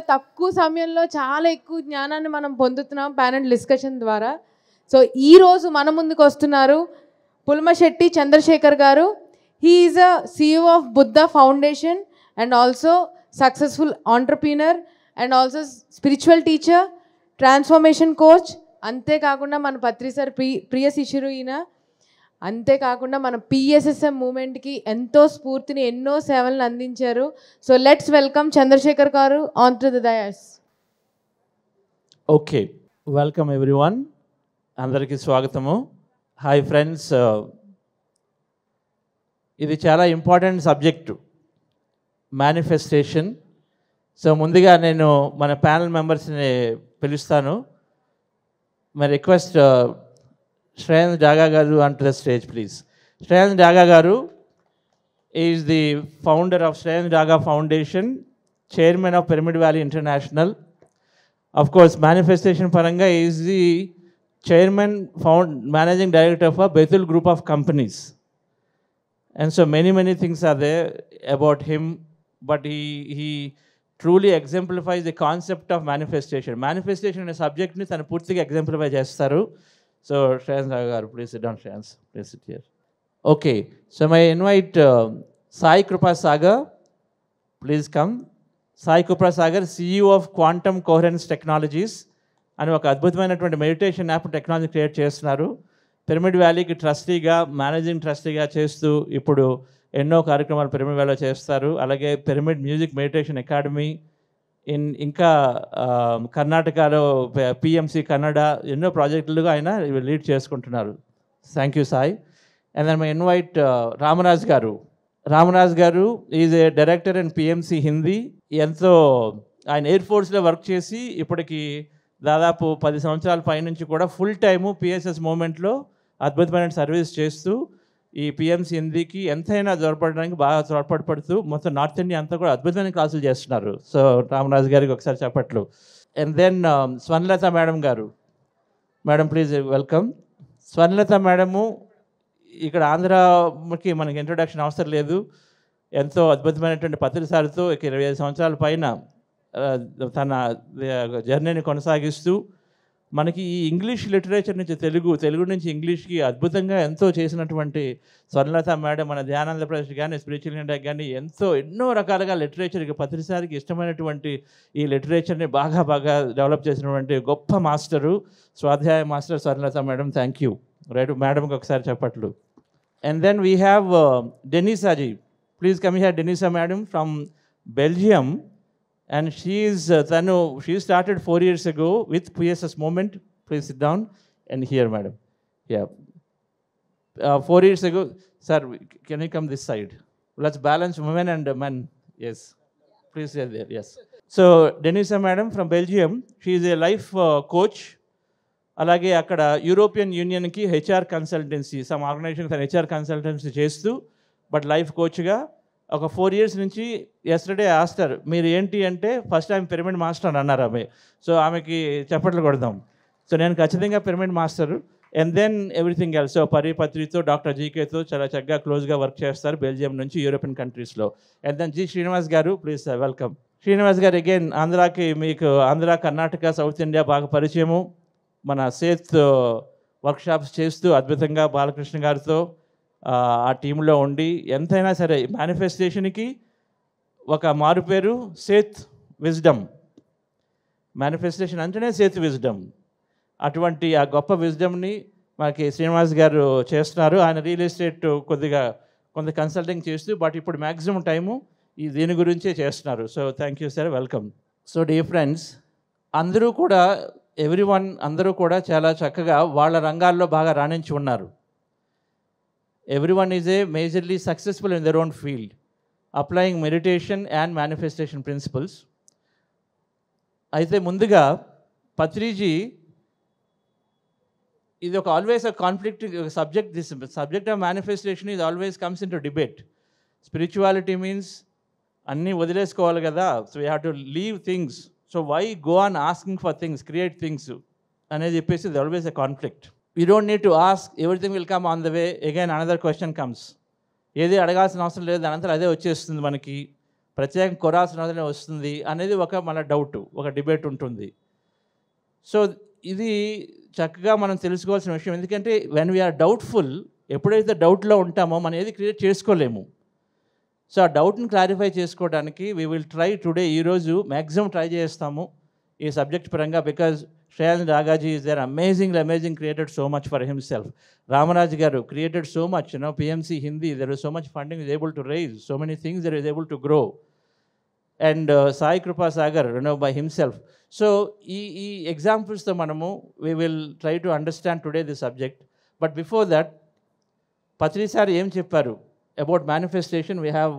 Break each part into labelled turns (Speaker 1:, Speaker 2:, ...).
Speaker 1: తక్కువ సమయంలో చాలా ఎక్కువ జ్ఞానాన్ని మనం పొందుతున్నాం ప్యానెల్ డిస్కషన్ ద్వారా. సో ఈరోజు మన ముందుకు వస్తున్నారు పుల్మశెట్టి చంద్రశేఖర్ గారు. He is a CEO of Buddha foundation and also successful entrepreneur and also spiritual teacher, transformation coach. అంతేకాకుండా మన పత్రి సార్ ప్రియ శిష్యుడు ఈయన. అంతేకాకుండా మన PSSM మూమెంట్కి ఎంతో స్ఫూర్తిని, ఎన్నో సేవలను అందించారు. సో లెట్స్ వెల్కమ్ చంద్రశేఖర్ గారు on to the dais.
Speaker 2: Okay, welcome everyone. అందరికీ స్వాగతము. హాయ్ ఫ్రెండ్స్, ఇది చాలా ఇంపార్టెంట్ సబ్జెక్టు, మేనిఫెస్టేషన్. సో ముందుగా నేను మన ప్యానల్ మెంబర్స్ని పిలుస్తాను. My request Shreyans Daga garu onto the stage, please. Shreyans Daga garu is the founder of Shreyans Daga Foundation, chairman of Pyramid Valley International. Of course, manifestation paranga is the chairman, managing director of a Bethel group of companies. And so many things are there about him, but he truly exemplifies the concept of manifestation. Manifestation is a subject ni tanu purtiga exemplify chestaru. So, Shreyans Daga garu, please sit down, Shreyans. Please sit here. Okay, so I invite Sai Krupa Sagar. Please come. Sai Krupa Sagar, CEO of Quantum Coherence Technologies. అని ఒక అద్భుతమైనటువంటి meditation app technology create చేస్తున్నారు. Pyramid వ్యాలీకి ట్రస్టీగా, managing ట్రస్టీగా చేస్తూ ఇప్పుడు ఎన్నో కార్యక్రమాలు pyramid వ్యాలీలో చేస్తారు. అలాగే పిరమిడ్ మ్యూజిక్ మెడిటేషన్ అకాడమీ ఇంకా కర్ణాటకలో PMC కన్నడ ఎన్నో ప్రాజెక్టులుగా ఆయన లీడ్ చేసుకుంటున్నారు. Thank you Sai. And then my invite Ramaraj garu. Ramaraj garu is a director in PMC Hindi. ఎంతో ఆయన ఎయిర్ ఫోర్స్లో వర్క్ చేసి ఇప్పటికి దాదాపు 10 సంవత్సరాల పైనుంచి కూడా ఫుల్ టైము PSS మూమెంట్లో అద్భుతమైన సర్వీస్ చేస్తూ ఈ PMC హిందీకి ఎంతైనా దొరపడడానికి బాగా తోడ్పడుతూ మొత్తం నార్త్ ఇండియా అంతా కూడా అద్భుతమైన క్లాసులు చేస్తున్నారు. సో రామరాజు గారికి ఒకసారి చెప్పట్లు. అండ్ దెన్ స్వర్ణలత మేడం గారు. Madam please welcome. Swarnalatha madam ఇక్కడ ఆంధ్రాకి మనకి ఇంట్రొడక్షన్ అవసరం లేదు. ఎంతో అద్భుతమైనటువంటి పత్రి సార్తో 25 సంవత్సరాల పైన తన జర్నీని కొనసాగిస్తూ మనకి ఈ ఇంగ్లీష్ లిటరేచర్ నుంచి తెలుగు నుంచి ఇంగ్లీష్కి అద్భుతంగా ఎంతో చేసినటువంటి స్వర్ణలత మేడం మన ధ్యానాంధ్రప్రదేశ్ కానీ స్పిరిచువల్ ఇండియా కానీ ఎన్నో రకాలుగా లిటరేచర్కి పత్రిసారికి ఇష్టమైనటువంటి ఈ లిటరేచర్ని బాగా డెవలప్ చేసినటువంటి గొప్ప మాస్టరు, స్వాధ్యాయ master Swarnalatha madam. Thank you. Right, మేడంకి ఒకసారి చెప్పట్లు. అండ్ దెన్ వీ హ్యావ్ డెనిసాజీ. Please come here. Denisa madam from Belgium. And she started 4 years ago with PSS movement. Please sit down and here, madam. Yeah. 4 years ago, sir, can you come this side? Let's balance women and men. Yes. Please sit there. Yes. So, Denisa madam from Belgium, she is a life coach. అలాగే అక్కడ European యూనియన్కి HR consultancy, some organisation HR consultancy చేస్తూ but life కోచ్గా ఒక 4 years నుంచి yesterday Aster మీరు ఏంటి అంటే ఫస్ట్ టైం పిరమిడ్ మాస్టర్ అని అన్నారు ఆమె. సో ఆమెకి చప్పట్లు కొడదాం. సో నేను ఖచ్చితంగా pyramid master. And then everything else. So పత్రితో డాక్టర్ GKతో చాలా చక్కగా క్లోజ్గా వర్క్ చేస్తారు బెల్జియం నుంచి యూరోపియన్ కంట్రీస్లో. అండ్ దెన్ శ్రీనివాస్ గారు, ప్లీజ్ వెల్కమ్. శ్రీనివాస్ గారు అగైన్ ఆంధ్రాకి, మీకు ఆంధ్ర, కర్ణాటక, సౌత్ ఇండియా బాగా పరిచయము. మన సేత్ వర్క్షాప్స్ చేస్తూ అద్భుతంగా బాలకృష్ణ గారితో ఆ టీంలో ఉండి ఎంతైనా సరే మేనిఫెస్టేషన్కి ఒక మారుపేరు సేత్ విజ్డమ్. మేనిఫెస్టేషన్ అంటేనే సేత్ విజ్డమ్. అటువంటి ఆ గొప్ప విజ్డమ్ని మనకి శ్రీనివాస్ గారు చేస్తున్నారు. ఆయన రియల్ ఎస్టేట్ కొంత కన్సల్టింగ్ చేస్తూ బట్ ఇప్పుడు మ్యాక్సిమం టైము దీని గురించే చేస్తున్నారు. So thank you sir, welcome. So dear friends, అందరూ కూడా చాలా చక్కగా వాళ్ళ రంగాల్లో బాగా రాణించి ఉన్నారు. Everyone is majorly successful in their own field, applying meditation and manifestation principles. అయితే ముందుగా పత్రిజీ ఇది always a conflict subject. This subject of manifestation is always comes into debate. Spirituality means అన్నీ వదిలేసుకోవాలి కదా. So we have to leave things. So why go on asking for things, create things అనేది చెప్పేసి ఇది always a conflict. You don't need to ask, everything will come on the way. Again, another question comes. ఏది అడగాల్సిన అవసరం లేదు, దానంతా అదే వచ్చేస్తుంది మనకి. ప్రత్యేకంగా కొరాల్సినదనే వస్తుంది అనేది ఒక మన డౌట్, ఒక డిబేట్ ఉంటుంది. సో ఇది చక్కగా మనం తెలుసుకోవాల్సిన విషయం. ఎందుకంటే వెన్ వీఆర్ డౌట్ఫుల్, ఎప్పుడైతే డౌట్లో ఉంటామో మనం ఏది క్రియేట్ చేసుకోలేము. సో ఆ డౌట్ని క్లారిఫై చేసుకోవడానికి వీ విల్ ట్రై టుడే, ఈరోజు మ్యాక్సిమం ట్రై చేస్తాము ఈ సబ్జెక్ట్ పరంగా. బికాజ్ శ్రేయాన్ రాగాజీ is there amazing created so much for himself. Ramaraj garu created so much, PMC Hindi, there is so much funding is able to raise, so many things that is able to grow. And Sai Kripa Sagar, by himself. So ఈ ఎగ్జాంపుల్స్తో మనము we will try to understand today the subject. But before that, Patri sir ఏం చెప్పారు about manifestation? We have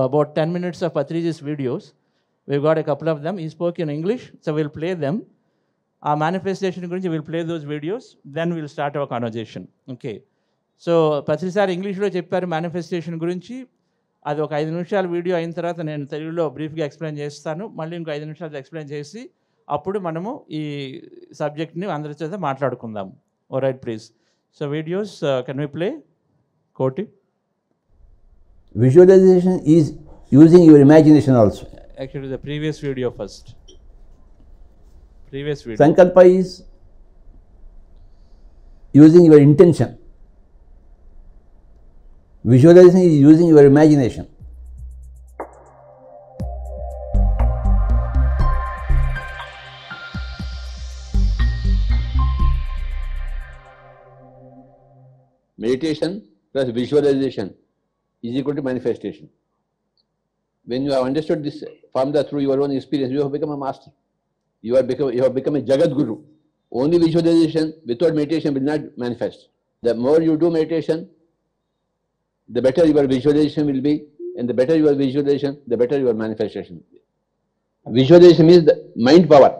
Speaker 2: about 10 minutes of Patriji's videos. We've got a couple of them. He spoke in English, so we'll play them. ఆ manifestation గురించి we'll play those videos, then we'll start our conversation. Okay. So Patri sir ఇంగ్లీష్లో చెప్పారు manifestation గురించి. అది ఒక 5 నిమిషాల video అయిన తర్వాత నేను తెలుగులో బ్రీఫ్గా ఎక్స్ప్లెయిన్ చేస్తాను. మళ్ళీ ఇంకో 5 నిమిషాలు ఎక్స్ప్లెయిన్ చేసి అప్పుడు మనము ఈ సబ్జెక్ట్ని అందరి చేత మాట్లాడుకుందాం. Oh right, please. So videos can we play? కోటి.
Speaker 3: Visualization is using your imagination also.
Speaker 2: Actually, the previous video first. Previous video.
Speaker 3: Sankalpa is using your intention. Visualization is using your imagination.
Speaker 4: Meditation plus visualization is equal to manifestation. When you have understood this formula through your own experience, you have become a master. You have become a Jagat Guru. Only visualization without meditation will not manifest. The more you do meditation, the better your visualization will be, and the better your visualization, the better your manifestation will be. Visualization means the mind power.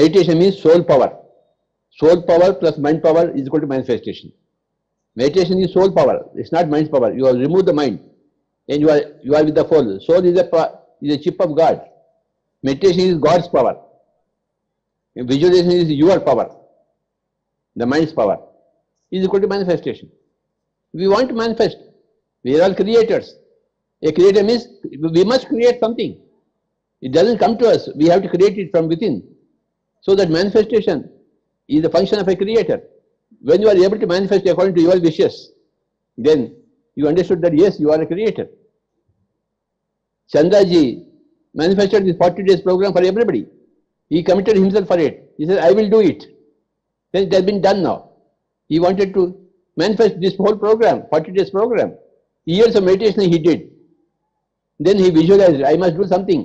Speaker 4: Meditation means soul power. Soul power plus mind power is equal to manifestation. Meditation is soul power. It's not mind power. You have removed the mind, and you are with the soul. Soul is a chip of God. Meditation is God's power. Visualization is your power. The mind's power is equal to manifestation. We want to manifest. We are all creators. A creator means we must create something. It doesn't come to us. We have to create it from within. So that manifestation is the function of a creator. When you are able to manifest according to your wishes, then you understood that yes, you are a creator. Chandaji manifested this 40 days program for everybody. He committed himself for it. He said, I will do it. Then it has been done now. He wanted to manifest this whole program, 40 days program. Years of meditation he did. Then he visualized, I must do something.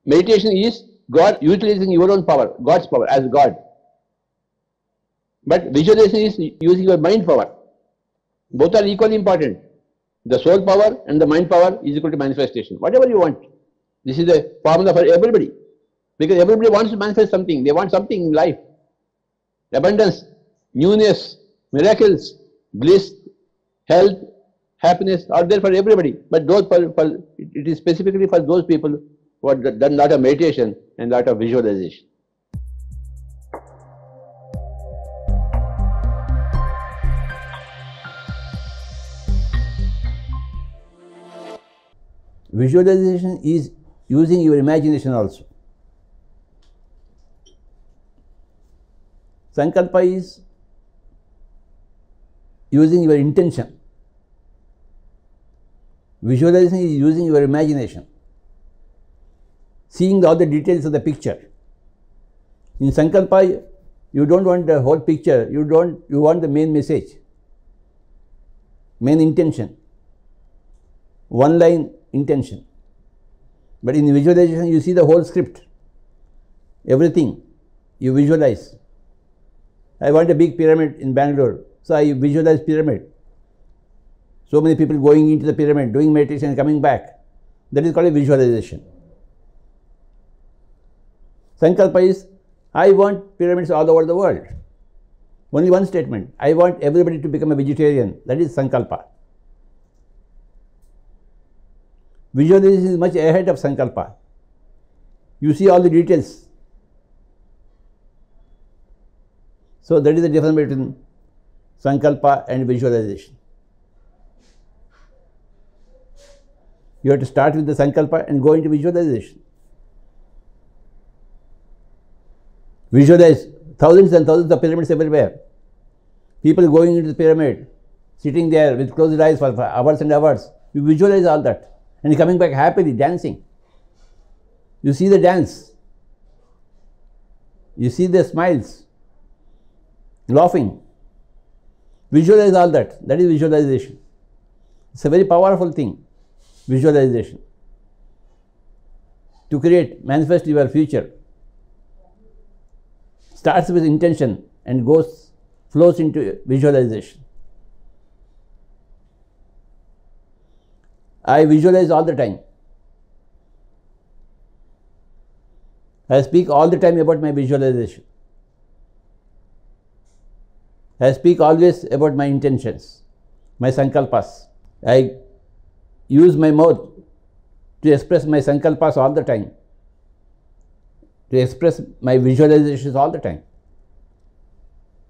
Speaker 4: Meditation is God utilizing your own power, God's power as God. But visualization is using your mind power. Both are equally important. The soul power and the mind power is equal to manifestation. Whatever you want. This is the formula for everybody. Because everybody wants to manifest something. They want something in life. Abundance, newness, miracles, bliss, health, happiness are there for everybody. But it is specifically for those people who have done a lot of meditation and a lot of visualization.
Speaker 3: Visualization is using your imagination also. Sankalpa is using your intention. Visualization is using your imagination, seeing all the details of the picture. In Sankalpa, you don't want the whole picture, you want the main message, main intention, one line intention. But in visualization, you see the whole script, everything you visualize. I want a big pyramid in Bangalore, so I visualize pyramid. So many people going into the pyramid, doing meditation and coming back. That is called a visualization. Sankalpa is, I want pyramids all over the world. Only one statement, I want everybody to become a vegetarian. That is Sankalpa. Visualization is much ahead of Sankalpa. You see all the details. So that is the difference between Sankalpa and visualization. You have to start with the sankalpa and go into visualization. Visualize thousands and thousands of pyramids everywhere. People going into the pyramid, sitting there with closed eyes for hours and hours. You visualize all that and coming back happily, dancing. You see the dance. You see the smiles, laughing. Visualize all that. That is visualization. It's a very powerful thing, visualization. To create, manifest your future. Starts with intention and flows into visualization. I visualize all the time. I speak all the time about my visualization. I speak always about my intentions, my sankalpas. I use my mouth to express my sankalpas all the time, to express my visualizations all the time.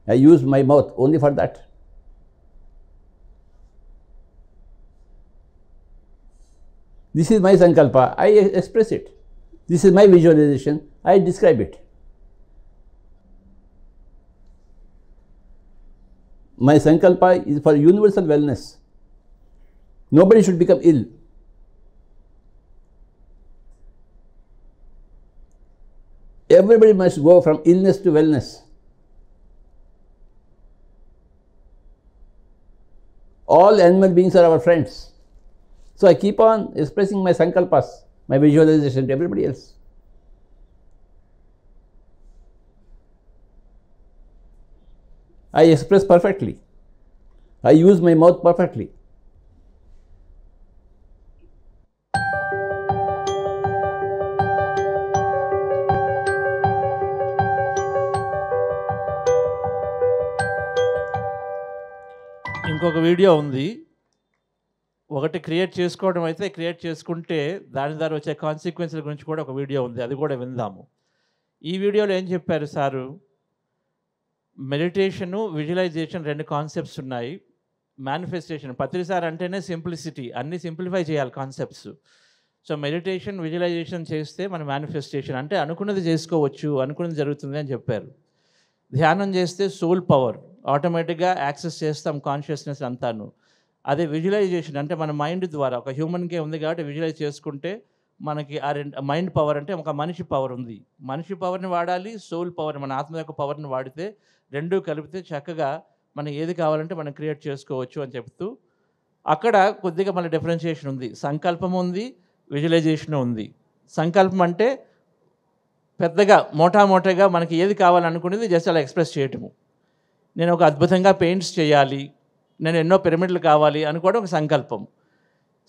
Speaker 3: I use my mouth only for that. This is my sankalpa, I express it. This is my visualization, I describe it. My sankalpa is for universal wellness. Nobody should become ill. Everybody must go from illness to wellness. All animal beings are our friends. So I keep on expressing my sankalpas, my visualization to everybody else. I express perfectly. I use my mouth perfectly.
Speaker 2: ఇంకొక video ఉంది. ఒకటి create చేసుకోవడం అయితే create చేసుకుంటే దాని ద్వారా వచ్చే కాన్సిక్వెన్స్ల గురించి కూడా ఒక వీడియో ఉంది, అది కూడా విందాము. ఈ వీడియోలో ఏం చెప్పారు సారు? మెడిటేషను, విజువలైజేషన్ రెండు కాన్సెప్ట్స్ ఉన్నాయి. మేనిఫెస్టేషన్, పత్రిసార్ అంటేనే సింప్లిసిటీ, అన్నీ సింప్లిఫై చేయాలి కాన్సెప్ట్స్. సో మెడిటేషన్, విజువలైజేషన్ చేస్తే మన మేనిఫెస్టేషన్ అంటే అనుకున్నది చేసుకోవచ్చు, అనుకున్నది జరుగుతుంది అని చెప్పారు. ధ్యానం చేస్తే సోల్ పవర్, ఆటోమేటిక్గా యాక్సెస్ చేస్తాం కాన్షియస్నెస్ అంతాను. అదే విజువలైజేషన్ అంటే మన మైండ్ ద్వారా, ఒక హ్యూమన్కే ఉంది కాబట్టి విజువలైజ్ చేసుకుంటే మనకి ఆ రెండు మైండ్ పవర్ అంటే ఒక మనిషి పవర్ ఉంది. మనిషి పవర్ని వాడాలి, సోల్ పవర్ మన ఆత్మ యొక్క పవర్ని వాడితే రెండూ కలిపితే చక్కగా మనం ఏది కావాలంటే మనం క్రియేట్ చేసుకోవచ్చు అని చెప్తూ అక్కడ కొద్దిగా మన డిఫరెన్షియేషన్ ఉంది. సంకల్పం ఉంది, విజువలైజేషన్ ఉంది. సంకల్పం అంటే పెద్దగా మోటామోటాగా మనకి ఏది కావాలనుకునేది జస్ట్ అలా ఎక్స్ప్రెస్ చేయటము. నేను ఒక అద్భుతంగా పెయింట్స్ చేయాలి, నేను ఎన్నో పిరమిడ్లు కావాలి అనుకోవడం ఒక సంకల్పం.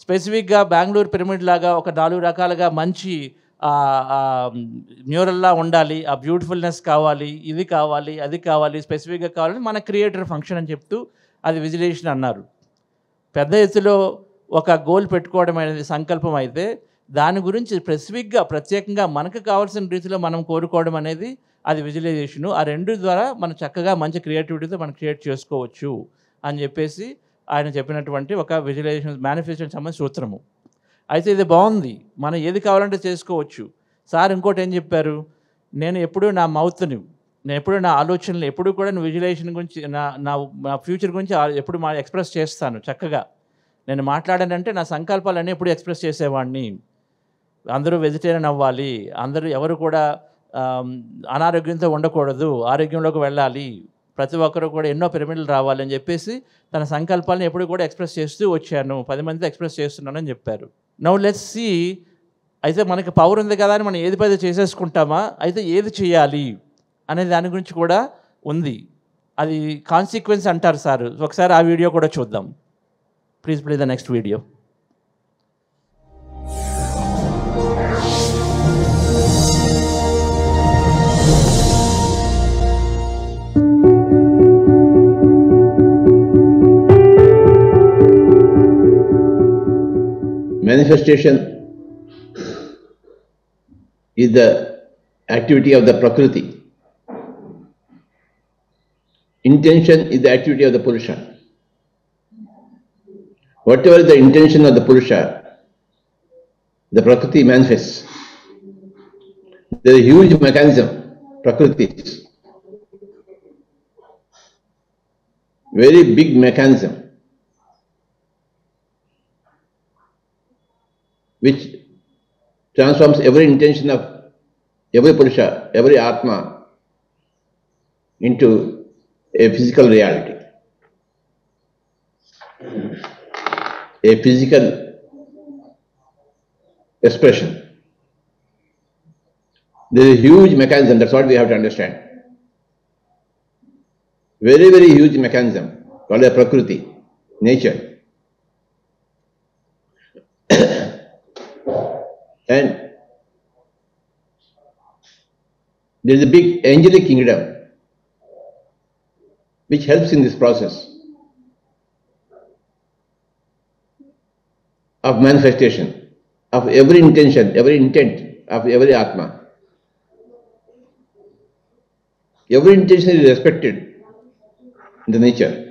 Speaker 2: స్పెసిఫిక్గా బెంగళూరు పిరమిడ్ లాగా ఒక 4 రకాలుగా మంచి మ్యూరల్లా ఉండాలి, ఆ బ్యూటిఫుల్నెస్ కావాలి, ఇది కావాలి, అది కావాలి, స్పెసిఫిక్గా కావాలని మన క్రియేటర్ ఫంక్షన్ అని చెప్తూ అది విజువలైజేషన్ అన్నారు. పెద్ద ఎత్తులో ఒక గోల్ పెట్టుకోవడం అనేది సంకల్పం అయితే దాని గురించి స్పెసిఫిక్గా ప్రత్యేకంగా మనకు కావాల్సిన రీతిలో మనం కోరుకోవడం అనేది అది విజువలైజేషను. ఆ రెండు ద్వారా మనం చక్కగా మంచి క్రియేటివిటీతో మనం క్రియేట్ చేసుకోవచ్చు అని చెప్పేసి ఆయన చెప్పినటువంటి ఒక విజువలైజేషన్ మేనిఫెస్టేషన్ సంబంధించిన సూత్రము. అయితే ఇది బాగుంది, మనం ఏది కావాలంటే చేసుకోవచ్చు. సార్ ఇంకోటి ఏం చెప్పారు? నేను ఎప్పుడూ నా మౌత్ని, నేను ఎప్పుడూ నా ఆలోచనలు ఎప్పుడూ కూడా విజువలైజేషన్ గురించి నా ఫ్యూచర్ గురించి ఎప్పుడు ఎక్స్ప్రెస్ చేస్తాను. చక్కగా నేను మాట్లాడానంటే నా సంకల్పాలన్నీ ఎప్పుడు ఎక్స్ప్రెస్ చేసేవాడిని. అందరూ వెజిటేరియన్ అవ్వాలి, అందరూ ఎవరు కూడా అనారోగ్యంతో ఉండకూడదు, ఆరోగ్యంలోకి వెళ్ళాలి, ప్రతి ఒక్కరు కూడా ఎన్నో పిరమిడ్లు రావాలి అని చెప్పేసి తన సంకల్పాలను ఎప్పుడు కూడా ఎక్స్ప్రెస్ చేస్తూ వచ్చాను, 10 మందితో ఎక్స్ప్రెస్ చేస్తున్నానని చెప్పారు. నౌ లెట్స్ సీ, అయితే మనకి పవర్ ఉంది కదా అని మనం ఏది పది చేసేసుకుంటామా, అయితే ఏది చేయాలి అనే దాని గురించి కూడా ఉంది. అది కాన్సిక్వెన్స్ అంటారు సార్. ఒకసారి ఆ వీడియో కూడా చూద్దాం. Please play the next video.
Speaker 4: Manifestation is the activity of the Prakriti. Intention is the activity of the Purusha. Whatever is the intention of the Purusha, the Prakriti manifests. There is a huge mechanism, Prakriti. Very big mechanism, which transforms every intention of every Purusha, every Atma into a physical reality, a physical expression. There is a huge mechanism, that's what we have to understand. Very, very huge mechanism called a Prakriti, nature. And there is a big angelic kingdom which helps in this process of manifestation of every intention, every intent of every Atma. Every intention is respected in the nature.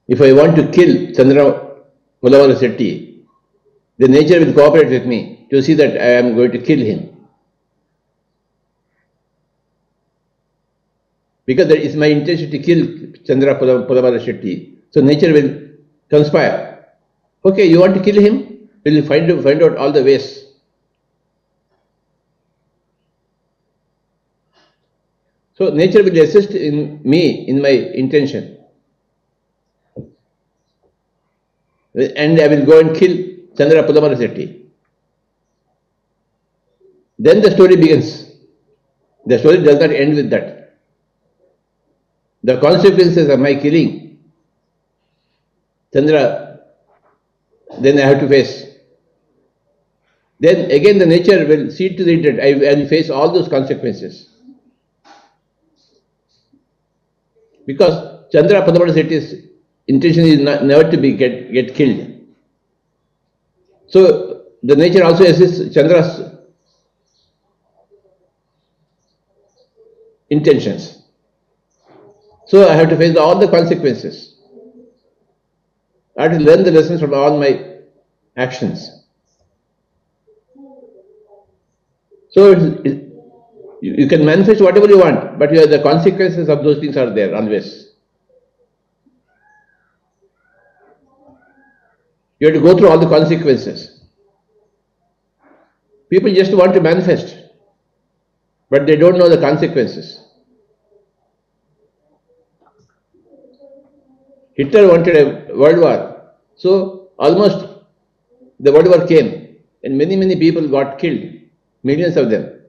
Speaker 4: If I want to kill Chandra Pulavara Setti, the nature will cooperate with me to see that I am going to kill him. Because that is my intention to kill Chandra Pulavara Setti. So nature will conspire. Okay, you want to kill him? We will find out all the ways. So nature will assist in me, in my intention. And I will go and kill Chandra Pulavara Setti. Then the story begins. The story does not end with that. The consequences of my killing Chandra, then I have to face. Then again the nature will see to it that I will face all those consequences. Because Chandra Pulavara Setti's intention is never to be get killed. So the nature also assists Chandra's intentions. So I have to face all the consequences. I have to learn the lessons from all my actions. So you can manifest whatever you want, but the consequences of those things are there always. You have to go through all the consequences. People just want to manifest, but they don't know the consequences. Hitler wanted a world war, so almost the world war came, and many people got killed, millions of them.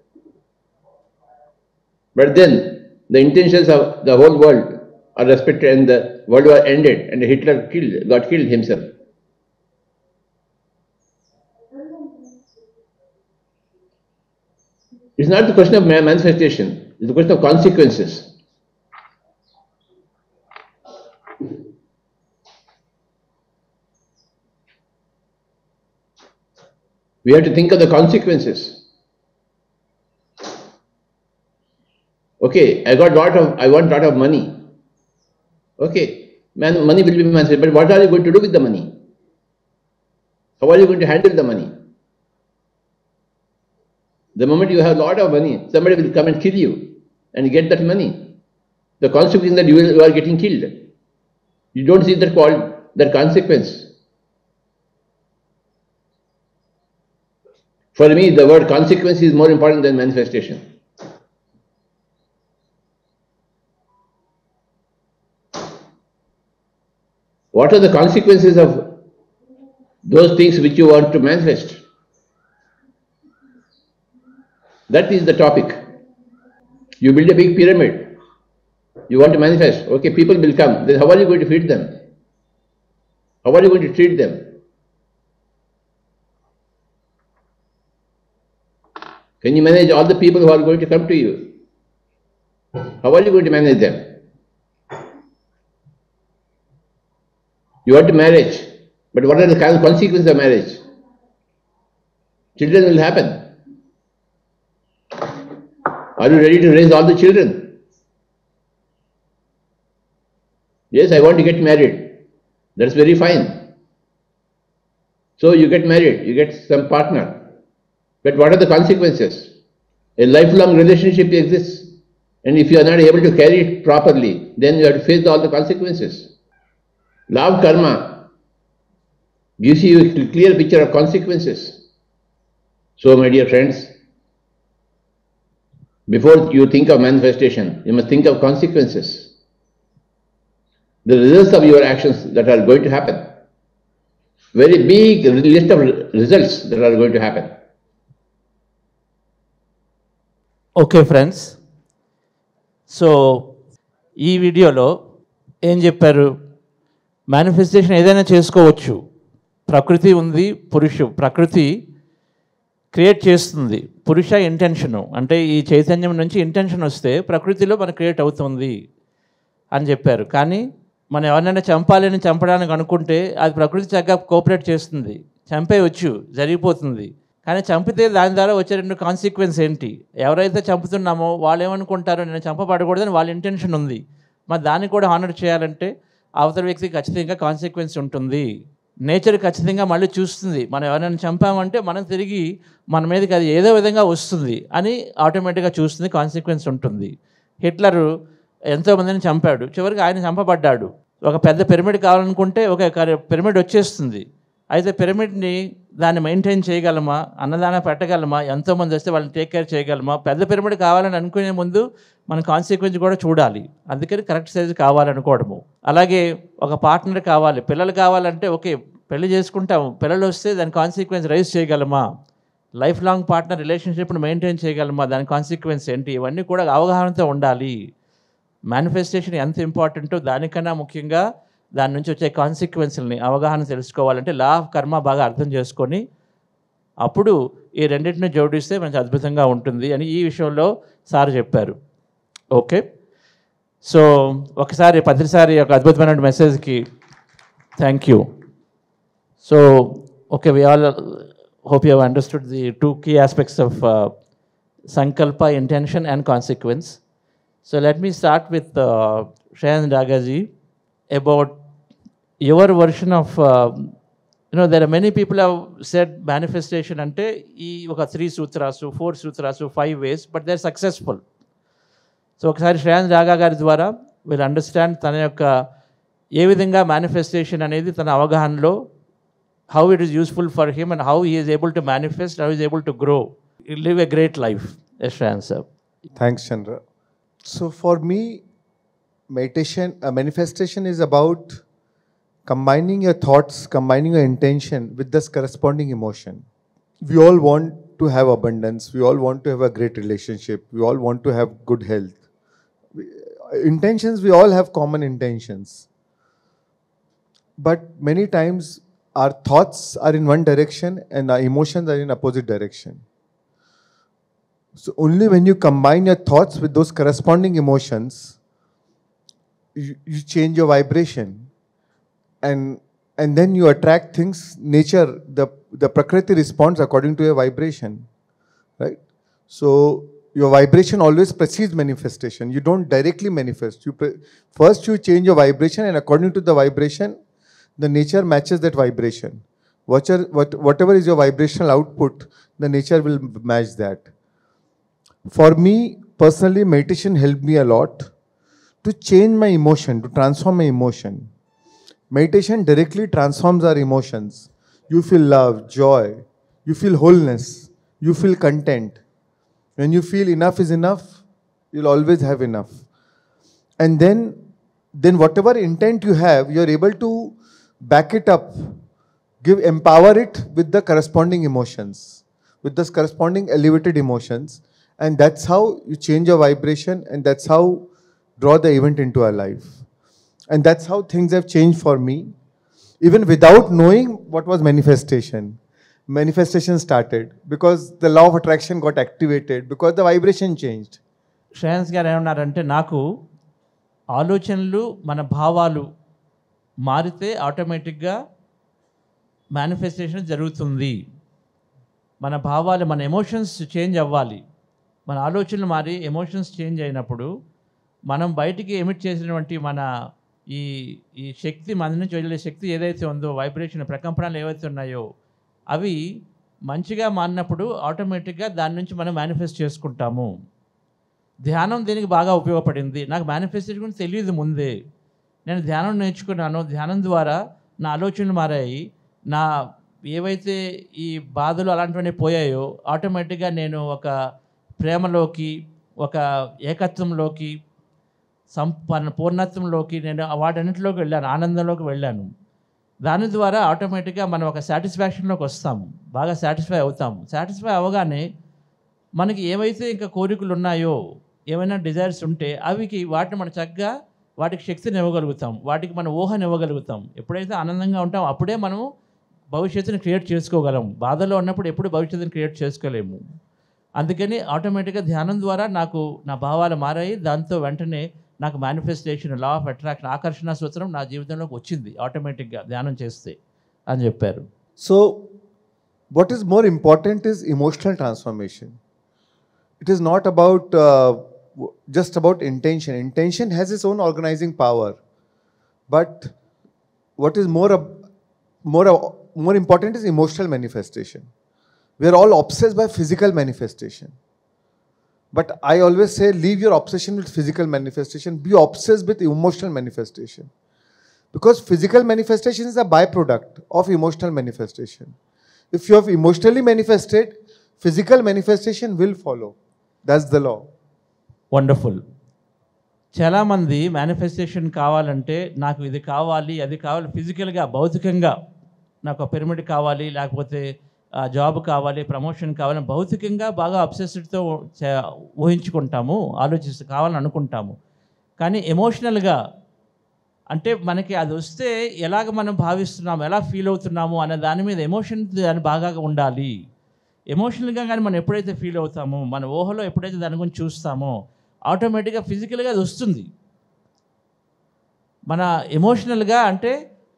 Speaker 4: But then the intentions of the whole world are respected, and the world war ended, and Hitler got killed himself. It's not the question of manifestation, it's the question of consequences. We have to think of the consequences. Okay, I want lot of money. Okay, money will be manifested, but what are you going to do with the money? How are you going to handle the money? The moment you have a lot of money, somebody will come and kill you and get that money. The consequence is that you are getting killed. You don't see that consequence. For me, the word consequence is more important than manifestation. What are the consequences of those things which you want to manifest? That is the topic. You build a big pyramid. You want to manifest. Okay, people will come. Then how are you going to feed them? How are you going to treat them? Can you manage all the people who are going to come to you? How are you going to manage them? You want to marriage, but what are the consequences of marriage? Children will happen. Are you ready to raise all the children? Yes, I want to get married. That's very fine. So you get married, you get some partner. But what are the consequences? A lifelong relationship exists. And if you are not able to carry it properly, then you have to face all the consequences. Law of karma gives you a clear picture of consequences. So, my dear friends, before you think of manifestation, you must think of consequences. The results of your actions that are going to happen. Very big list of results that are going to happen.
Speaker 2: Okay friends, so ఈ వీడియోలో ఏం చెప్పారు? Manifestation ఏదైనా చేసుకోవచ్చు. ప్రకృతి ఉంది, ప్రకృతి create చేస్తుంది. పురుష ఇంటెన్షను అంటే ఈ చైతన్యం నుంచి ఇంటెన్షన్ వస్తే ప్రకృతిలో మనకు క్రియేట్ అవుతుంది అని చెప్పారు. కానీ మనం ఎవరినైనా చంపడానికి అనుకుంటే అది ప్రకృతి చక్కగా కోఆపరేట్ చేస్తుంది, చంపేయవచ్చు, జరిగిపోతుంది. కానీ చంపితే దాని ద్వారా వచ్చే 2 కాన్సిక్వెన్స్ ఏంటి? ఎవరైతే చంపుతున్నామో వాళ్ళు ఏమనుకుంటారో నేను చంపబడకూడదని వాళ్ళ ఇంటెన్షన్ ఉంది. మరి దాన్ని కూడా హానర్ చేయాలంటే అవతల వ్యక్తికి ఖచ్చితంగా కాన్సిక్వెన్స్ ఉంటుంది. నేచర్ ఖచ్చితంగా మళ్ళీ చూస్తుంది, మనం ఎవరైనా చంపామంటే మనం తిరిగి మన మీదకి అది ఏదో విధంగా వస్తుంది అని ఆటోమేటిక్గా చూస్తుంది, కాన్సిక్వెన్స్ ఉంటుంది. హిట్లరు ఎంతోమందిని చంపాడు, చివరికి ఆయన చంపబడ్డాడు. ఒక పెద్ద పిరమిడ్ కావాలనుకుంటే ఒక పిరమిడ్ వచ్చేస్తుంది. అయితే పిరమిడ్ని దాన్ని మెయింటైన్ చేయగలమా, అన్నదానం పెట్టగలమా, ఎంతోమంది వస్తే వాళ్ళని టేక్ కేర్ చేయగలమా? పెద్ద పిరమిడ్ కావాలని అనుకునే ముందు మన కాన్సిక్వెన్స్ కూడా చూడాలి. అందుకని కరెక్ట్ సైజు కావాలనుకోవడము. అలాగే ఒక పార్ట్నర్ కావాలి, పిల్లలు కావాలంటే ఓకే పెళ్లి చేసుకుంటాము, పిల్లలు వస్తే దాని కాన్సిక్వెన్స్ రైజ్ చేయగలమా? లైఫ్ లాంగ్ పార్ట్నర్ రిలేషన్షిప్ని మెయింటైన్ చేయగలమా? దాని కాన్సిక్వెన్స్ ఏంటి? ఇవన్నీ కూడా అవగాహనతో ఉండాలి. మేనిఫెస్టేషన్ ఎంత ఇంపార్టెంటో దానికన్నా ముఖ్యంగా దాని నుంచి వచ్చే కాన్సిక్వెన్స్ని అవగాహన తెలుసుకోవాలంటే లా ఆఫ్ కర్మ బాగా అర్థం చేసుకొని అప్పుడు ఈ రెండింటిని జోడిస్తే మంచి అద్భుతంగా ఉంటుంది అని ఈ విషయంలో సార్ చెప్పారు. ఓకే, సో ఒకసారి ప్రతిసారి ఒక అద్భుతమైన మెసేజ్కి thank you. So okay, we all hope you have understood the 2 key aspects of sankalpa, intention and consequence. So let me start with Shreyansh Dagaji about your version of there are many people have said manifestation ante ee oka 3 sutras, 4 sutras, 5 ways, but they are successful. So ఒకసారి శ్రేయాన్స్ రాగా గారి ద్వారా వీళ్ళు understand తన యొక్క ఏ విధంగా manifestation అనేది తన అవగాహనలో how it is useful for him and how he is able to manifest, how he is able to grow, live a great life. Yes, Shreyansh sir.
Speaker 5: Thanks, Chandra. So for me, manifestation is about combining your thoughts, combining your intention with this corresponding emotion. We all want to have abundance. We all want to have a great relationship. We all want to have good health. Intentions, we all have common intentions. But many times our thoughts are in one direction and our emotions are in opposite direction. So only when you combine your thoughts with those corresponding emotions, you change your vibration, and then you attract things. Nature, the Prakriti responds according to your vibration, right? So your vibration always precedes manifestation. You don't directly manifest. First you change your vibration, and according to the vibration, the nature matches that vibration. Whatever is your vibrational output, the nature will match that. For me personally, meditation helped me a lot to change my emotion, to transform my emotion. Meditation directly transforms our emotions. You feel love, joy, you feel wholeness, you feel content. When you feel enough is enough, you'll always have enough. And then whatever intent you have, you're able to back it up, empower it with the corresponding emotions, with the corresponding elevated emotions. And that's how you change your vibration, and that's how draw the event into our life. And that's how things have changed for me. Even without knowing what was manifestation started because the law of attraction got activated because the vibration changed.
Speaker 2: Shreyans గారు ఏమన్నారంటే, నాకు ఆలోచనలు మన భావాలు మారితే ఆటోమేటిక్గా manifestation జరుగుతుంది. మన భావాలు, మన ఎమోషన్స్ చేంజ్ అవ్వాలి. మన ఆలోచనలు మారి ఎమోషన్స్ చేంజ్ అయినప్పుడు మనం బయటికి ఎమిట్ చేసినటువంటి మన ఈ ఈ శక్తి మన నుంచి వెళ్ళే శక్తి ఏదైతే ఉందో, వైబ్రేషన్ ప్రకంపనలు ఏవైతే ఉన్నాయో అవి మంచిగా మారినప్పుడు ఆటోమేటిక్గా దాని నుంచి మనం మేనిఫెస్ట్ చేసుకుంటాము. ధ్యానం దీనికి బాగా ఉపయోగపడింది. నాకు మేనిఫెస్టేషన్ గురించి తెలియదు ముందే. నేను ధ్యానం నేర్చుకున్నాను. ధ్యానం ద్వారా నా ఆలోచనలు మారాయి. నా ఏవైతే ఈ బాధలు అలాంటివన్నీ పోయాయో ఆటోమేటిక్గా నేను ఒక ప్రేమలోకి, ఒక ఏకత్వంలోకి, పూర్ణత్వంలోకి నేను వాటన్నిటిలోకి వెళ్ళాను, ఆనందంలోకి వెళ్ళాను. దాని ద్వారా ఆటోమేటిక్గా మనం ఒక సాటిస్ఫాక్షన్లోకి వస్తాము, బాగా సాటిస్ఫై అవుతాము. సాటిస్ఫై అవ్వగానే మనకి ఏవైతే ఇంకా కోరికలు ఉన్నాయో, ఏమైనా డిజైర్స్ ఉంటే వాటిని మనం చక్కగా వాటికి శక్తిని ఇవ్వగలుగుతాం, వాటికి మనం ఊహని ఇవ్వగలుగుతాం. ఎప్పుడైతే ఆనందంగా ఉంటామో అప్పుడే మనం భవిష్యత్తుని క్రియేట్ చేసుకోగలం. బాధలో ఉన్నప్పుడు ఎప్పుడు భవిష్యత్తుని క్రియేట్ చేసుకోలేము. అందుకని ఆటోమేటిక్గా ధ్యానం ద్వారా నాకు నా భావాలు మారాయి. దాంతో వెంటనే నాకు మేనిఫెస్టేషన్, లా ఆఫ్ అట్రాక్షన్, ఆకర్షణ సూత్రం నా జీవితంలోకి వచ్చింది ఆటోమేటిక్గా ధ్యానం చేస్తే అని చెప్పారు.
Speaker 5: So, what is more important is emotional transformation. It is not about just about intention. Intention has its own organizing power, but what is more important is emotional manifestation. We are all obsessed by physical manifestation, but I always say leave your obsession with physical manifestation. Be obsessed with emotional manifestation, because physical manifestation is a byproduct of emotional manifestation. If you have emotionally manifested, physical manifestation will follow. That's the law.
Speaker 2: Wonderful. చాలామంది manifestation కావాలంటే నాకు ఇది కావాలి, అది కావాలి, ఫిజికల్గా, భౌతికంగా నాకు పిరమిడ్ కావాలి, లేకపోతే జాబ్ కావాలి, ప్రమోషన్ కావాలి, భౌతికంగా బాగా అబ్సెస్డ్తో ఊహించుకుంటాము, కావాలని అనుకుంటాము. కానీ ఎమోషనల్గా అంటే మనకి అది వస్తే ఎలాగ మనం భావిస్తున్నాము, ఎలా ఫీల్ అవుతున్నాము అనే దాని మీద ఎమోషన్ దాని బాగా ఉండాలి. ఎమోషనల్గా కానీ మనం ఎప్పుడైతే ఫీల్ అవుతామో, మన ఊహలో ఎప్పుడైతే దాని గురించి చూస్తామో ఆటోమేటిక్గా ఫిజికల్గా అది వస్తుంది. మన ఎమోషనల్గా అంటే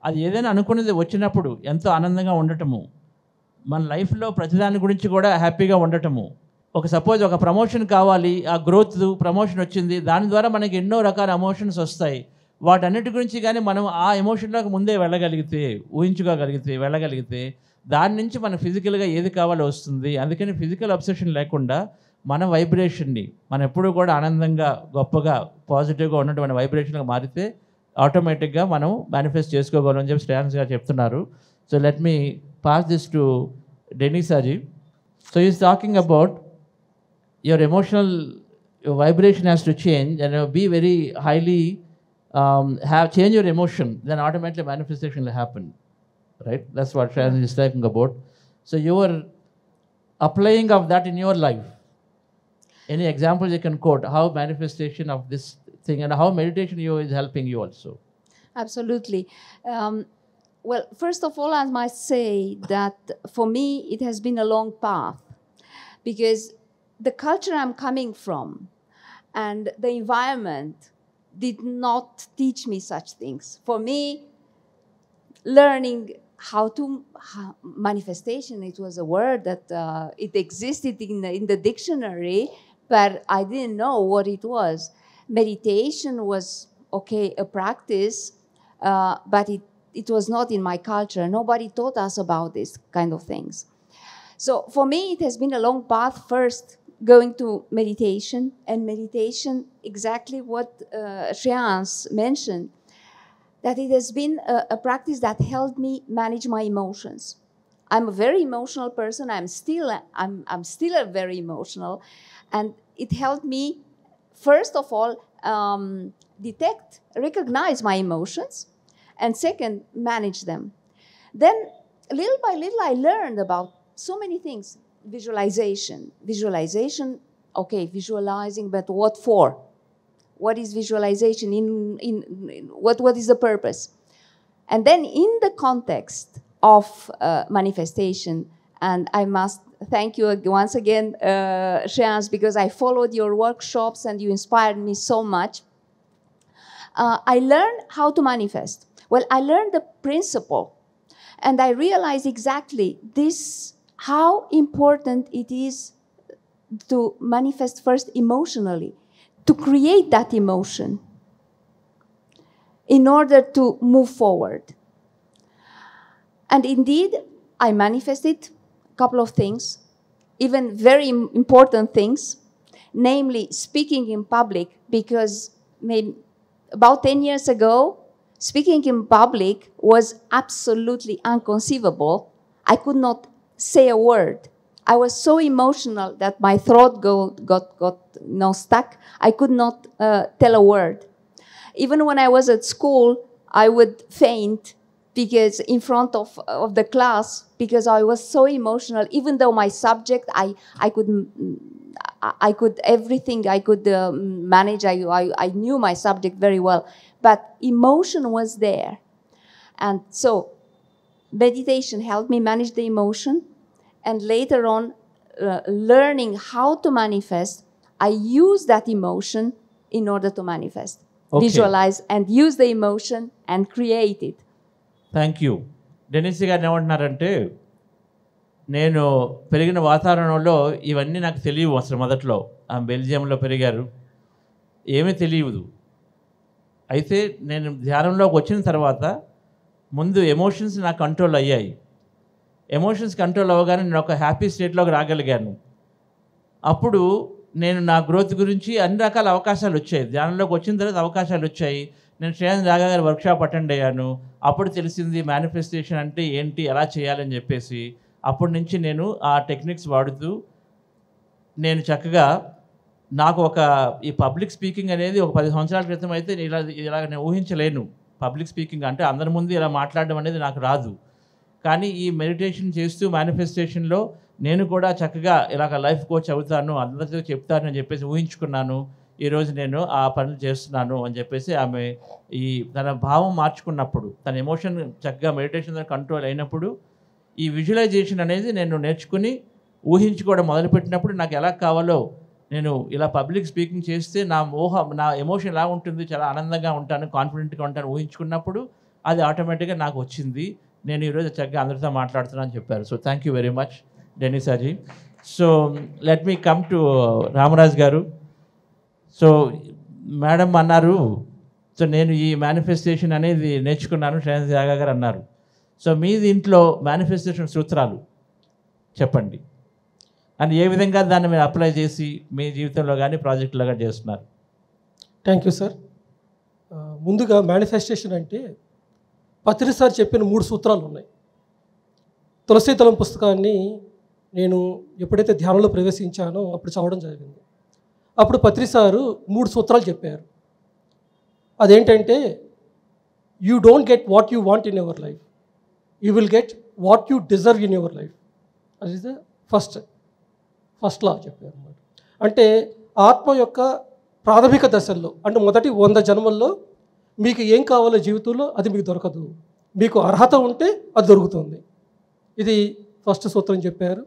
Speaker 2: అది ఏదైనా అనుకున్నది వచ్చినప్పుడు ఎంతో ఆనందంగా ఉండటము, మన లైఫ్లో ప్రతిదాని గురించి కూడా హ్యాపీగా ఉండటము. సపోజ్ ఒక ప్రమోషన్ కావాలి, ఆ గ్రోత్ ప్రమోషన్ వచ్చింది, దాని ద్వారా మనకి ఎన్నో రకాల ఎమోషన్స్ వస్తాయి. వాటన్నిటి గురించి కానీ మనం ఆ ఎమోషన్లోకి ముందే వెళ్ళగలిగితే, వెళ్ళగలిగితే దాని నుంచి మన ఫిజికల్గా ఏది కావాలో వస్తుంది. అందుకని ఫిజికల్ అబ్సెషన్ లేకుండా మన వైబ్రేషన్ని మనం ఎప్పుడూ కూడా ఆనందంగా, గొప్పగా, పాజిటివ్గా ఉన్నటువంటి వైబ్రేషన్గా మారితే ఆటోమేటిక్గా మనం మేనిఫెస్ట్ చేసుకోగలం అని చెప్పి శ్రేయాన్స్ గారు చెప్తున్నారు. So let me pass this to డెనీసాజీ. So is talking about your emotional vibration has to change and be very highly change your emotion, then automatically manifestation will happen, right? That's what Shreyansh is talking about. So you are applying of that in your life. Any examples you can quote how manifestation of this thing and how meditation is helping you also?
Speaker 6: Absolutely. Well, first of all, I must say that for me it has been a long path, because the culture I'm coming from and the environment did not teach me such things. For me, learning manifestation, it was a word that it existed in the dictionary, but I didn't know what it was. Meditation was, okay, a practice, but it was not in my culture. Nobody taught us about this kind of things. So for me, it has been a long path, first going to meditation, and meditation, exactly what Shreyansh mentioned, that it has been a practice that helped me manage my emotions. I'm a very emotional person. I'm still a very emotional, and it helped me, first of all, recognize my emotions, and second, manage them. Then, little by little, I learned about so many things. Visualization, okay, visualizing, but what for? What is visualization? What is the purpose? And then in the context of manifestation, and I must thank you once again, Shreyansh, because I followed your workshops and you inspired me so much. I learned how to manifest. Well, I learned the principle, and I realized exactly how important it is to manifest first emotionally, to create that emotion. in order to move forward. And indeed, I manifested a couple of things, even very important things, namely speaking in public, because maybe about 10 years ago, speaking in public was absolutely inconceivable. I could not say a word. I was so emotional that my throat got stuck. I could not tell a word. Even when I was at school, I would faint because in front of the class, because I was so emotional. Even though my subject, I could everything I could manage. I knew my subject very well, but emotion was there. And so meditation helped me manage the emotion. And later on, learning how to manifest, I use that emotion in order to manifest.
Speaker 2: Okay.
Speaker 6: Visualize and use the emotion and create it.
Speaker 2: Thank you. Denis గారు ఏమంటున్నారంటే, నేను పెరిగిన వాతావరణంలో ఇవన్నీ నాకు తెలియవు అసలు. మొదట్లో ఆమె బెల్జియంలో పెరిగారు, ఏమీ తెలియదు. అయితే నేను ధ్యానంలోకి వచ్చిన తర్వాత ముందు ఎమోషన్స్ నాకు కంట్రోల్ అయ్యాయి. ఎమోషన్స్ కంట్రోల్ అవ్వగానే నేను ఒక హ్యాపీ స్టేట్లోకి రాగలిగాను. అప్పుడు నేను నా గ్రోత్ గురించి అన్ని రకాల అవకాశాలు వచ్చాయి. ధ్యానంలోకి వచ్చిన తర్వాత అవకాశాలు వచ్చాయి. నేను శ్రేయాన్ జాగా గారి వర్క్షాప్ అటెండ్ అయ్యాను. అప్పుడు తెలిసింది మేనిఫెస్టేషన్ అంటే ఏంటి, ఎలా చేయాలని చెప్పేసి. అప్పటి నుంచి నేను ఆ టెక్నిక్స్ వాడుతూ నేను చక్కగా నాకు ఈ పబ్లిక్ స్పీకింగ్ అనేది ఒక 10 సంవత్సరాల క్రితం అయితే ఇలా నేను ఊహించలేను. పబ్లిక్ స్పీకింగ్ అంటే అందరి ముందు ఇలా మాట్లాడడం అనేది నాకు రాదు. కానీ ఈ మెడిటేషన్ చేస్తూ మేనిఫెస్టేషన్లో నేను కూడా చక్కగా ఇలాగ లైఫ్ కోచ్ అవుతాను, అందరితో చెప్తాను అని చెప్పేసి ఊహించుకున్నాను. ఈరోజు నేను ఆ పనులు చేస్తున్నాను అని చెప్పేసి ఆమె తన భావం మార్చుకున్నప్పుడు, తన ఎమోషన్ చక్కగా మెడిటేషన్ కంట్రోల్ అయినప్పుడు, ఈ విజువలైజేషన్ అనేది నేను నేర్చుకుని ఊహించుకోవడం మొదలుపెట్టినప్పుడు నాకు ఎలా కావాలో, నేను ఇలా పబ్లిక్ స్పీకింగ్ చేస్తే నా ఎమోషన్ ఎలా ఉంటుంది, చాలా ఆనందంగా ఉంటాను, కాన్ఫిడెంట్గా ఉంటాను ఊహించుకున్నప్పుడు అది ఆటోమేటిక్గా నాకు వచ్చింది. నేను ఈరోజు చక్కగా అందరితో మాట్లాడుతున్నాను అని చెప్పారు. So thank you very much Denisa ji. So let me come to Ramaraj garu. So madam అన్నారు, సో నేను ఈ మేనిఫెస్టేషన్ అనేది నేర్చుకున్నాను, శ్రేయాన్ జాగా గారు అన్నారు. సో మీ దీంట్లో మేనిఫెస్టేషన్ సూత్రాలు చెప్పండి, అని ఏ విధంగా దాన్ని మీరు అప్లై చేసి మీ జీవితంలో కానీ ప్రాజెక్టులో కానీ చేస్తున్నారు?
Speaker 7: Thank you sir. ముందుగా మేనిఫెస్టేషన్ అంటే పత్రి సార్ చెప్పిన 3 సూత్రాలు ఉన్నాయి. తులసీదళం పుస్తకాన్ని నేను ఎప్పుడైతే ధ్యానంలో ప్రవేశించానో అప్పుడు చదవడం జరిగింది. అప్పుడు పత్రి సారు 3 సూత్రాలు చెప్పారు. అదేంటంటే, you don't get what you want in your life, you will get what you deserve in your life. అది ద ఫస్ట్ లా చెప్పారు అన్నమాట. అంటే ఆత్మ యొక్క ప్రాథమిక దశల్లో, అంటే మొదటి 100 జన్మల్లో మీకు ఏం కావాలో జీవితంలో అది మీకు దొరకదు. మీకు అర్హత ఉంటే అది దొరుకుతుంది. ఇది ఫస్ట్ సూత్రం చెప్పారు.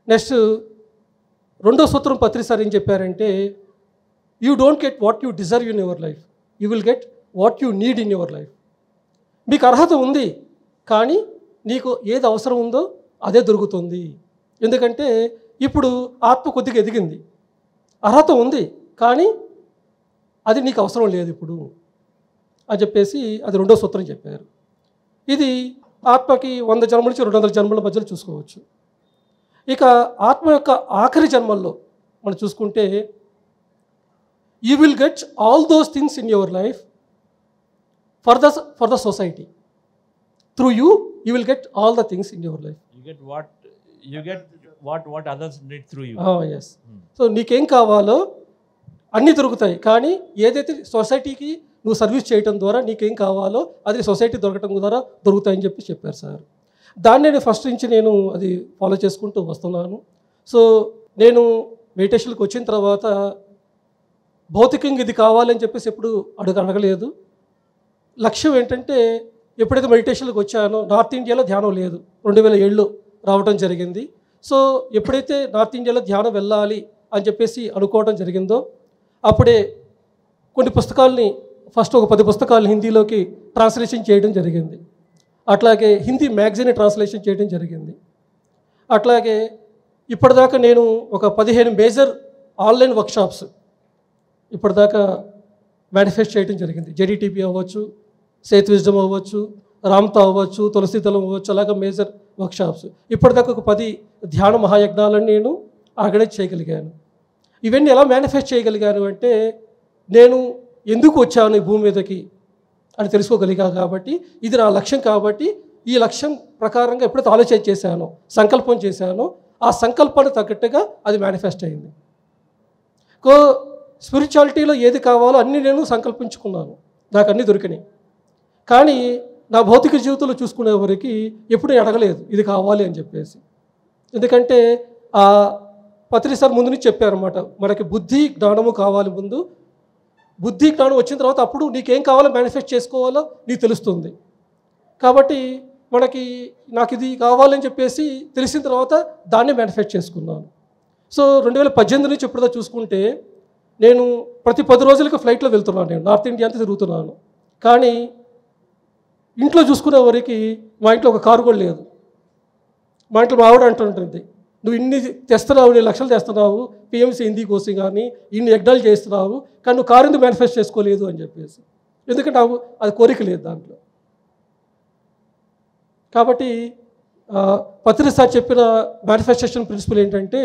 Speaker 7: నెక్స్ట్ రెండో సూత్రం పత్రి సార్ ఏం చెప్పారంటే, you don't get what you deserve in your life, you will get what you need in your life. మీకు అర్హత ఉంది, కానీ నీకు ఏది అవసరం ఉందో అదే దొరుకుతుంది. ఎందుకంటే ఇప్పుడు ఆత్మ కొద్దిగా ఎదిగింది, అర్హత ఉంది, కానీ అది నీకు అవసరం లేదు ఇప్పుడు అని చెప్పేసి అది రెండో సూత్రం చెప్పారు. ఇది ఆత్మకి 100 జన్మల నుంచి 200 జన్మల మధ్యలో చూసుకోవచ్చు. ఇక ఆత్మ యొక్క ఆఖరి జన్మల్లో మనం చూసుకుంటే, you will get all those things in your life for the society. Through you will get all the things in your life.
Speaker 2: You get what others need through you.
Speaker 7: Yes. So నీకేం కావాలో అన్నీ దొరుకుతాయి, కానీ ఏదైతే సొసైటీకి నువ్వు service చేయడం ద్వారా నీకేం కావాలో అది సొసైటీ దొరకడం ద్వారా దొరుకుతాయని చెప్పారు సార్. దాన్ని నేను ఫస్ట్ నుంచి నేను అది ఫాలో చేసుకుంటూ వస్తున్నాను. సో నేను మెడిటేషన్కి వచ్చిన తర్వాత భౌతికంగా ఇది కావాలని చెప్పేసి ఎప్పుడు అడగలేదు. లక్ష్యం ఏంటంటే, ఎప్పుడైతే మెడిటేషన్కి వచ్చానో, నార్త్ ఇండియాలో ధ్యానం లేదు, 2007లో రావడం జరిగింది. సో ఎప్పుడైతే నార్త్ ఇండియాలో ధ్యానం వెళ్ళాలి అని చెప్పేసి అనుకోవడం జరిగిందో, అప్పుడే కొన్ని పుస్తకాలని, ఫస్ట్ ఒక 10 పుస్తకాలు హిందీలోకి ట్రాన్స్లేషన్ చేయడం జరిగింది. అట్లాగే హిందీ మ్యాగజైన్ ట్రాన్స్లేషన్ చేయడం జరిగింది. అట్లాగే ఇప్పటిదాకా నేను ఒక 15 మేజర్ ఆన్లైన్ వర్క్షాప్స్ ఇప్పటిదాకా మేనిఫెస్ట్ చేయడం జరిగింది. జెడిటిపి అవ్వచ్చు, సేత్ విజ్డమ్ అవ్వచ్చు, రామ్తా అవ్వచ్చు, తులసీదళం అవ్వచ్చు, అలాగే మేజర్ వర్క్షాప్స్. ఇప్పటిదాకా ఒక 10 ధ్యాన మహాయజ్ఞాలను నేను ఆర్గనైజ్ చేయగలిగాను. ఇవన్నీ ఎలా మేనిఫెస్ట్ చేయగలిగాను అంటే, నేను ఎందుకు వచ్చాను ఈ భూమి మీదకి అని తెలుసుకోగలిగా కాబట్టి, ఇది నా లక్ష్యం కాబట్టి, ఈ లక్ష్యం ప్రకారంగా ఎప్పుడైతే ఆలోచన చేశానో, సంకల్పం చేశానో, ఆ సంకల్పానికి తగ్గట్టుగా అది మేనిఫెస్ట్ అయింది. స్పిరిచువాలిటీలో ఏది కావాలో అన్నీ నేను సంకల్పించుకున్నాను, నాకు అన్నీ దొరికినాయి. కానీ నా భౌతిక జీవితంలో చూసుకునేవరికి ఎప్పుడూ అడగలేదు ఇది కావాలి అని చెప్పేసి. ఎందుకంటే పత్రి సార్ ముందు నుంచి చెప్పారన్నమాట, మనకి బుద్ధి జ్ఞానము కావాలి. ముందు బుద్ధి జ్ఞానం వచ్చిన తర్వాత అప్పుడు నీకేం కావాలో మేనిఫెస్ట్ చేసుకోవాలో నీకు తెలుస్తుంది. కాబట్టి నాకు ఇది కావాలని చెప్పేసి తెలిసిన తర్వాత దాన్ని మేనిఫెస్ట్ చేసుకున్నాను. సో 2018 నుంచి ఎప్పుడుదా చూసుకుంటే నేను ప్రతి 10 రోజులకి ఫ్లైట్లో వెళ్తున్నాను. నేను నార్త్ ఇండియా అంతా తిరుగుతున్నాను. కానీ ఇంట్లో చూసుకునే వరకు మా ఇంట్లో ఒక కారు కూడా లేదు. మా ఇంట్లో మా ఆవిడ అంటుంటుంది, నువ్వు ఇన్ని తెస్తున్నావు, 2 లక్షలు తెస్తున్నావు పిఎంసీ హిందీ కోసం కానీ, ఇన్ని యజ్ఞాలు చేస్తున్నావు, కానీ నువ్వు కారు ఎందుకు మేనిఫెస్ట్ చేసుకోలేదు అని చెప్పేసి. ఎందుకంటే నాకు అది కోరిక లేదు దాంట్లో. కాబట్టి పత్రి సార్ చెప్పిన మేనిఫెస్టేషన్ ప్రిన్సిపల్ ఏంటంటే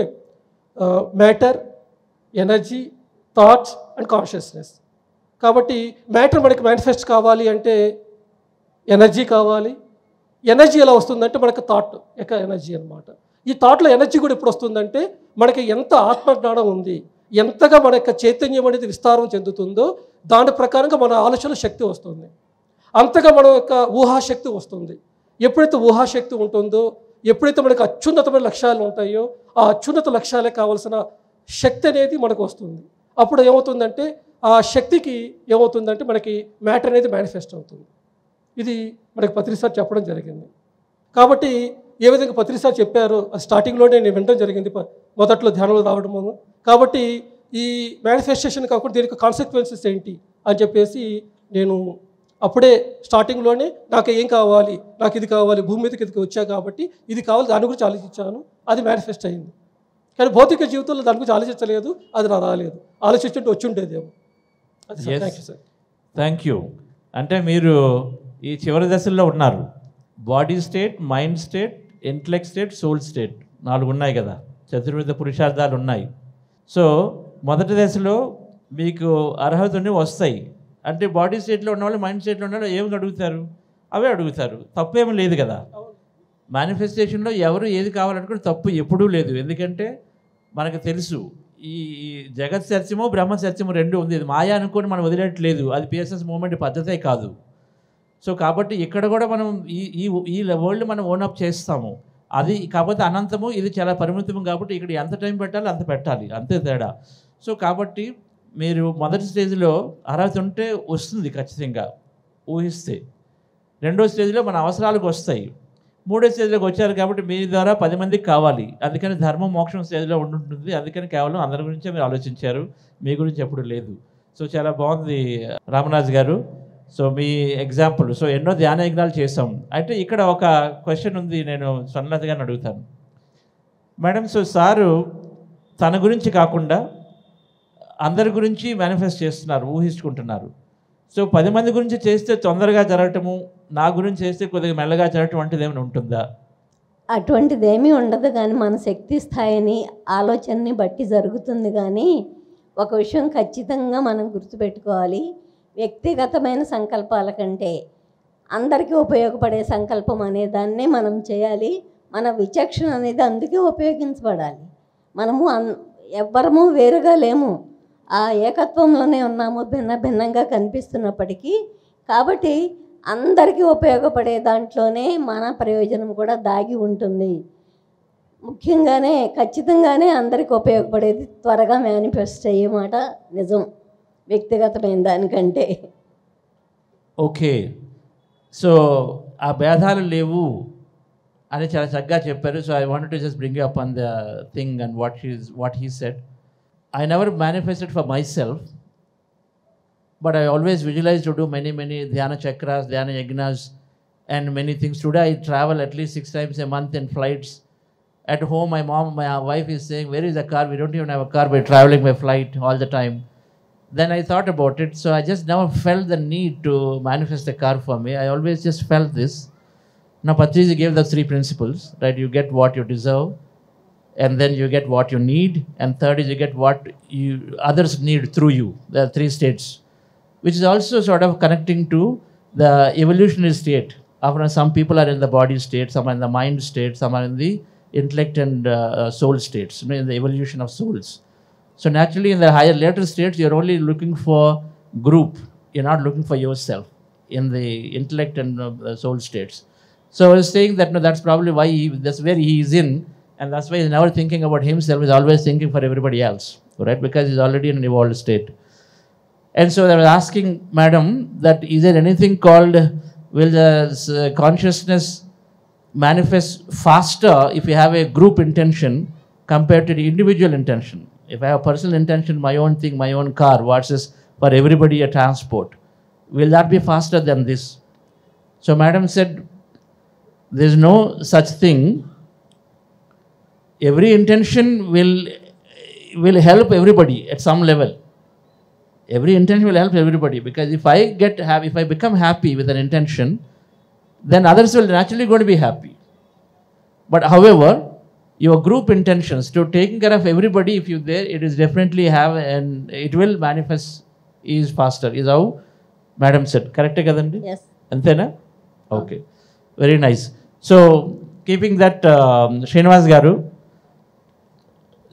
Speaker 7: matter, energy, thoughts and consciousness. కాబట్టి మ్యాటర్ మనకి మేనిఫెస్ట్ కావాలి అంటే ఎనర్జీ కావాలి. ఎనర్జీ ఎలా వస్తుందంటే మనకి థాట్ యొక్క ఎనర్జీ అనమాట. ఈ థాట్లో ఎనర్జీ కూడా ఎప్పుడు వస్తుందంటే మనకి ఎంత ఆత్మజ్ఞానం ఉంది, ఎంతగా మన యొక్క చైతన్యం అనేది విస్తారం చెందుతుందో దాని ప్రకారంగా మన ఆలోచన శక్తి వస్తుంది, అంతగా మన యొక్క ఊహాశక్తి వస్తుంది. ఎప్పుడైతే ఊహాశక్తి ఉంటుందో, ఎప్పుడైతే మనకు అత్యున్నతమైన లక్ష్యాలు ఉంటాయో, ఆ అత్యున్నత లక్ష్యాలే కావాల్సిన శక్తి అనేది మనకు వస్తుంది. అప్పుడు ఏమవుతుందంటే ఆ శక్తికి ఏమవుతుందంటే మనకి మ్యాటర్ అనేది మేనిఫెస్ట్ అవుతుంది. ఇది మనకి పత్రి సార్ చెప్పడం జరిగింది. కాబట్టి ఏ విధంగా పత్రి సార్ చెప్పారో అది స్టార్టింగ్లోనే నేను వినడం జరిగింది, మొదట్లో ధ్యానంలో రావడము. కాబట్టి ఈ మేనిఫెస్టేషన్ కాకుండా దీనికి కాన్సిక్వెన్సెస్ ఏంటి అని చెప్పేసి నేను అప్పుడే స్టార్టింగ్లోనే నాకు ఏం కావాలి, నాకు ఇది కావాలి, భూమి మీదకి ఇది వచ్చా కాబట్టి ఇది కావాలి, దాని గురించి ఆలోచించాను, అది మేనిఫెస్ట్ అయింది. కానీ భౌతిక జీవితంలో దాని గురించి ఆలోచించలేదు, అది నా రాలేదు. ఆలోచించుంటే వచ్చి ఉండేదేమో. అది sir. Thank you sir.
Speaker 2: Thank you. అంటే మీరు ఈ చివరి దశల్లో ఉన్నారు. Body state, mind state, intellect state, soul state, 4 ఉన్నాయి కదా, చతుర్విధ పురుషార్థాలు ఉన్నాయి. సో మొదటి దశలో మీకు అర్హతని వస్తాయి. అంటే బాడీ స్టేట్లో ఉన్నవాళ్ళు, మైండ్ స్టేట్లో ఉన్నవాళ్ళు ఏమి అడుగుతారు, అవే అడుగుతారు. తప్పేమీ లేదు కదా. మేనిఫెస్టేషన్లో ఎవరు ఏది కావాలనుకుంటే తప్పు ఎప్పుడూ లేదు. ఎందుకంటే మనకు తెలుసు ఈ జగత్ సత్యము, బ్రహ్మ సత్యము 2 ఉంది. ఇది మాయా అనుకోని మనం వదిలేట్లేదు. అది పిఎస్ఎస్ మూమెంట్ పద్ధతే కాదు. సో కాబట్టి ఇక్కడ కూడా మనం ఈ వరల్డ్ మనం ఓనప్ చేస్తాము. అది కాకపోతే అనంతము, ఇది చాలా పరిమితము. కాబట్టి ఇక్కడ ఎంత టైం పెట్టాలి అంత పెట్టాలి, అంతే తేడా. సో కాబట్టి మీరు మొదటి స్టేజ్లో అర్హత ఉంటే వస్తుంది ఖచ్చితంగా, ఊహిస్తే. 2వ స్టేజ్లో మన అవసరాలకు వస్తాయి. 3వ స్టేజ్లోకి వచ్చారు కాబట్టి మీ ద్వారా 10 మందికి కావాలి. అందుకని ధర్మం మోక్షం స్టేజ్లో ఉంటుంటుంది. అందుకని కేవలం అందరి గురించే మీరు ఆలోచించారు, మీ గురించి ఎప్పుడు లేదు. సో చాలా బాగుంది రామరాజు గారు. సో మీ ఎగ్జాంపుల్, సో ఎన్నో ధ్యాన యజ్ఞాలు చేసాం. అయితే ఇక్కడ ఒక క్వశ్చన్ ఉంది, నేను సన్నత గారిని అడుగుతాను. మేడం, సో సారు తన గురించి కాకుండా అందరి గురించి మేనిఫెస్ట్ చేస్తున్నారు, ఊహించుకుంటున్నారు. సో 10 మంది గురించి చేస్తే తొందరగా జరగటము, నా గురించి చేస్తే కొద్దిగా మెల్లగా జరగటం వంటిది ఏమైనా ఉంటుందా?
Speaker 8: అటువంటిదేమీ ఉండదు. కానీ మన శక్తి స్థాయిని, ఆలోచనని బట్టి జరుగుతుంది. కానీ ఒక విషయం ఖచ్చితంగా మనం గుర్తుపెట్టుకోవాలి, వ్యక్తిగతమైన సంకల్పాల కంటే అందరికీ ఉపయోగపడే సంకల్పం అనే దాన్నే మనం చేయాలి. మన విచక్షణ అనేది అందుకే ఉపయోగించబడాలి. మనము ఎవ్వరము వేరుగా లేము, ఆ ఏకత్వంలోనే ఉన్నాము, భిన్నంగా కనిపిస్తున్నప్పటికీ. కాబట్టి అందరికీ ఉపయోగపడే దాంట్లోనే మన ప్రయోజనం కూడా దాగి ఉంటుంది. ముఖ్యంగానే ఖచ్చితంగానే అందరికీ ఉపయోగపడేది త్వరగా మేనిఫెస్ట్ అయ్యే మాట నిజం, వ్యక్తిగతమైన దానికంటే.
Speaker 2: ఓకే, సో ఆ భేదాలు లేవు అని చాలా చక్కగా చెప్పారు. So I wanted to just bring up on the thing and what he said. I never manifested for myself, but I always visualized to do many dhyana chakras, dhyana yagnas and many things. Today I travel at least 6 times a month in flights. At home my wife is saying, where is the car? We don't even have a car, we're traveling by flight all the time. Then I thought about it. So I just never felt the need to manifest a car for me. I always just felt this. Now Patriji gave the 3 principles, right? You get what you deserve, and then you get what you need, and third is you get what others need through you. There are 3 states, which is also sort of connecting to the evolutionary state. Often some people are in the body state, some are in the mind state, some are in the intellect and soul states, in the evolution of souls. So naturally in the later states, you're only looking for group. You're not looking for yourself in the intellect and soul states. So I was saying that no, that's probably why that's where he is in, and that's why he's never thinking about himself. He's always thinking for everybody else, right? Because he's already in an evolved state. And so I was asking Madam that is there anything called, will the consciousness manifest faster if you have a group intention compared to the individual intention? If I have personal intention, my own thing, my own car, versus for everybody a transport, will that be faster than this? So Madam said, there's no such thing. Every intention will help everybody at some level. Every intention will help everybody, because if I become happy with an intention, then others will naturally going to be happy. But however, your group intentions to taking care of everybody, if you're there, it is definitely and it will manifest is faster, is how Madam said. Correct?
Speaker 8: Yes.
Speaker 2: Antena? Okay. Very nice. So, keeping that, Srinivas Garu,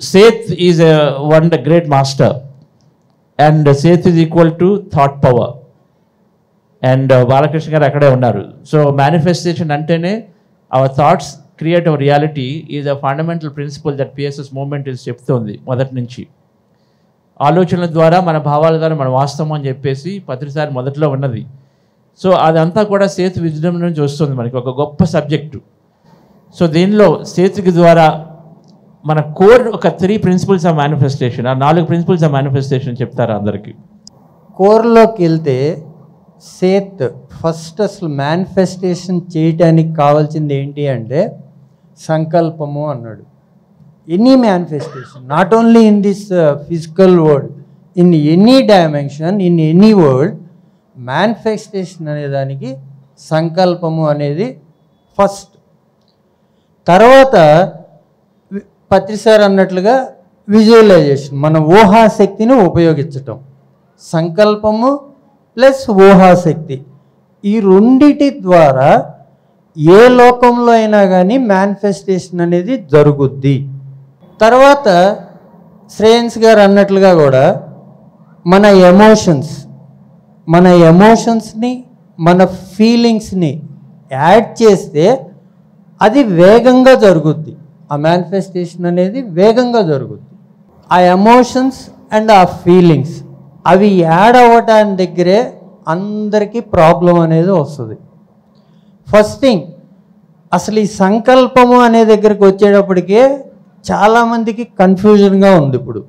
Speaker 2: Seth is one great master, and Seth is equal to thought power. And Balakrishna garu akade unnaru. So, manifestation antene, our thoughts create our reality is a fundamental principle that PSS movement is చెప్తోంది మొదటి నుంచి. ఆలోచనల ద్వారా మన భావాల ద్వారా మన వాస్తవం అని చెప్పేసి పత్రిసారి మొదట్లో ఉన్నది. సో అదంతా కూడా సేతు విజ్డమ్ నుంచి వస్తుంది, మనకి ఒక గొప్ప సబ్జెక్టు. సో దీనిలో సేతుకి ద్వారా మన కోర్ ఒక 3 ప్రిన్సిపల్స్ ఆఫ్ మేనిఫెస్టేషన్, ఆ 4 ప్రిన్సిపల్స్ ఆఫ్ మేనిఫెస్టేషన్ చెప్తారా అందరికీ?
Speaker 9: కోర్లోకి వెళ్తే సేత్ ఫస్ట్ అసలు మేనిఫెస్టేషన్ చేయడానికి కావాల్సింది ఏంటి అంటే సంకల్పము అన్నాడు. Any manifestation, not only in this physical world, in any dimension, in any world, manifestation అనేదానికి సంకల్పము అనేది ఫస్ట్. తర్వాత పత్రిసార్ అన్నట్లుగా విజువలైజేషన్, మన ఊహాశక్తిని ఉపయోగించటం. సంకల్పము ప్లస్ ఊహాశక్తి, ఈ రెండిటి ద్వారా ఏ లోకంలో అయినా కానీ మేనిఫెస్టేషన్ అనేది జరుగుద్ది. తర్వాత శ్రేయన్స్ గారు అన్నట్లుగా కూడా మన ఎమోషన్స్ని మన ఫీలింగ్స్ని యాడ్ చేస్తే అది వేగంగా జరుగుద్ది. ఆ మేనిఫెస్టేషన్ అనేది వేగంగా జరుగుద్ది. ఆ ఎమోషన్స్ అండ్ ఆ ఫీలింగ్స్ అవి యాడ్ అవ్వటాని దగ్గరే అందరికీ ప్రాబ్లం అనేది వస్తుంది. ఫస్ట్ థింగ్, అసలు ఈ సంకల్పము అనే దగ్గరికి వచ్చేటప్పటికే చాలామందికి కన్ఫ్యూజన్గా ఉంది. ఇప్పుడు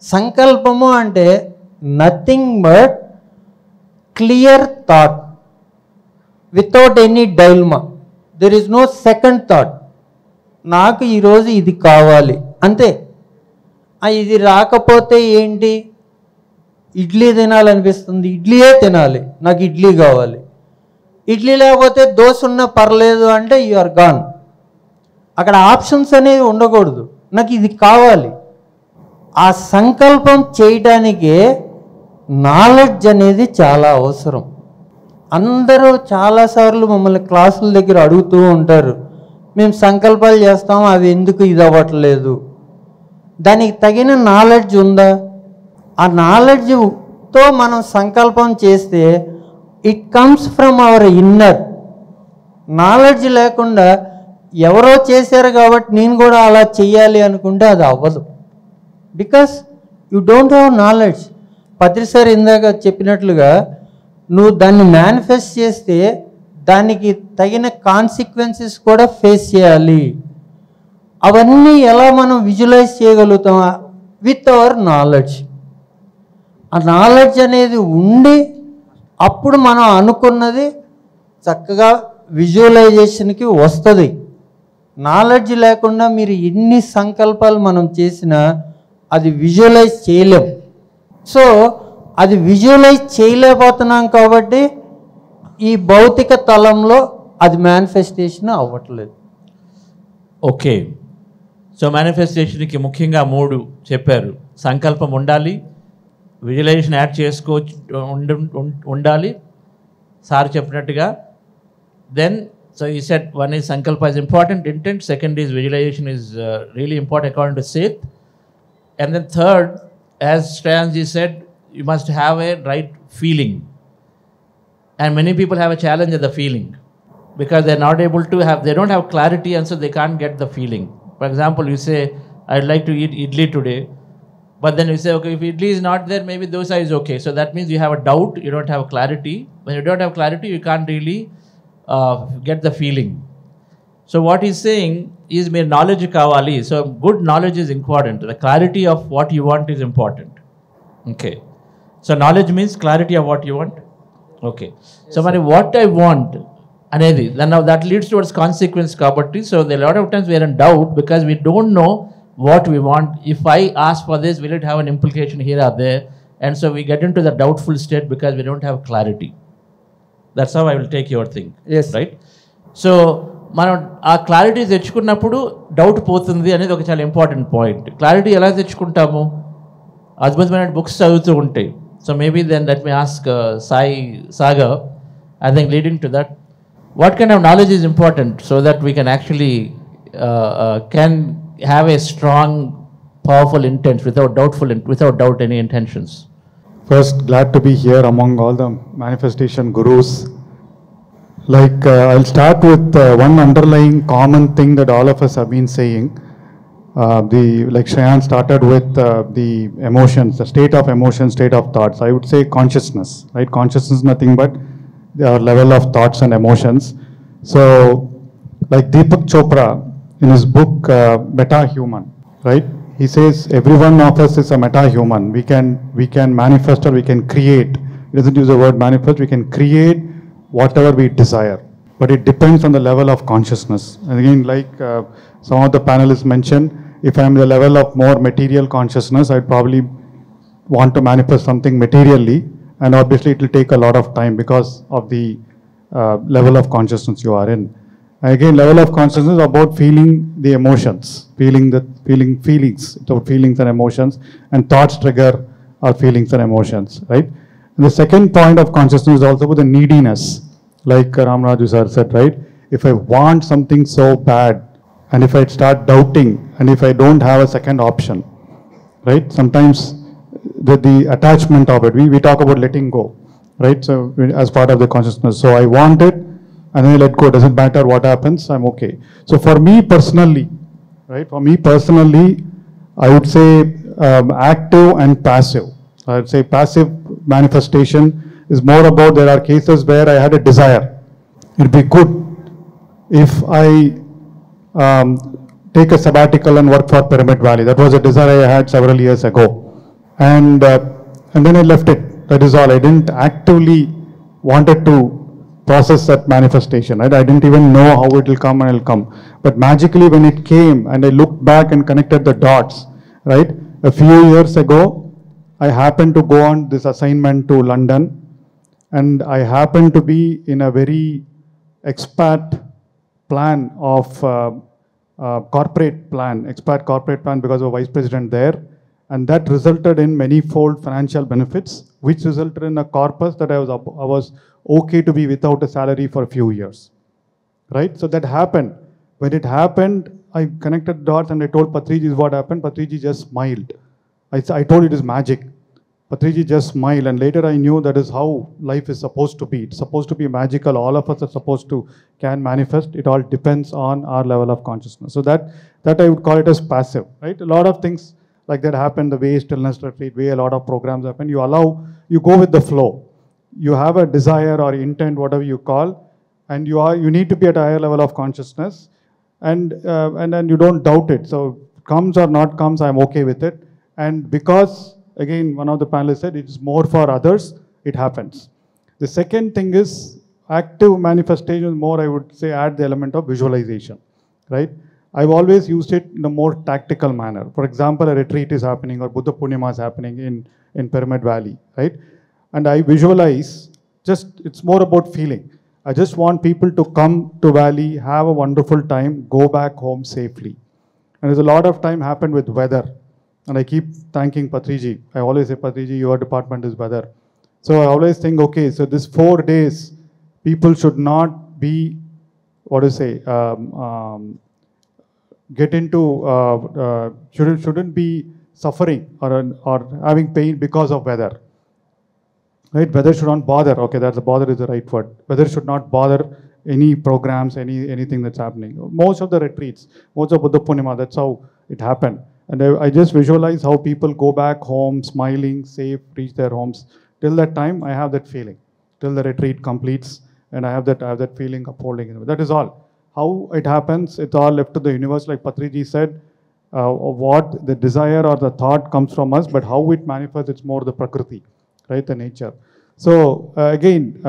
Speaker 9: సంకల్పము అంటే nothing but clear thought without any dilemma. There is no second thought. నాకు ఈరోజు ఇది కావాలి అంతే. ఇది రాకపోతే ఏంటి, ఇడ్లీ తినాలనిపిస్తుంది, ఇడ్లీయే తినాలి, నాకు ఇడ్లీ కావాలి. ఇడ్లీ లేకపోతే దోశ ఉన్నా పర్లేదు అంటే యు ఆర్ గాన్. అక్కడ ఆప్షన్స్ అనేవి ఉండకూడదు, నాకు ఇది కావాలి. ఆ సంకల్పం చేయడానికే నాలెడ్జ్ అనేది చాలా అవసరం. అందరూ చాలాసార్లు మమ్మల్ని క్లాసుల దగ్గర అడుగుతూ ఉంటారు, మేము సంకల్పాలు చేస్తాం, అవి ఎందుకు ఇది అవ్వట్లేదు, దానికి తగిన నాలెడ్జ్ ఉందా? ఆ నాలెడ్జ్తో మనం సంకల్పం చేస్తే it comes from our inner. Knowledge లేకుండా ఎవరో చేశారు కాబట్టి నేను కూడా అలా చెయ్యాలి అనుకుంటే అది అవ్వదు. Because you don't have knowledge. పత్రిసారి ఇందాక చెప్పినట్లుగా నువ్వు దాన్ని మేనిఫెస్ట్ చేస్తే దానికి తగిన కాన్సిక్వెన్సెస్ కూడా ఫేస్ చేయాలి. అవన్నీ ఎలా మనం విజువలైజ్ చేయగలుగుతాం? With our knowledge. ఆ నాలెడ్జ్ అనేది ఉండి అప్పుడు మనం అనుకున్నది చక్కగా విజువలైజేషన్కి వస్తుంది. నాలెడ్జ్ లేకుండా మీరు ఎన్ని సంకల్పాలు మనం చేసినా అది విజువలైజ్ చేయలేం. సో అది విజువలైజ్ చేయలేకపోతున్నాం కాబట్టి ఈ భౌతిక తలంలో అది మేనిఫెస్టేషన్ అవ్వట్లేదు.
Speaker 2: ఓకే, సో మేనిఫెస్టేషన్కి ముఖ్యంగా 3 చెప్పారు. సంకల్పం ఉండాలి, విజువలైజేషన్ యాడ్ చేసుకోవచ్చు ఉండాలి సార్ చెప్పినట్టుగా. దెన్ సో ఈ set 1 is sankalpa is important, intent. 2nd is visualization is really important according to Seth. And then 3rd, as Shreyanji said, you must have a right feeling. And many people have a challenge at the feeling because they're not able to have, they don't have clarity, and so they can't get the feeling. For example, you say, I'd like to eat idli today, but then you say, okay, if idli is not there, maybe dosa is okay. So that means you have a doubt, you don't have clarity. When you don't have clarity, you can't really get the feeling. So what he's saying is mere knowledge kavali. So good knowledge is important. The clarity of what you want is important. Okay. So knowledge means clarity of what you want. Okay. So what I want anedi, then now that leads towards consequence kabatti. So there are a lot of times we are in doubt because we don't know what we want. If I ask for this, will it have an implication here or there? And so we get into the doubtful state because we don't have clarity. That's how I will take your thing.
Speaker 9: Yes.
Speaker 2: Right? So మనం ఆ clarity తెచ్చుకున్నప్పుడు doubt పోతుంది అనేది ఒక చాలా important point. Clarity ఎలా తెచ్చుకుంటాము? అద్భుతమైన బుక్స్ చదువుతూ ఉంటాయి. So maybe then let me ask Sai Sagar, I think leading to that, what kind of knowledge is important so that we can actually can have a strong powerful intense without doubt any intentions.
Speaker 10: First, glad to be here among all the manifestation gurus. I'll start with one underlying common thing that all of us have been saying. Like Shreyan started with the emotions, the state of emotions, state of thoughts. I would say consciousness, right? Consciousness is nothing but our level of thoughts and emotions. So, like Deepak Chopra in his book Meta Human, right? He says every one of us is a meta-human. We can manifest or we can create. He doesn't use the word manifest. We can create whatever we desire. But it depends on the level of consciousness. And again, like some of the panelists mentioned, if I'm the level of more material consciousness, I'd probably want to manifest something materially. And obviously it will take a lot of time because of the level of consciousness you are in. Again, level of consciousness is about feeling the emotions, feelings, it's about feelings and emotions, and thoughts trigger our feelings and emotions, right? And the second point of consciousness is also about the neediness, like Ramaraju sir said, right? If I want something so bad, and if I start doubting, and if I don't have a second option, right? Sometimes the attachment of it, we talk about letting go, right? So as part of the consciousness, so I want it, and then I let go, doesn't matter what happens, I'm okay. So for me personally, right, I would say active and passive. I would say passive manifestation is more about, there are cases where I had a desire. It'd be good if I take a sabbatical and work for Pyramid Valley. That was a desire I had several years ago. And then I left it. That is all. I didn't actively wanted to process that manifestation, right? I didn't even know how it will come and it will come. But magically when it came and I looked back and connected the dots, right? A few years ago, I happened to go on this assignment to London, and I happened to be in a very expat plan of expat corporate plan because of vice president there. And that resulted in manifold financial benefits, which resulted in a corpus that I was okay to be without a salary for a few years, right? So that happened. When it happened, I connected dots and I told Patriji what happened. Patriji just smiled. I told it is magic. Patriji just smiled, and later I knew that is how life is supposed to be. It's supposed to be magical. All of us are supposed to can manifest. It all depends on our level of consciousness. So that I would call it as passive, right? A lot of things like that happen, the way stillness retreat, way a lot of programs happen. You go with the flow. You have a desire or intent, whatever you call, and you need to be at a higher level of consciousness, and then you don't doubt it. So comes or not comes, I'm okay with it. And because again, one of the panelists said it is more for others, it happens. The second thing is active manifestation is more, I would say, add the element of visualization, right? I've always used it in a more tactical manner. For example, a retreat is happening or Buddha Purnima is happening in in Pyramid Valley, right? And I visualize, just it's more about feeling. I just want people to come to Valley, have a wonderful time, go back home safely. And there's a lot of time happened with weather. And I keep thanking Patriji. I always say, Patriji, your department is weather. So I always think, okay, so this 4 days, people should not be, get into, shouldn't be suffering or having pain because of weather. Right? Weather should not bother. Okay, that's the bother is the right word. Weather should not bother any programs, anything that's happening. Most of the retreats, most of Buddha Purnima, that's how it happened. And I just visualize how people go back home, smiling, safe, reach their homes. Till that time, I have that feeling. Till the retreat completes, and I have that feeling of holding it. That is all. How it happens, it's all left to the universe, like Patriji said. What the desire or the thought comes from us, but how it manifests, it's more the Prakriti, right, the nature. So again,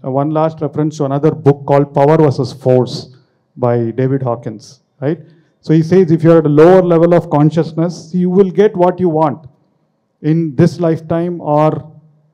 Speaker 10: one last reference to another book called Power versus Force by David Hawkins, right? So he says if you're at a lower level of consciousness, you will get what you want in this lifetime or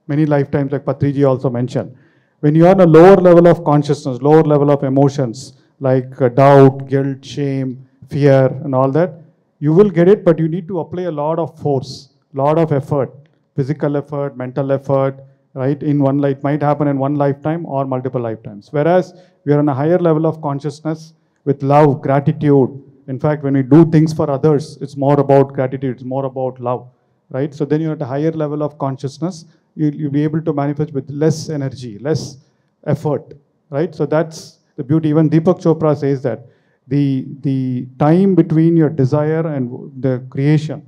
Speaker 10: many lifetimes, like Patriji also mentioned. When you are on a lower level of consciousness, lower level of emotions, like doubt, guilt, shame, fear, and all that, you will get it, but you need to apply a lot of force, lot of effort, physical effort, mental effort, right? In one life, might happen in one lifetime or multiple lifetimes. Whereas we are on a higher level of consciousness with love, gratitude. In fact, when we do things for others, it's more about gratitude, it's more about love, right? So then you're at a higher level of consciousness, you'll be able to manifest with less energy, less effort, right? So that's the beauty. Even Deepak Chopra says that the time between your desire and the creation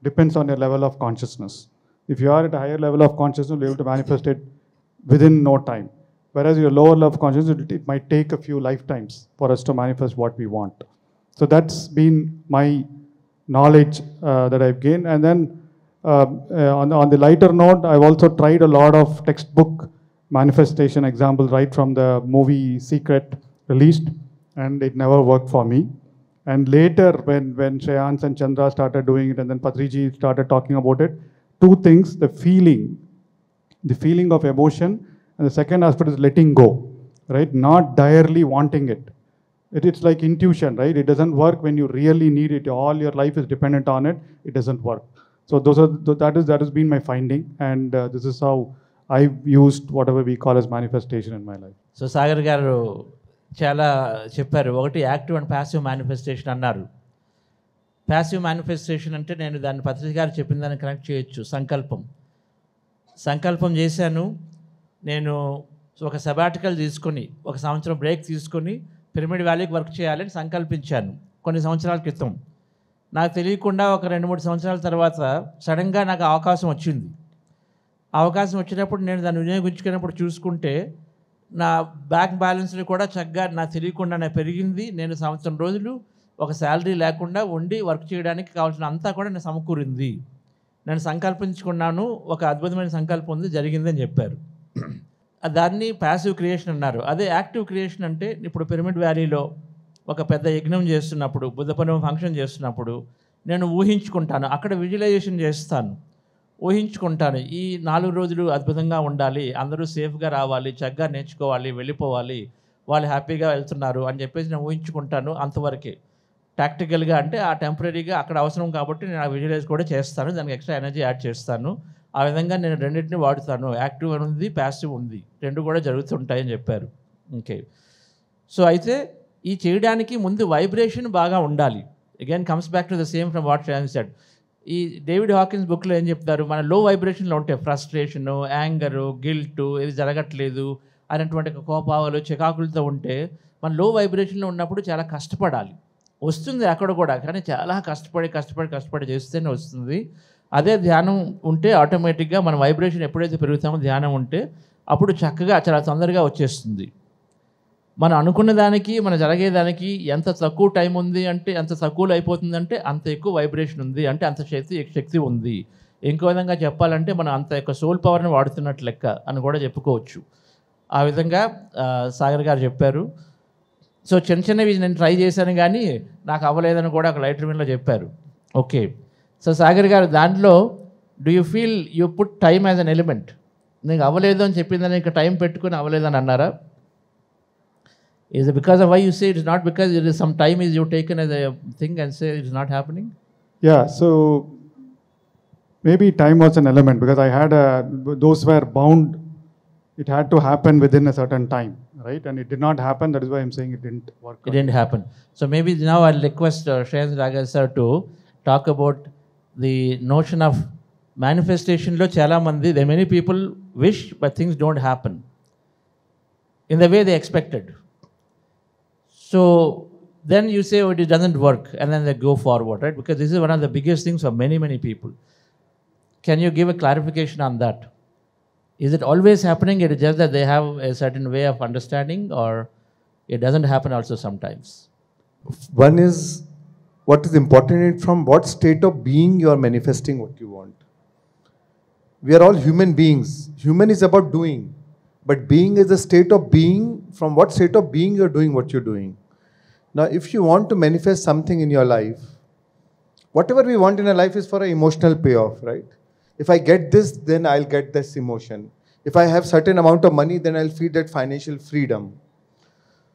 Speaker 10: depends on your level of consciousness. If you are at a higher level of consciousness, you'll be able to manifest it within no time. Whereas your lower level of consciousness, it might take a few lifetimes for us to manifest what we want. So that's been my knowledge that I've gained. And then on the lighter note, I've also tried a lot of textbook manifestation examples right from the movie Secret released, and it never worked for me. And later, when Shreyans and Chandra started doing it, and then Patriji started talking about it, two things: the feeling of emotion, and the second aspect is letting go, right? Not direly wanting it. It's like intuition, right? It doesn't work when you really need it. All your life is dependent on it. It doesn't work. So that has been my finding, and this is how I've used whatever we call as manifestation in my life.
Speaker 2: So Sagar గారు చాలా చెప్పారు. ఒకటి active and passive manifestation అన్నారు. Passive manifestation అంటే నేను దాన్ని పత్రిక గారు చెప్పిన దాన్ని కనెక్ట్ చేయొచ్చు. సంకల్పం చేశాను. నేను ఒక సబాటికల్ తీసుకొని 1 సంవత్సరం బ్రేక్ తీసుకొని పిరమిడ్ వ్యాలీకి వర్క్ చేయాలని సంకల్పించాను కొన్ని సంవత్సరాల క్రితం. నాకు తెలియకుండా ఒక 2-3 సంవత్సరాల తర్వాత సడన్గా నాకు అవకాశం వచ్చింది. అవకాశం వచ్చినప్పుడు నేను దాన్ని వినియోగించుకున్నప్పుడు చూసుకుంటే నా బ్యాంక్ బ్యాలెన్స్ని కూడా చక్కగా నాకు తెలియకుండానే పెరిగింది. నేను సంవత్సరం రోజులు ఒక శాలరీ లేకుండా ఉండి వర్క్ చేయడానికి కావాల్సిన అంతా కూడా నేను సమకూరింది. నేను సంకల్పించుకున్నాను, ఒక అద్భుతమైన సంకల్పం ఉంది, జరిగిందని చెప్పారు. దాన్ని ప్యాసివ్ క్రియేషన్ అన్నారు. అదే యాక్టివ్ క్రియేషన్ అంటే ఇప్పుడు పిరమిడ్ వ్యాలీలో ఒక పెద్ద యజ్ఞం చేస్తున్నప్పుడు, బుద్ధ పూర్ణిమ ఫంక్షన్ చేస్తున్నప్పుడు నేను ఊహించుకుంటాను, అక్కడ విజువలైజేషన్ చేస్తాను, ఊహించుకుంటాను. ఈ 4 రోజులు అద్భుతంగా ఉండాలి, అందరూ సేఫ్గా రావాలి, చక్కగా నేర్చుకోవాలి, వెళ్ళిపోవాలి, వాళ్ళు హ్యాపీగా వెళ్తున్నారు అని చెప్పేసి నేను ఊహించుకుంటాను. అంతవరకే టాక్టికల్గా, అంటే ఆ టెంపరీగా అక్కడ అవసరం కాబట్టి నేను ఆ విజువలైజ్ కూడా చేస్తాను, దానికి ఎక్స్ట్రా ఎనర్జీ యాడ్ చేస్తాను. ఆ విధంగా నేను రెండింటిని వాడుతాను. యాక్టివ్ ఉంది, ప్యాసివ్ ఉంది, రెండు కూడా జరుగుతుంటాయని చెప్పారు. ఓకే, సో అయితే ఈ చేయడానికి ముందు వైబ్రేషన్ బాగా ఉండాలి. Again comes back to the same from what Shreyan said. ఈ డేవిడ్ హాకిన్స్ బుక్లో ఏం చెప్తారు, మన లో వైబ్రేషన్లో ఉంటాయి, ఫ్రస్ట్రేషను, యాంగరు, గిల్టు, ఇది జరగట్లేదు అనేటువంటి కోపాలు, చికాకులతో ఉంటే మన లో వైబ్రేషన్లో ఉన్నప్పుడు చాలా కష్టపడాలి. వస్తుంది అక్కడ కూడా, కానీ చాలా కష్టపడి చేస్తేనే వస్తుంది. అదే ధ్యానం ఉంటే ఆటోమేటిక్గా మన వైబ్రేషన్ ఎప్పుడైతే పెరుగుతామో, ధ్యానం ఉంటే అప్పుడు చక్కగా చాలా తొందరగా వచ్చేస్తుంది. మనం అనుకున్న దానికి, మన జరిగేదానికి ఎంత తక్కువ టైం ఉంది అంటే, ఎంత తక్కువలో అయిపోతుందంటే అంత ఎక్కువ వైబ్రేషన్ ఉంది, అంటే అంత శక్తి ఉంది. ఇంకో విధంగా చెప్పాలంటే మనం అంత యొక్క సోల్ పవర్ని వాడుతున్నట్టు లెక్క అని కూడా చెప్పుకోవచ్చు. ఆ విధంగా సాగర్ గారు చెప్పారు. సో చిన్నవి నేను ట్రై చేశాను కానీ నాకు అవ్వలేదని కూడా ఒక లైటర్ విన్లో చెప్పారు. ఓకే, సో సాగర్ గారు దాంట్లో do you feel you put time as an element? నీకు అవ్వలేదు అని చెప్పిందని ఇంకా టైం పెట్టుకుని అవ్వలేదని అన్నారా? Is it because of why you say it is not because it is some time is you taken as a thing and say it is not happening?
Speaker 10: Yeah, so maybe time was an element because I had those were bound. It had to happen within a certain time, right? And it did not happen. That is why I'm saying it didn't work.
Speaker 2: It didn't happen. So maybe now I'll request Shreyans Raga sir to talk about the notion of manifestation. Lo chala mandi, there are many people wish but things don't happen in the way they expected. So then you say, oh, it doesn't work, and then they go forward, right? Because this is one of the biggest things for many, many people. Can you give a clarification on that? Is it always happening? It is just that they have a certain way of understanding, or it doesn't happen also sometimes?
Speaker 5: One is what is important from what state of being you are manifesting what you want. We are all human beings. Human is about doing. But being is a state of being. From what state of being you are doing what you're doing. Now, if you want to manifest something in your life, whatever we want in our life is for an emotional payoff, right? If I get this, then I'll get this emotion. If I have certain amount of money, then I'll feel that financial freedom.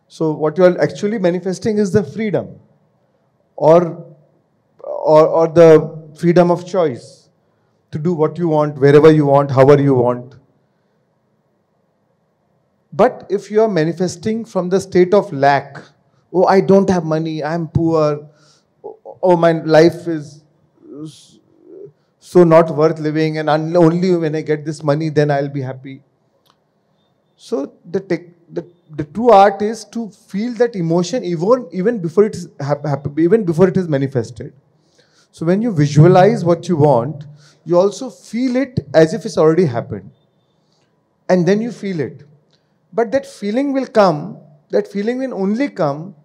Speaker 5: So what you are actually manifesting is the freedom or the freedom of choice to do what you want, wherever you want, however you want. But if you are manifesting from the state of lack, oh, I don't have money, I'm poor, oh, my life is so not worth living, and only when I get this money, then I'll be happy. So the true art is to feel that emotion even before it is even before it is manifested. So when you visualize what you want, you also feel it as if it's already happened, and then you feel it. But that feeling will come. That feeling will only come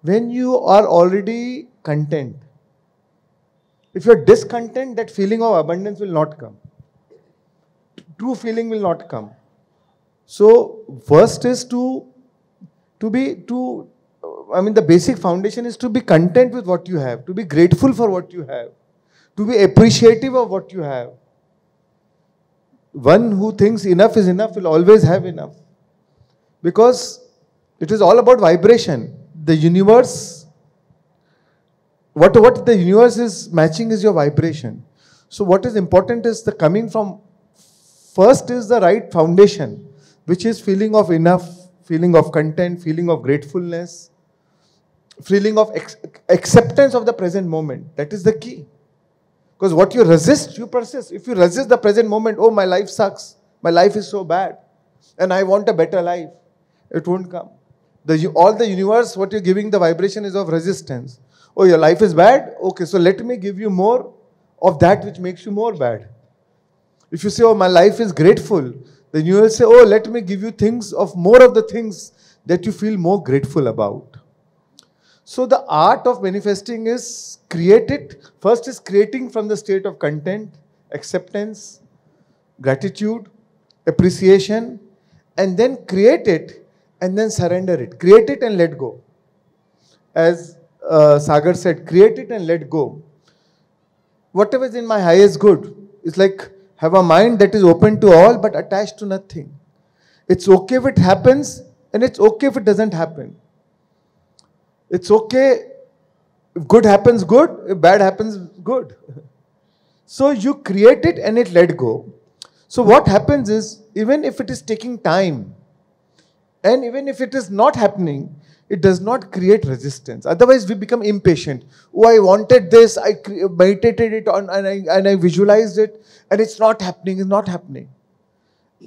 Speaker 5: when you are already content. If you are discontent, that feeling of abundance will not come. True feeling will not come. So first is the basic foundation is to be content with what you have, to be grateful for what you have, to be appreciative of what you have. One who thinks enough is enough will always have enough. Because it is all about vibration. The universe, what the universe is matching is your vibration. So what is important is the coming from, first is the right foundation, which is feeling of enough, feeling of content, feeling of gratefulness, feeling of acceptance of the present moment. That is the key. Because what you resist, you persist. If you resist the present moment, oh, my life sucks, my life is so bad, and I want a better life, it won't come. All the universe, what you're giving, the vibration is of resistance. Oh, your life is bad? Okay, so let me give you more of that which makes you more bad. If you say, oh, my life is grateful, then you will say, oh, let me give you more of the things that you feel more grateful about. So the art of manifesting is first is creating from the state of content, acceptance, gratitude, appreciation, and then create it and then surrender it. Create it and let go. As Sagar said, create it and let go. Whatever is in my highest good, it's like have a mind that is open to all but attached to nothing. It's okay if it happens, and it's okay if it doesn't happen. It's okay if good happens, good. If bad happens, good. So you create it and it let go. So what happens is, even if it is taking time, and even if it is not happening, it does not create resistance. Otherwise, we become impatient. Oh, I wanted this, I meditated it on, and I visualized it, and it's not happening, it's not happening.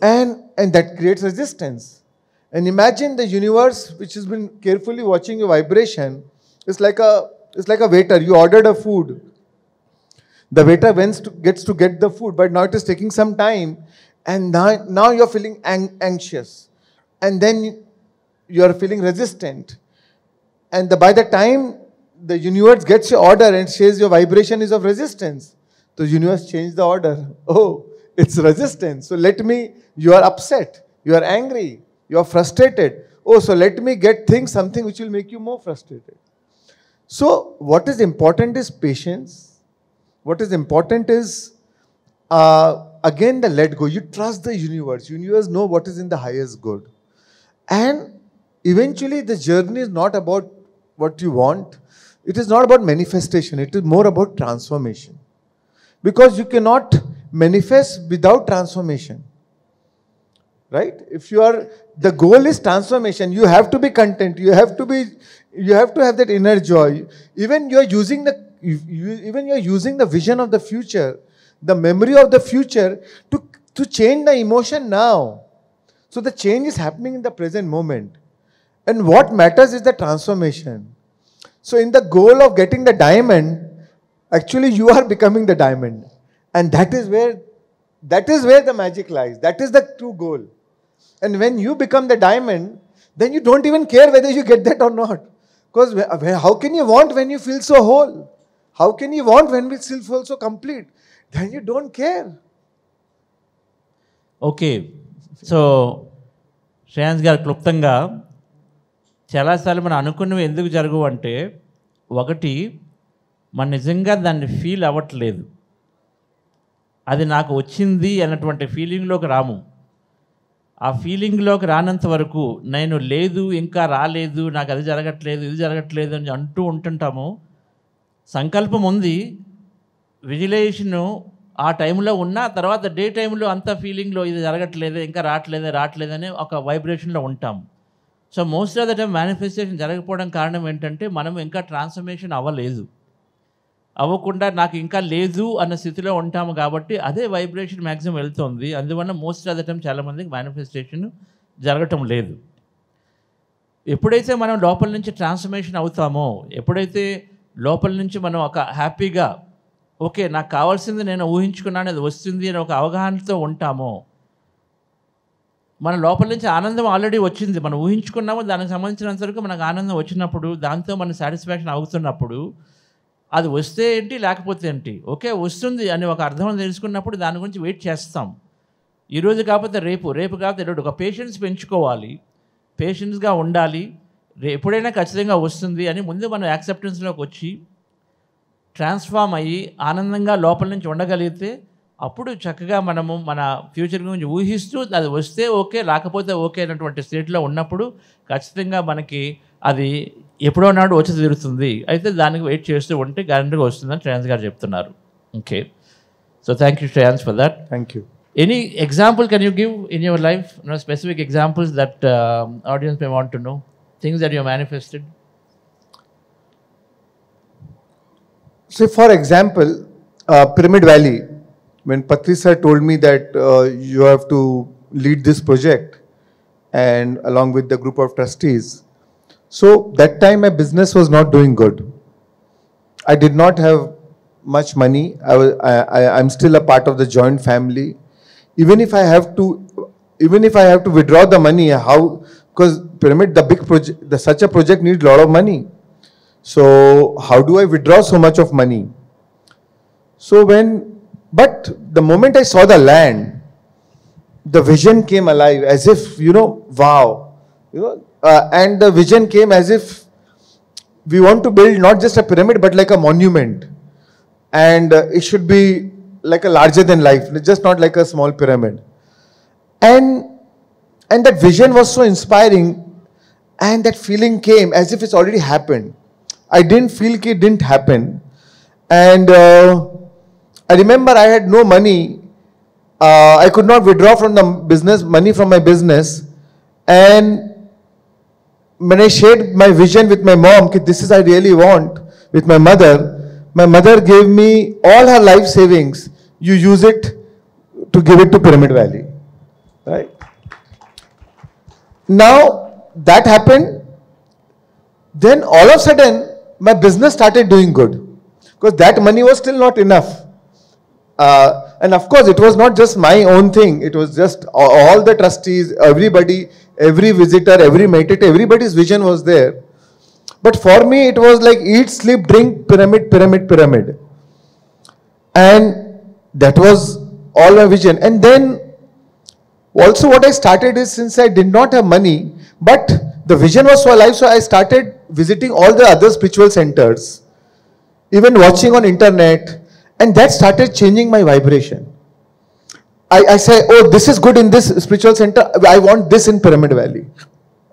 Speaker 5: And that creates resistance. And imagine the universe, which has been carefully watching your vibration, is like a waiter. You ordered a food. The waiter gets to get the food, but now it is taking some time, and now you're feeling anxious. And then you are feeling resistant. And by the time the universe gets your order and says your vibration is of resistance, the universe changed the order. Oh, it's resistance. So you are upset, you are angry, you are frustrated. Oh, so let me get something which will make you more frustrated. So what is important is patience. What is important is again the let go. You trust the universe. Universe know what is in the highest good. And eventually the journey is not about what you want. It is not about manifestation. It is more about transformation. Because you cannot manifest without transformation. Right? If you are, the goal is transformation, you have to be content. You have to have that inner joy. Even you are using the vision of the future, the memory of the future to change the emotion now. So the change is happening in the present moment. And what matters is the transformation. So in the goal of getting the diamond, actually you are becoming the diamond. And that is where the magic lies. That is the true goal. And when you become the diamond, then you don't even care whether you get that or not. Because how can you want when you feel so whole? How can you want when we still feel so complete? Then you don't care.
Speaker 2: Okay, so Shreyans గారు క్లుప్తంగా చాలాసార్లు మనం అనుకున్నవి ఎందుకు జరగవు అంటే, ఒకటి మనం నిజంగా దాన్ని ఫీల్ అవ్వట్లేదు, అది నాకు వచ్చింది అన్నటువంటి ఫీలింగ్లోకి రాము. ఆ ఫీలింగ్లోకి రానంత వరకు నేను లేదు, ఇంకా రాలేదు, నాకు అది జరగట్లేదు, ఇది జరగట్లేదు అని అంటూ ఉంటుంటాము. సంకల్పం ఉంది, విజువలైజేషను ఆ టైంలో ఉన్న తర్వాత డే టైంలో అంత ఫీలింగ్లో ఇది జరగట్లేదు, ఇంకా రావట్లేదని ఒక వైబ్రేషన్లో ఉంటాం. So most of the time manifestation జరగకపోవడం కారణం ఏంటంటే మనం ఇంకా ట్రాన్స్ఫర్మేషన్ అవ్వకుండా నాకు ఇంకా లేదు అన్న స్థితిలో ఉంటాము. కాబట్టి అదే వైబ్రేషన్ మ్యాక్సిమం వెళ్తుంది. అందువల్ల మోస్ట్ ఆఫ్ ద టైం చాలామందికి మేనిఫెస్టేషన్ జరగటం లేదు. ఎప్పుడైతే మనం లోపల నుంచి ట్రాన్స్ఫర్మేషన్ అవుతామో, ఎప్పుడైతే లోపల నుంచి మనం ఒక హ్యాపీగా ఓకే నాకు కావాల్సింది నేను ఊహించుకున్నాను అది వస్తుంది అని ఒక అవగాహనతో ఉంటామో, మన లోపల నుంచి ఆనందం ఆల్రెడీ వచ్చింది, మనం ఊహించుకున్నాము, దానికి సంబంధించినంత వరకు మనకు ఆనందం వచ్చినప్పుడు, దాంతో మన సాటిస్ఫాక్షన్ అవుతున్నప్పుడు, అది వస్తే ఏంటి లేకపోతే ఏంటి, ఓకే వస్తుంది అని ఒక అర్థం తెలుసుకున్నప్పుడు దాని గురించి వెయిట్ చేస్తాం. ఈరోజు కాకపోతే రేపు కాకపోతే ఎల్లుండి ఒక పేషెన్స్ పెంచుకోవాలి, పేషెన్స్గా ఉండాలి, ఎప్పుడైనా ఖచ్చితంగా వస్తుంది అని ముందు మనం యాక్సెప్టెన్స్లోకి వచ్చి ట్రాన్స్ఫార్మ్ అయ్యి ఆనందంగా లోపల నుంచి ఉండగలిగితే అప్పుడు చక్కగా మనము మన ఫ్యూచర్ గురించి ఊహిస్తూ అది వస్తే ఓకే రాకపోతే ఓకే అన్నటువంటి స్టేట్లో ఉన్నప్పుడు ఖచ్చితంగా మనకి అది ఎప్పుడో నాడు వచ్చి తీరుతుంది. అయితే దానికి వెయిట్ చేస్తూ ఉంటే గ్యారెంటీగా వస్తుందని శ్రేయాన్స్ గారు చెప్తున్నారు. Okay, so thank you Shreyans for that.
Speaker 5: Thank you.
Speaker 2: Any example can you give in your life, specific examples that audience May want to know, things that you manifested?
Speaker 5: So for example, Pyramid Valley, when Patri sir told me that you have to lead this project and along with the group of trustees, so that time my business was not doing good. I did not have much money. I'm still a part of the joint family. Even if I have to withdraw the money, how? Because Pyramid, the big project, such a project needs a lot of money. So how do I withdraw so much of money? But the moment I saw the land, the vision came alive as if, wow, and the vision came as if we want to build not just a pyramid, but like a monument. And it should be like a larger than life, just not like a small pyramid. And that vision was so inspiring, and that feeling came as if it's already happened. I didn't feel it didn't happen. And I remember I had no money. I could not withdraw from the money from my business. And when I shared my vision with my mom, this is I really want, with my mother gave me all her life savings. You use it to give it to Pyramid Valley. Right? Now that happened. Then all of a sudden, my business started doing good, because that money was still not enough. And of course, it was not just my own thing. It was just all the trustees, everybody, every visitor, every meditator, everybody's vision was there. But for me, it was like eat, sleep, drink, pyramid, pyramid, pyramid. And that was all my vision. And then also what I started is, since I did not have money, but the vision was so alive, so I started visiting all the other spiritual centers, even watching on internet, and that started changing my vibration. I say, oh, this is good in this spiritual center, I want this in Pyramid Valley.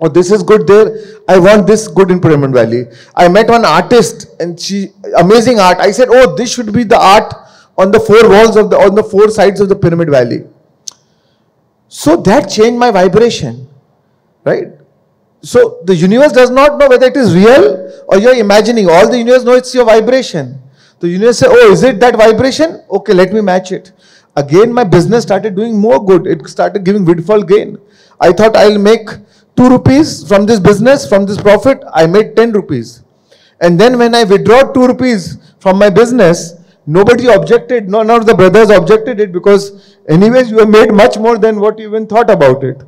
Speaker 5: Oh, this is good there, I want this good in Pyramid Valley. I met one artist and she, amazing art. I said, oh, this should be the art on the four walls of on the four sides of the Pyramid Valley. So that changed my vibration, right? So the universe does not know whether it is real or you're imagining. All the universe knows it's your vibration. The universe says, oh, is it that vibration? Okay, let me match it. Again, my business started doing more good. It started giving windfall gain. I thought I'll make 2 rupees from this business, from this profit. I made 10 rupees. And then when I withdraw 2 rupees from my business, nobody objected. None of the brothers objected it because anyways, you have made much more than what you even thought about it.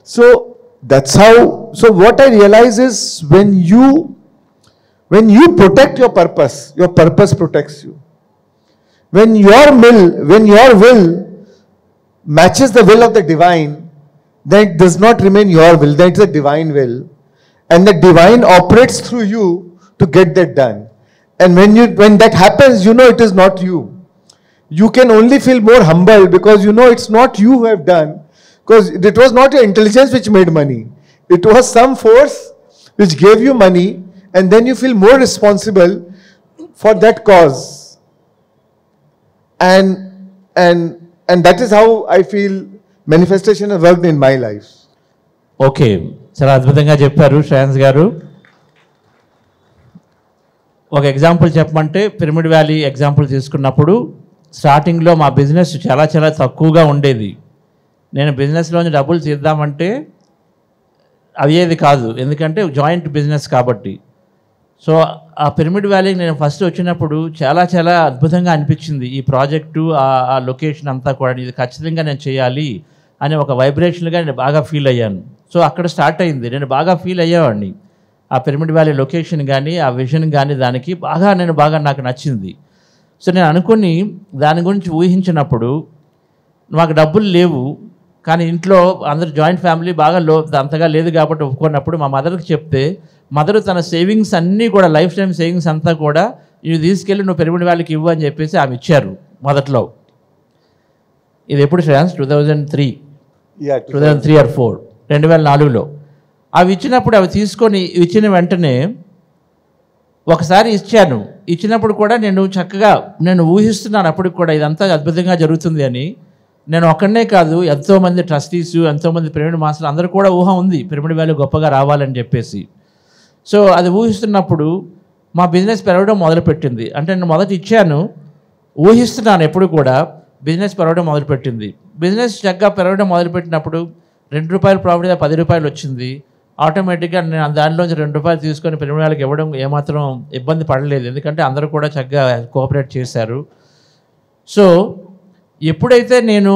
Speaker 5: So that's how, so what I realize is when you protect your purpose protects you. When your will matches the will of the divine, then it does not remain your will, then it's a divine will. And the divine operates through you to get that done. And when that happens, you know it is not you. You can only feel more humble because you know it's not you who have done. Because it was not your intelligence which made money. It was some force which gave you money, and then you feel more responsible for that cause. And that is how I feel manifestation has worked in my life.
Speaker 2: Okay, చాలా అద్భుతంగా చెప్పారు శ్రేయాన్స్ గారు. ఒక example చెప్పమంటే pyramid valley example తీసుకున్నప్పుడు స్టార్టింగ్లో మా business చాలా చాలా తక్కువగా ఉండేది. నేను బిజినెస్లోంచి డబ్బులు తీద్దామంటే అయ్యేది కాదు, ఎందుకంటే జాయింట్ బిజినెస్ కాబట్టి. సో ఆ పిరమిడ్ వ్యాలీకి నేను ఫస్ట్ వచ్చినప్పుడు చాలా చాలా అద్భుతంగా అనిపించింది ఈ ప్రాజెక్టు, ఆ లొకేషన్ అంతా కూడా. ఇది ఖచ్చితంగా నేను చేయాలి అనే ఒక వైబ్రేషన్గా నేను బాగా ఫీల్ అయ్యాను. సో అక్కడ స్టార్ట్ అయింది. నేను బాగా ఫీల్ అయ్యేవాడిని. ఆ పిరమిడ్ వ్యాలీ లొకేషన్ కానీ ఆ విజన్ కానీ దానికి బాగా నాకు నచ్చింది. సో నేను అనుకుని దాని గురించి ఊహించినప్పుడు మాకు డబ్బులు లేవు, కానీ ఇంట్లో అందరు జాయింట్ ఫ్యామిలీ బాగా అంతగా లేదు కాబట్టి ఒప్పుకున్నప్పుడు మా మదర్కి చెప్తే మదర్ తన సేవింగ్స్ అన్నీ కూడా లైఫ్ టైం సేవింగ్స్ అంతా కూడా ఇవి తీసుకెళ్ళి నువ్వు పిరమిడ్ వ్యాలీకి ఇవ్వు అని చెప్పేసి ఆమె ఇచ్చారు మొదట్లో. ఇది ఎప్పుడు శ్రేయాన్స్ 2003 or 4 2004లో అవి ఇచ్చినప్పుడు అవి తీసుకొని ఇచ్చిన వెంటనే ఒకసారి ఇచ్చినప్పుడు కూడా నేను చక్కగా ఊహిస్తున్నాను అప్పటికి కూడా ఇదంతా అద్భుతంగా జరుగుతుంది అని. నేను ఒక్కడనే కాదు, ఎంతోమంది ట్రస్టీస్, ఎంతోమంది పిరమిడ్ మాస్టర్లు అందరూ కూడా ఊహ ఉంది పిరమిడ్ వ్యాలీ గొప్పగా రావాలని చెప్పేసి. సో అది ఊహిస్తున్నప్పుడు మా బిజినెస్ పెరగడం మొదలుపెట్టింది. అంటే నేను మొదట ఇచ్చాను, ఊహిస్తున్నాను ఎప్పుడు కూడా, బిజినెస్ పెరగడం మొదలుపెట్టింది. బిజినెస్ చక్కగా పెరగడం మొదలుపెట్టినప్పుడు ₹2 ప్రాఫిట్ 10 రూపాయలు వచ్చింది. ఆటోమేటిక్గా నేను దానిలోంచి ₹2 తీసుకొని పిరమిడ్ వ్యాలీకి ఇవ్వడం ఏమాత్రం ఇబ్బంది పడలేదు, ఎందుకంటే అందరూ కూడా చక్కగా కోఆపరేట్ చేశారు. సో ఎప్పుడైతే నేను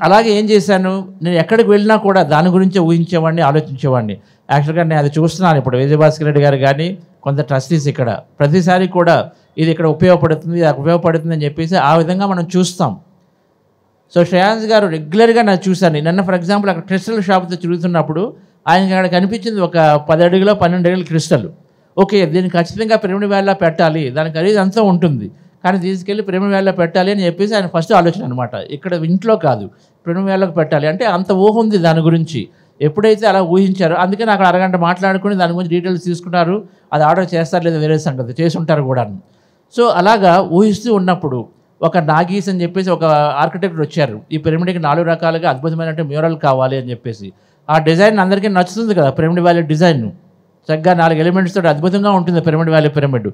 Speaker 2: అలాగే ఏం చేశాను, నేను ఎక్కడికి వెళ్ళినా కూడా దాని గురించే ఊహించేవాడిని, ఆలోచించేవాడిని. యాక్చువల్గా నేను అది చూస్తున్నాను ఇప్పుడు విజయభాస్కర్ రెడ్డి గారు కానీ కొంత ట్రస్టీస్ ఇక్కడ ప్రతిసారి కూడా ఇది ఇక్కడ ఉపయోగపడుతుంది అని చెప్పేసి ఆ విధంగా మనం చూస్తాం. సో శ్రేయాన్స్ గారు రెగ్యులర్గా నాకు చూశాను. నిన్న ఫర్ ఎగ్జాంపుల్ అక్కడ క్రిస్టల్ షాప్తో తిరుగుతున్నప్పుడు ఆయనకి అక్కడ కనిపించింది ఒక 10 అడుగులో 12 అడుగుల క్రిస్టల్. ఓకే, దీన్ని ఖచ్చితంగా పిరమిడ్ వ్యాలీలో పెట్టాలి, దాని ఖరీదు అంతా ఉంటుంది, కానీ తీసుకెళ్ళి పిరమిడ్ వ్యాలీలో పెట్టాలి అని చెప్పేసి ఆయన ఫస్ట్ ఆలోచన అనమాట. ఇక్కడ ఇంట్లో కాదు, పిరమిడ్ వ్యాలీలోకి పెట్టాలి అంటే అంత ఊహ ఉంది దాని గురించి. ఎప్పుడైతే అలా ఊహించారో అందుకని అక్కడ అరగంట మాట్లాడుకుని దాని గురించి డీటెయిల్స్ తీసుకున్నారు. అది ఆర్డర్ చేస్తారు లేదా వేరే సంగతి, చేసి ఉంటారు కూడా. సో అలాగా ఊహిస్తూ ఉన్నప్పుడు ఒక నాగీస్ అని చెప్పేసి ఒక ఆర్కిటెక్ట్ వచ్చారు. ఈ పిరమిడ్కి 4 రకాలుగా అద్భుతమైన మ్యూరల్ కావాలి అని చెప్పేసి. ఆ డిజైన్ అందరికీ నచ్చుతుంది కదా, పిరమిడ్ వ్యాలీ డిజైన్ చక్కగా 4 ఎలిమెంట్స్ తోటి అద్భుతంగా ఉంటుంది పిరమిడ్ వ్యాలీ పిరమిడ్.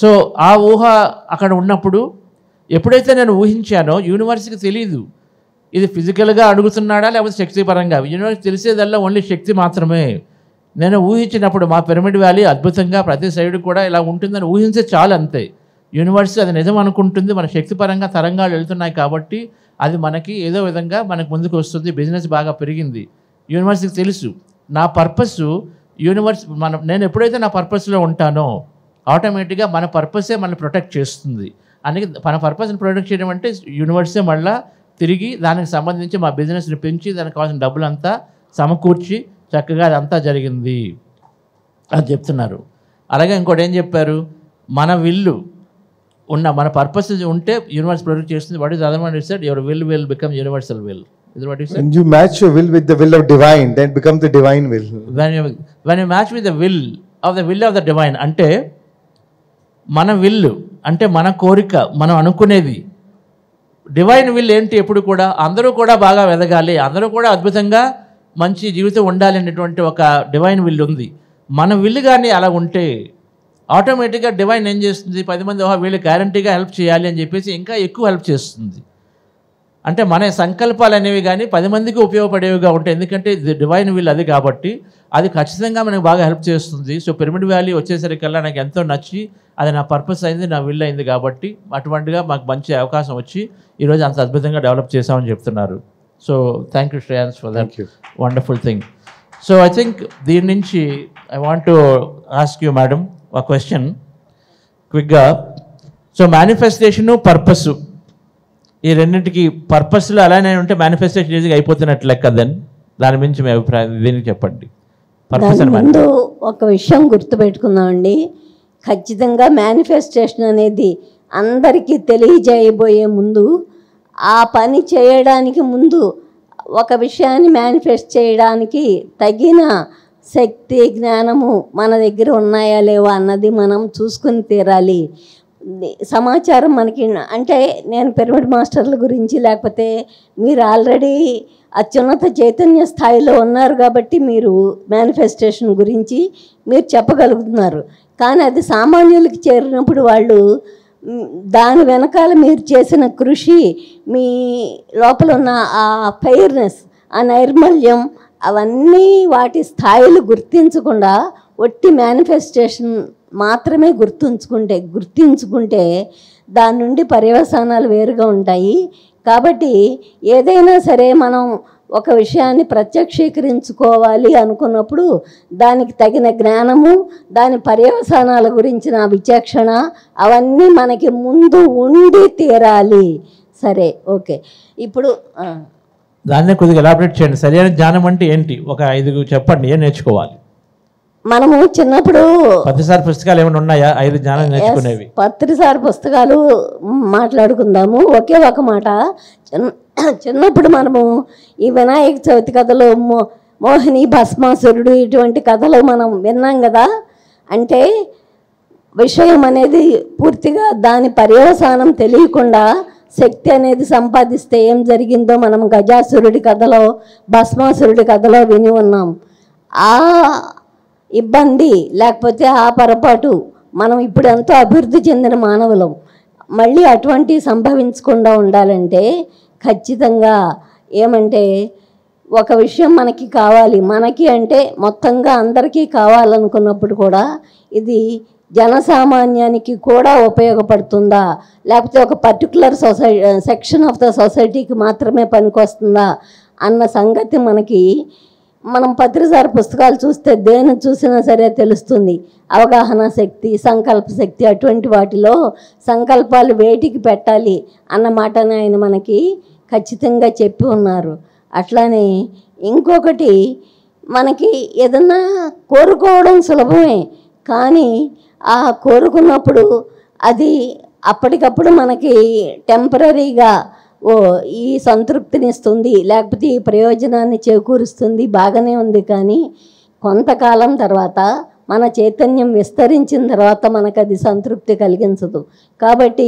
Speaker 2: సో ఆ ఊహ అక్కడ ఉన్నప్పుడు ఎప్పుడైతే నేను ఊహించానో యూనివర్స్కి తెలియదు ఇది ఫిజికల్గా అడుగుతున్నాడా లేకపోతే శక్తిపరంగా. యూనివర్స్ తెలిసేదల్లా ఓన్లీ శక్తి మాత్రమే. నేను ఊహించినప్పుడు మా పిరమిడ్ వ్యాలీ అద్భుతంగా ప్రతి సైడ్ కూడా ఇలా ఉంటుందని ఊహించే చాలు, అంతే. యూనివర్స్ అది నిజం అనుకుంటుంది, మన శక్తిపరంగా తరంగాలు వెళ్తున్నాయి కాబట్టి అది మనకి ఏదో విధంగా మనకు ముందుకు వస్తుంది. బిజినెస్ బాగా పెరిగింది. యూనివర్స్కి తెలుసు నా పర్పస్. యూనివర్స్ నేను ఎప్పుడైతే నా పర్పస్లో ఉంటానో ఆటోమేటిక్గా మన పర్పసే మనల్ని ప్రొటెక్ట్ చేస్తుంది. అందుకే మన పర్పస్ని ప్రొటెక్ట్ చేయడం అంటే యూనివర్సే మళ్ళీ తిరిగి దానికి సంబంధించి మా బిజినెస్ని పెంచి దానికి కావాల్సిన డబ్బులంతా సమకూర్చి చక్కగా అదంతా జరిగింది అని చెప్తున్నారు. అలాగే ఇంకోటి ఏం చెప్పారు, మన విల్లు ఉన్న మన పర్పస్ ఉంటే యూనివర్స్ ప్రొడ్యూస్ చేస్తుంది. What is other one it said your will become universal will. Is what you said?
Speaker 5: When you match your will with the will of divine, then it becomes the divine will.
Speaker 2: When you match with the will of the divine, అంటే మన will అంటే మన కోరిక, మనం అనుకునేది. Divine will ఏంటి? ఎప్పుడు కూడా అందరూ కూడా బాగా ఎదగాలి, అందరూ కూడా అద్భుతంగా మంచి జీవితం ఉండాలి అనేటువంటి ఒక డివైన్ విల్ ఉంది. మన విల్ కానీ అలా ఉంటే ఆటోమేటిక్గా డివైన్ ఏం చేస్తుంది? 10 మంది వీళ్ళు గ్యారంటీగా హెల్ప్ చేయాలి అని చెప్పేసి ఇంకా ఎక్కువ హెల్ప్ చేస్తుంది. అంటే మన సంకల్పాలు అనేవి కానీ 10 మందికి ఉపయోగపడేవిగా ఉంటాయి. ఎందుకంటే డివైన్ విల్ అది కాబట్టి అది ఖచ్చితంగా మనకు బాగా హెల్ప్ చేస్తుంది. సో పిరమిడ్ వ్యాలీ వచ్చేసరికల్లా నాకు ఎంతో నచ్చి అది నా పర్పస్ అయింది, నా విల్ అయింది కాబట్టి అటువంటిగా మాకు మంచి అవకాశం వచ్చి ఈరోజు అంత అద్భుతంగా డెవలప్ చేసామని చెప్తున్నారు. So thank you Shreyans for that wonderful thing. So I think దీని నుంచి I want to ask you madam ఒక క్వశ్చన్ క్విక్గా. సో మేనిఫెస్టేషను, పర్పస్ ఈ రెండింటికి పర్పస్లో అలానే ఉంటే మేనిఫెస్టేషన్ ఈజీగా అయిపోతున్నట్లు లెక్క. దాని మించి మీ అభిప్రాయం దీనికి చెప్పండి. పర్పస్
Speaker 8: ముందు ఒక విషయం గుర్తుపెట్టుకుందామండి. ఖచ్చితంగా మేనిఫెస్టేషన్ అనేది అందరికీ తెలియజేయబోయే ముందు, ఆ పని చేయడానికి ముందు ఒక విషయాన్ని మేనిఫెస్ట్ చేయడానికి తగిన శక్తి, జ్ఞానము మన దగ్గర ఉన్నాయా లేవా అన్నది మనం చూసుకుని తీరాలి. సమాచారం మనకి అంటే నేను పిరమిడ్ మాస్టర్ల గురించి, లేకపోతే మీరు ఆల్రెడీ అత్యున్నత చైతన్య స్థాయిలో ఉన్నారు కాబట్టి మీరు మేనిఫెస్టేషన్ గురించి మీరు చెప్పగలుగుతున్నారు. కానీ అది సామాన్యులకి చేరినప్పుడు వాళ్ళు దాని వెనకాల మీరు చేసిన కృషి, మీ లోపల ఉన్న ఆ ఫైర్నెస్, ఆ నైర్మల్యం, అవన్నీ వాటి స్థాయిలు గుర్తించకుండా ఒట్టి మేనిఫెస్టేషన్ మాత్రమే గుర్తించుకుంటే దాని నుండి పర్యవసానాలు వేరుగా ఉంటాయి. కాబట్టి ఏదైనా సరే మనం ఒక విషయాన్ని ప్రత్యక్షీకరించుకోవాలి అనుకున్నప్పుడు దానికి తగిన జ్ఞానము, దాని పర్యవసానాల గురించిన విచక్షణ అవన్నీ మనకి ముందు ఉండి తీరాలి. సరే, ఓకే. ఇప్పుడు
Speaker 2: దాన్ని కొద్దిగా ఎలాబరేట్ చేయండి. సరైన జ్ఞానం అంటే ఏంటి? ఒక 5 చెప్పండి. ఏం నేర్చుకోవాలి?
Speaker 8: మనము చిన్నప్పుడు
Speaker 2: పత్రిసారి పుస్తకాలు ఏమైనా ఉన్నాయా 5 జ్ఞానం నేర్చుకునేవి?
Speaker 8: పత్రిసారి పుస్తకాలు మాట్లాడుకుందాము. ఒకే ఒక మాట, చిన్నప్పుడు మనము ఈ వినాయక చవితి కథలు, మోహిని, భస్మాసురుడు, ఇటువంటి కథలు మనం విన్నాం కదా. అంటే విషయం అనేది పూర్తిగా దాని పర్యవసానం తెలియకుండా శక్తి అనేది సంపాదిస్తే ఏం జరిగిందో మనం గజాసురుడి కథలో, భస్మాసురుడి కథలో విని ఉన్నాం. ఆ ఇబ్బంది లేకపోతే ఆ పొరపాటు మనం ఇప్పుడు ఎంతో అభివృద్ధి చెందిన మానవులం. మళ్ళీ అటువంటి సంభవించకుండా ఉండాలంటే ఖచ్చితంగా ఏమంటే ఒక విషయం మనకి కావాలి. మనకి అంటే మొత్తంగా అందరికీ కావాలనుకున్నప్పుడు కూడా ఇది జనసామాన్యానికి కూడా ఉపయోగపడుతుందా, లేకపోతే ఒక పర్టికులర్ సెక్షన్ ఆఫ్ ద సొసైటీకి మాత్రమే పనికొస్తుందా అన్న సంగతి మనం పత్రిసారి పుస్తకాలు చూస్తే దేని చూసినా సరే తెలుస్తుంది. అవగాహన శక్తి, సంకల్ప శక్తి, అటువంటి వాటిలో సంకల్పాలు వేటికి పెట్టాలి అన్న మాటని ఆయన మనకి ఖచ్చితంగా చెప్పి ఉన్నారు. అట్లానే ఇంకొకటి, మనకి ఏదన్నా కోరుకోవడం సులభమే, కానీ ఆ కోరుకున్నప్పుడు అది అప్పటికప్పుడు మనకి టెంపరీగా ఈ సంతృప్తిని ఇస్తుంది, లేకపోతే ఈ ప్రయోజనాన్ని చేకూరుస్తుంది, బాగానే ఉంది. కానీ కొంతకాలం తర్వాత మన చైతన్యం విస్తరించిన తర్వాత మనకు అది సంతృప్తి కలిగించదు. కాబట్టి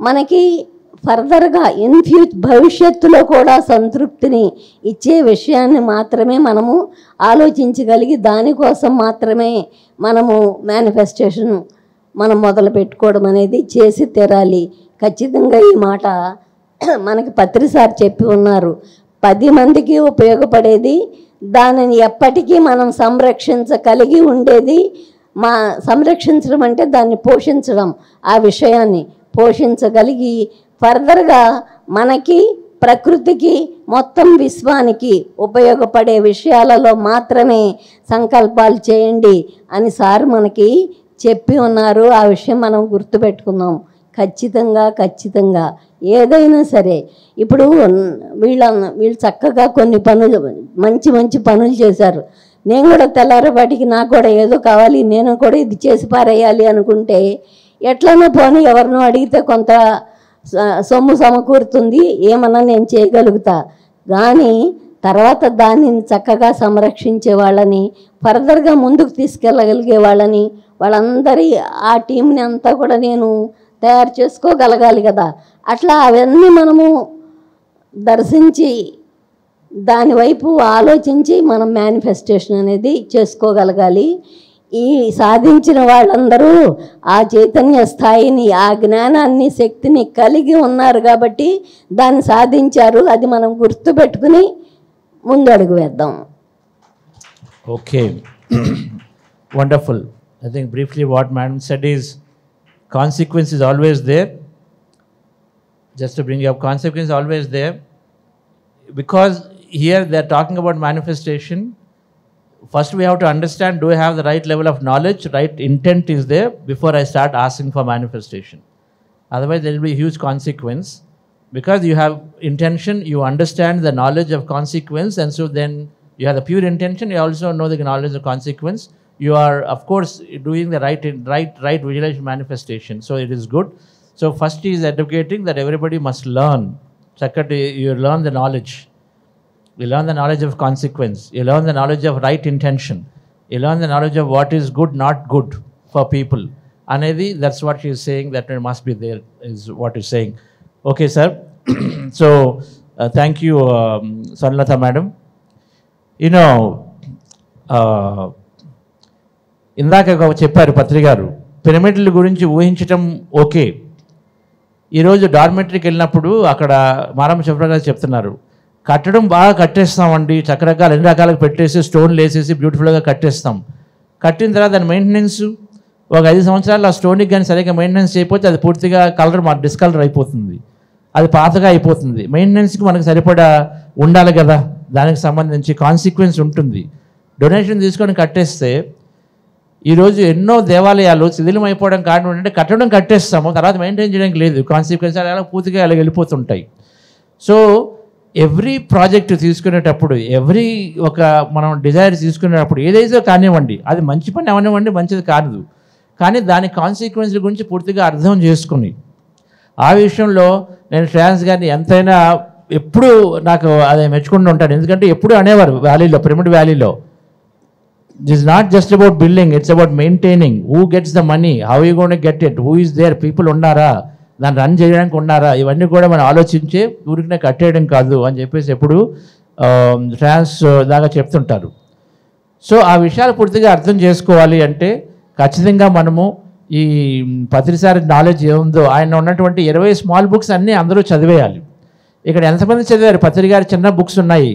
Speaker 8: మనకి ఫర్దర్గా భవిష్యత్తులో కూడా సంతృప్తిని ఇచ్చే విషయాన్ని మాత్రమే మనము ఆలోచించగలిగి దానికోసం మాత్రమే మనము మేనిఫెస్టేషన్ మనం మొదలు పెట్టుకోవడం అనేది చేసి తీరాలి. ఖచ్చితంగా ఈ మాట మనకి పత్రిసారి చెప్పి ఉన్నారు. 10 మందికి ఉపయోగపడేది, దానిని ఎప్పటికీ మనం సంరక్షించగలిగి ఉండేది. సంరక్షించడం అంటే దాన్ని పోషించడం, ఆ విషయాన్ని పోషించగలిగి ఫర్దర్గా మనకి, ప్రకృతికి, మొత్తం విశ్వానికి ఉపయోగపడే విషయాలలో మాత్రమే సంకల్పాలు చేయండి అని సార్ మనకి చెప్పి ఉన్నారు. ఆ విషయం మనం గుర్తుపెట్టుకుందాం. ఖచ్చితంగా ఏదైనా సరే ఇప్పుడు వీళ్ళు చక్కగా కొన్ని పనులు, మంచి పనులు చేశారు. నేను కూడా తెల్లారేపాటికి నాకు కూడా ఏదో కావాలి, నేను కూడా ఇది చేసి పారేయాలి అనుకుంటే ఎట్లనో పోనీ ఎవరినో అడిగితే కొంత సొమ్ము సమకూరుతుంది, ఏమన్నా నేను చేయగలుగుతా. కానీ తర్వాత దానిని చక్కగా సంరక్షించే వాళ్ళని, ఫర్దర్గా ముందుకు తీసుకెళ్ళగలిగే వాళ్ళని, వాళ్ళందరి ఆ టీంని అంతా కూడా నేను తయారు చేసుకోగలగాలి కదా. అట్లా అవన్నీ మనము దర్శించి దానివైపు ఆలోచించి మనం మేనిఫెస్టేషన్ అనేది చేసుకోగలగాలి. ఈ సాధించిన వాళ్ళందరూ ఆ చైతన్య స్థాయిని, ఆ జ్ఞానాన్ని, శక్తిని కలిగి ఉన్నారు కాబట్టి దాన్ని సాధించారు. అది మనం గుర్తుపెట్టుకుని ముందు అడుగు వేద్దాం.
Speaker 2: Okay, wonderful. I think briefly what Madam said is consequence is always there. Just to bring up, consequence is always there. Because here they are talking about manifestation. First we have to understand, do I have the right level of knowledge, right intent is there before I start asking for manifestation. Otherwise there will be a huge consequence. Because you have intention, you understand the knowledge of consequence, and so then you have the pure intention, you also know the knowledge of consequence. You are, of course, doing the right visualization manifestation. So it is good. So first he is advocating that everybody must learn. Second, you learn the knowledge. You learn the knowledge of consequence. You learn the knowledge of right intention. You learn the knowledge of what is good, not good for people. Anedi, that's what she is saying, that it must be there, is what he's saying. Okay, sir. So, thank you, Saralata madam. You know, ఇందాక చెప్పారు పత్రి గారు, పిరమిడ్ల గురించి ఊహించటం okay. ఈరోజు డార్మెటరీకి వెళ్ళినప్పుడు అక్కడ మారం శివప్రకాష్ చెప్తున్నారు, కట్టడం బాగా కట్టేస్తామండి, చక్కరకాలు ఎన్ని రకాలుగా పెట్టేసి స్టోన్లు వేసేసి బ్యూటిఫుల్గా కట్టేస్తాం. కట్టిన తర్వాత దాని మెయింటెనెన్స్ ఒక 5 సంవత్సరాలు ఆ స్టోన్కి కానీ సరిగ్గా మెయింటెనెన్స్ చేయకపోతే అది పూర్తిగా డిస్కలర్ అయిపోతుంది, అది పాతగా అయిపోతుంది. మెయింటెనెన్స్కి మనకు సరిపడా ఉండాలి కదా, దానికి సంబంధించి కాన్సిక్వెన్స్ ఉంటుంది. డొనేషన్ తీసుకొని కట్టేస్తే ఈరోజు ఎన్నో దేవాలయాలు శిథిలం అయిపోవడం కారణం ఏంటంటే కట్టడం కట్టేస్తాము, తర్వాత మెయింటైన్ చేయడానికి లేదు, కాన్సిక్వెన్స్ అలా పూర్తిగా అలా వెళ్ళిపోతుంటాయి. సో ఎవ్రీ ప్రాజెక్ట్ తీసుకునేటప్పుడు, మనం డిజైర్ తీసుకునేటప్పుడు ఏదైతే కానివ్వండి, అది మంచి పని అవనివ్వండి, మంచిది కాదు, కానీ దాని కాన్సిక్వెన్స్ల గురించి పూర్తిగా అర్థం చేసుకుని, ఆ విషయంలో నేను శ్రేయాన్స్ గారిని ఎంతైనా ఎప్పుడు నాకు అది మెచ్చుకుంటూ ఉంటాను. ఎందుకంటే ఎప్పుడు అనేవారు వ్యాలీలో, పిరమిడ్ వ్యాలీలో, this is not just about building, it's about maintaining. Who gets the money, how are you going to get it, who is there, people ఉన్నారా, దాన్ని రన్ చేయడానికి ఉన్నారా, ఇవన్నీ కూడా మనం ఆలోచించే ఊరికనే కట్టేయడం కాదు అని చెప్పేసి ఎప్పుడు ట్రాన్స్ దాకా చెప్తుంటారు. సో ఆ విషయాలు పూర్తిగా అర్థం చేసుకోవాలి అంటే ఖచ్చితంగా మనము ఈ పత్రిసారి నాలెడ్జ్ ఏముందో, ఆయన ఉన్నటువంటి 20 స్మాల్ బుక్స్ అన్నీ అందరూ చదివేయాలి. ఇక్కడ ఎంతమంది చదివారు? పత్రి గారి చిన్న బుక్స్ ఉన్నాయి,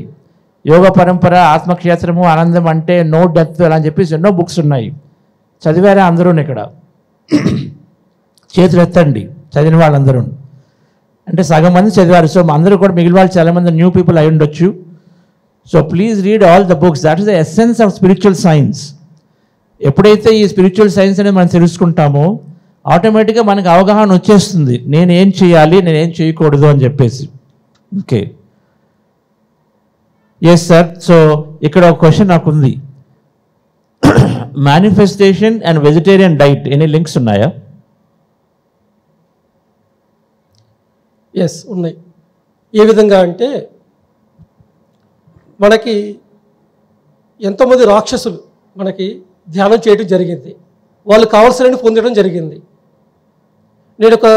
Speaker 2: యోగ పరంపర, ఆత్మక్షేత్రము, ఆనందం అంటే, నో డెత్ అలా అని చెప్పేసి ఎన్నో బుక్స్ ఉన్నాయి. చదివారా అందరూ? ఇక్కడ చేతులు ఎత్తండి చదివిన వాళ్ళందరూ. అంటే సగం మంది చదివారు. సో అందరూ కూడా మిగిలిన వాళ్ళు చాలామంది న్యూ పీపుల్ అయి ఉండొచ్చు. So please read all the books. That is the essence of spiritual science. ఎప్పుడైతే ఈ స్పిరిచువల్ సైన్స్ అనేది మనం తెలుసుకుంటామో ఆటోమేటిక్గా మనకు అవగాహన వచ్చేస్తుంది, నేనేం చేయాలి, నేనేం చేయకూడదు అని చెప్పేసి. Okay, yes sir. సో ఇక్కడ ఒక క్వశ్చన్ నాకు ఉంది, manifestation and vegetarian diet any links ఉన్నాయా?
Speaker 7: ఎస్, ఉన్నాయి. ఏ విధంగా అంటే, మనకి ఎంతోమంది రాక్షసులు మనకి ధ్యానం చేయడం జరిగింది, వాళ్ళు కావాల్సినవి పొందడం జరిగింది. నేను ఒక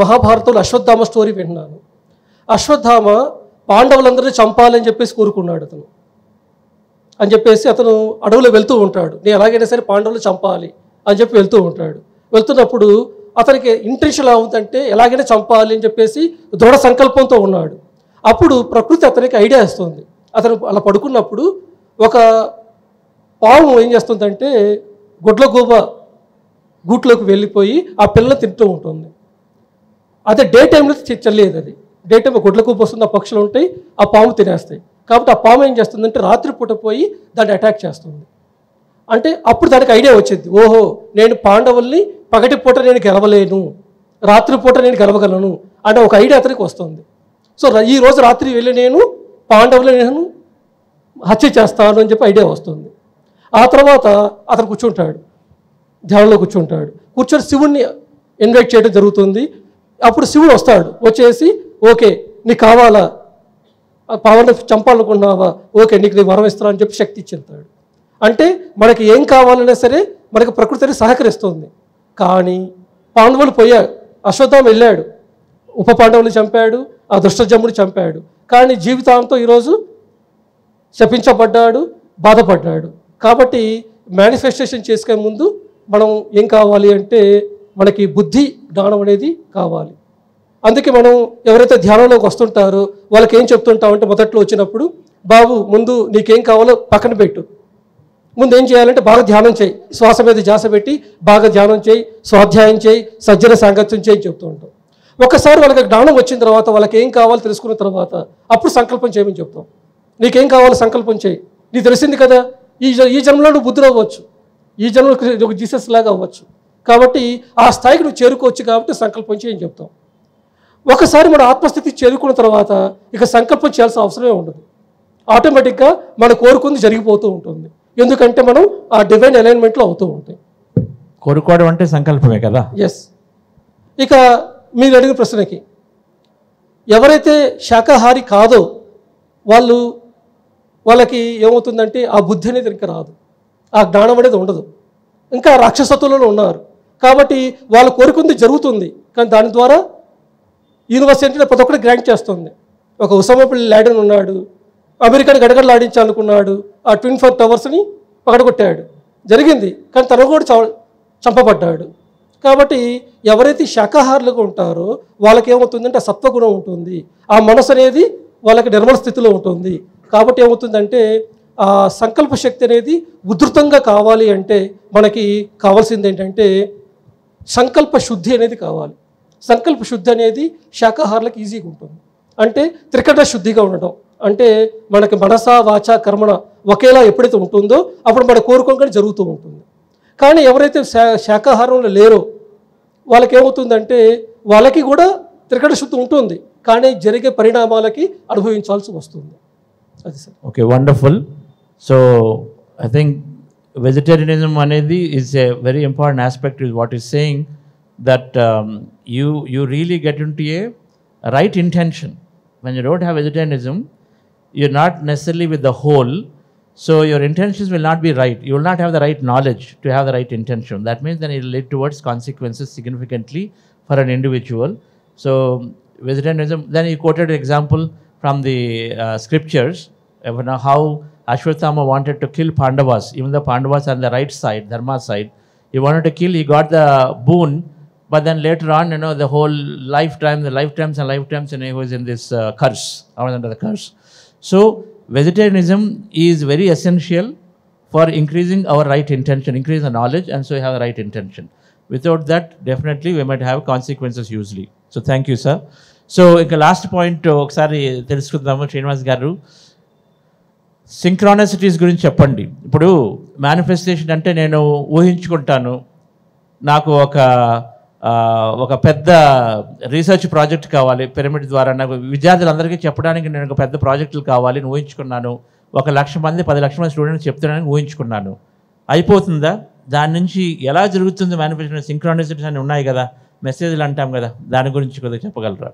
Speaker 7: మహాభారతంలో అశ్వత్థామ స్టోరీ విన్నాను. అశ్వత్థామ పాండవులందరినీ చంపాలని చెప్పేసి కోరుకున్నాడు అతను. అని చెప్పేసి అతను అడవిలో వెళ్తూ ఉంటాడు, నేను ఎలాగైనా సరే పాండవులు చంపాలి అని చెప్పి వెళ్తూ ఉంటాడు. వెళ్తున్నప్పుడు అతనికి ఇంటెన్షన్ ఎలా ఉందంటే ఎలాగైనా చంపాలి అని చెప్పేసి దృఢ సంకల్పంతో ఉన్నాడు. అప్పుడు ప్రకృతి అతనికి ఐడియా ఇస్తుంది. అతను అలా పడుకున్నప్పుడు ఒక పాము ఏం చేస్తుందంటే గూట్లోకి వెళ్ళిపోయి ఆ పిల్లలు తింటూ ఉంటుంది. అదే డే టైంలో చెల్లేదు, అది డే టైం గుడ్లగూబ వస్తుంది, ఆ పక్షులు ఉంటాయి, ఆ పాము తినేస్తాయి. కాబట్టి ఆ పాము ఏం చేస్తుందంటే రాత్రిపూట పోయి దాన్ని అటాక్ చేస్తుంది. అంటే అప్పుడు దానికి ఐడియా వచ్చింది, ఓహో నేను పాండవుల్ని పగటిపూట నేను గెలవలేను, రాత్రిపూట నేను గెలవగలను అంటే ఒక ఐడియా అతనికి వస్తుంది. సో ఈ రోజు రాత్రి వెళ్ళి నేను పాండవుల్ని నేను హత్య చేస్తాను అని చెప్పి ఐడియా వస్తుంది. ఆ తర్వాత అతను కూర్చుంటాడు, ధ్యానంలో కూర్చుంటాడు. కూర్చొని శివుణ్ణి ఇన్వైట్ చేయడం జరుగుతుంది. అప్పుడు శివుడు వస్తాడు, వచ్చేసి ఓకే నీకు కావాలా, పవన్ చంపాలనుకున్నావా, ఓకే నీకు నీ వరం ఇస్తాను అని చెప్పి శక్తి ఇచ్చేస్తాడు. అంటే మనకి ఏం కావాలన్నా సరే మనకు ప్రకృతిని సహకరిస్తుంది. కానీ పాండవులు పోయారు, అశ్వత్థామ వెళ్ళాడు, ఉప పాండవులు చంపాడు, ఆ దుష్టజమ్ముడు చంపాడు. కానీ జీవితాంతం ఈరోజు శపించబడ్డాడు, బాధపడ్డాడు. కాబట్టి మేనిఫెస్టేషన్ చేసుకునే ముందు మనం ఏం కావాలి అంటే మనకి బుద్ధి జ్ఞానం అనేది కావాలి. అందుకే మనం ఎవరైతే ధ్యానంలోకి వస్తుంటారో వాళ్ళకి ఏం చెప్తుంటామంటే మొదట్లో వచ్చినప్పుడు, బాబు ముందు నీకేం కావాలో పక్కన పెట్టు, ముందు ఏం చేయాలంటే బాగా ధ్యానం చేయి, శ్వాస మీద ధ్యాస పెట్టి బాగా ధ్యానం చేయి, స్వాధ్యాయం చేయి, సజ్జన సాంగత్యం చేయి చెప్తూ ఉంటాం. ఒకసారి వాళ్ళకి జ్ఞానం వచ్చిన తర్వాత వాళ్ళకి ఏం కావాలో తెలుసుకున్న తర్వాత అప్పుడు సంకల్పం చేయమని చెప్తాం. నీకేం కావాలో సంకల్పం చేయి, నీకు తెలిసింది కదా, ఈ జన్మలో నువ్వు బుద్ధులు అవ్వచ్చు, ఈ జన్మలో జీసస్ లాగా అవ్వచ్చు. కాబట్టి ఆ స్థాయికి నువ్వు చేరుకోవచ్చు కాబట్టి సంకల్పం చేయని చెప్తాం. ఒకసారి మన ఆత్మస్థితి చేరుకున్న తర్వాత ఇక సంకల్పం చేయాల్సిన అవసరమే ఉండదు. ఆటోమేటిక్గా మన కోరుకుంది జరిగిపోతూ ఉంటుంది. ఎందుకంటే మనం ఆ డివైన్ అలైన్మెంట్లో అవుతూ ఉంటాయి.
Speaker 2: కోరుకోవడం అంటే సంకల్పమే కదా.
Speaker 7: ఎస్. ఇక మీరు అడిగిన ప్రశ్నకి, ఎవరైతే శాకాహారి కాదో వాళ్ళకి ఏమవుతుందంటే ఆ బుద్ధి అనేది ఇంకా రాదు, ఆ జ్ఞానం అనేది ఉండదు, ఇంకా రాక్షసత్వంలో ఉన్నారు. కాబట్టి వాళ్ళు కోరుకుంది జరుగుతుంది, కానీ దాని ద్వారా యూనివర్సిటీ ప్రతి ఒక్కటి గ్రాంట్ చేస్తుంది. ఒక ఉసామా బిన్ లాడెన్ ఉన్నాడు, అమెరికాని గడగడలాడించాలనుకున్నాడు, ఆ ట్విన్ టవర్స్ని పగడగొట్టాడు, జరిగింది, కానీ తను కూడా చంపబడ్డాడు. కాబట్టి ఎవరైతే శాకాహారులుగా ఉంటారో వాళ్ళకి ఏమవుతుందంటే ఆ సత్వగుణం ఉంటుంది, ఆ మనసు అనేది వాళ్ళకి నిర్మల స్థితిలో ఉంటుంది. కాబట్టి ఏమవుతుందంటే ఆ సంకల్ప శక్తి అనేది ఉధృతంగా కావాలి అంటే మనకి కావాల్సింది ఏంటంటే సంకల్ప శుద్ధి అనేది కావాలి. సంకల్ప శుద్ధి అనేది శాకాహారులకు ఈజీగా ఉంటుంది. అంటే త్రికట శుద్ధిగా ఉండడం అంటే మనకి మనస వాచ కర్మణ ఒకేలా ఎప్పుడైతే ఉంటుందో అప్పుడు మన కోరుకోగానే జరుగుతూ ఉంటుంది. కానీ ఎవరైతే శాకాహారంలో లేరో వాళ్ళకి ఏమవుతుందంటే వాళ్ళకి కూడా త్రికట శుద్ధి ఉంటుంది, కానీ జరిగే పరిణామాలకి అనుభవించాల్సి వస్తుంది. అది sir.
Speaker 2: Okay, wonderful. So I think vegetarianism అనేది is a very important aspect is what is saying that you really get into a right intention. When you don't have vegetarianism, you're not necessarily with the whole, so your intentions will not be right. You will not have the right knowledge to have the right intention. That means then it will lead towards consequences significantly for an individual. So vegetarianism, then he quoted an example from the scriptures, how Ashwatthama wanted to kill Pandavas, even though Pandavas are on the right side, Dharma side. He wanted to kill, he got the boon, but then later on, the whole lifetimes and lifetimes, he was in this curse, I was under the curse. So, vegetarianism is very essential for increasing our right intention, increase the knowledge, and so we have the right intention. Without that, definitely we might have consequences usually. So, thank you, sir. So, last point, ఒకసారి తెలుసుకుందాము శ్రీనివాస్ గారు. సింక్రానిసిటీస్ గురించి చెప్పండి. ఇప్పుడు manifestation అంటే నేను ఊహించుకుంటాను, నాకు ఒక పెద్ద రీసెర్చ్ ప్రాజెక్ట్ కావాలి పిరమిడ్ ద్వారా, నాకు విద్యార్థులందరికీ చెప్పడానికి నేను ఒక పెద్ద ప్రాజెక్టులు కావాలి అని ఊహించుకున్నాను, 1,00,000 మంది 10,00,000 మంది స్టూడెంట్స్ చెప్తున్నానని ఊహించుకున్నాను. అయిపోతుందా? దాని నుంచి ఎలా జరుగుతుంది మేనిఫెస్టేషన్? సింక్రానిసిటీస్ అని ఉన్నాయి కదా, మెసేజ్లు అంటాం కదా, దాని గురించి కొద్దిగా చెప్పగలరా?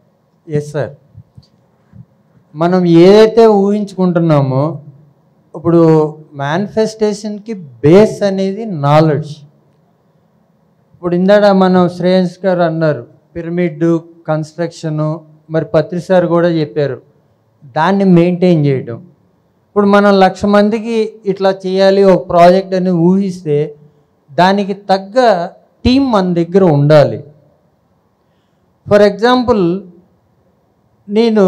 Speaker 9: Yes sir. మనం ఏదైతే ఊహించుకుంటున్నామో ఇప్పుడు మేనిఫెస్టేషన్కి బేస్ అనేది నాలెడ్జ్. ఇప్పుడు ఇందాక మనం శ్రేయస్ గారు అన్నారు పిరమిడ్ కన్స్ట్రక్షను, మరి పత్రి సార్ కూడా చెప్పారు దాన్ని మెయింటైన్ చేయడం. ఇప్పుడు మనం 1,00,000 మందికి ఇట్లా చేయాలి ఒక ప్రాజెక్ట్ అని ఊహిస్తే దానికి తగ్గ టీం మన దగ్గర ఉండాలి. ఫర్ ఎగ్జాంపుల్ నేను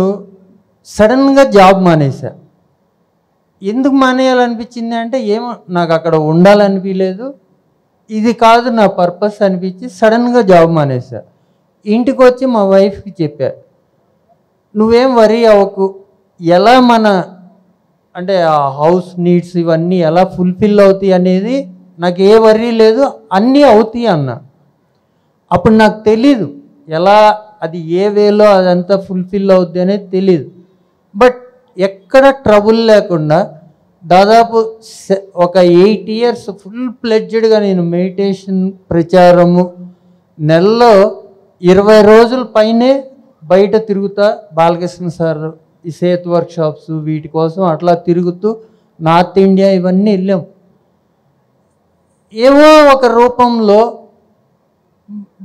Speaker 9: సడన్గా జాబ్ మానేసా. ఎందుకు మానేయాలనిపించింది అంటే ఏమో నాకు అక్కడ ఉండాలనిపించలేదు, ఇది కాదు నా పర్పస్ అనిపించి సడన్గా జాబ్ మానేసా. ఇంటికి వచ్చి మా వైఫ్కి చెప్పా, నువ్వేం వరీ అవ్వకు, ఎలా అంటే ఆ హౌస్ నీడ్స్ ఇవన్నీ ఎలా ఫుల్ఫిల్ అవుతాయి అనేది నాకు ఏ వరీ లేదు, అన్నీ అవుతాయి అన్న. అప్పుడు నాకు తెలీదు ఎలా అది ఏ వేలో అదంతా ఫుల్ఫిల్ అవుద్ది అనేది తెలీదు. బట్ ఎక్కడ ట్రబుల్ లేకుండా దాదాపు ఒక 8 years ఫుల్ ప్లెడ్జ్డ్గా నేను మెడిటేషన్ ప్రచారము నెలలో 20 రోజుల పైనే బయట తిరుగుతా. బాలకృష్ణ సార్ ఈ సేత్ వర్క్షాప్స్ వీటి కోసం అట్లా తిరుగుతూ నార్త్ ఇండియా ఇవన్నీ వెళ్ళాం. ఏవో ఒక రూపంలో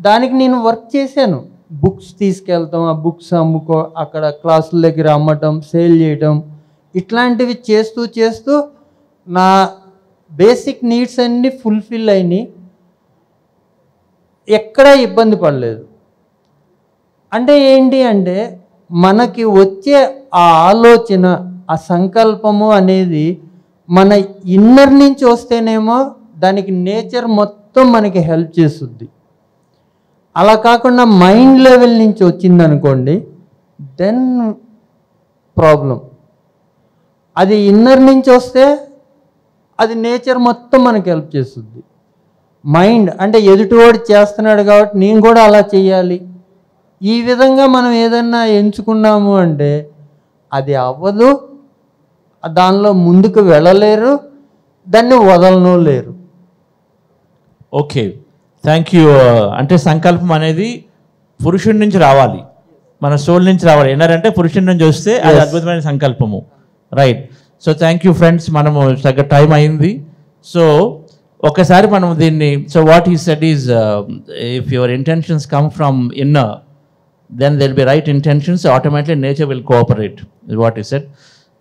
Speaker 9: దానికి నేను వర్క్ చేశాను. బుక్స్ తీసుకెళ్తాం, ఆ బుక్స్ అమ్ముకో, అక్కడ క్లాసుల దగ్గర అమ్మటం, సేల్ చేయటం, ఇట్లాంటివి చేస్తూ చేస్తూ నా బేసిక్ నీడ్స్ అన్నీ ఫుల్ఫిల్ అయినాయి. ఎక్కడా ఇబ్బంది పడలేదు. అంటే ఏంటి అంటే మనకి వచ్చే ఆ ఆలోచన, ఆ సంకల్పము అనేది మన ఇన్నర్ నుంచి వస్తేనేమో దానికి నేచర్ మొత్తం మనకి హెల్ప్ చేస్తుంది. అలా కాకుండా మైండ్ లెవెల్ నుంచి వచ్చిందనుకోండి, దెన్ ప్రాబ్లం. అది ఇన్నర్ నుంచి వస్తే అది నేచర్ మొత్తం మనకి హెల్ప్ చేస్తుంది. మైండ్ అంటే ఎదుటివాడు చేస్తున్నాడు కాబట్టి నేను కూడా అలా చేయాలి, ఈ విధంగా మనం ఏదన్నా ఎంచుకున్నాము అంటే అది అవ్వదు, దానిలో ముందుకు వెళ్ళలేరు, దాన్ని వదలను లేరు.
Speaker 2: Okay, thank you. అంటే సంకల్పం అనేది పురుషుడి నుంచి రావాలి, మన సోల్ నుంచి రావాలి. ఏంటంటే పురుషుడి నుంచి వస్తే అది అద్భుతమైన సంకల్పము. Right. So thank you friends, మనము తగ్గ టైం అయింది. సో ఒకసారి మనం దీన్ని, so what he said is if your intentions come from inner, then there will be right intentions, automatically nature will cooperate, is what he said.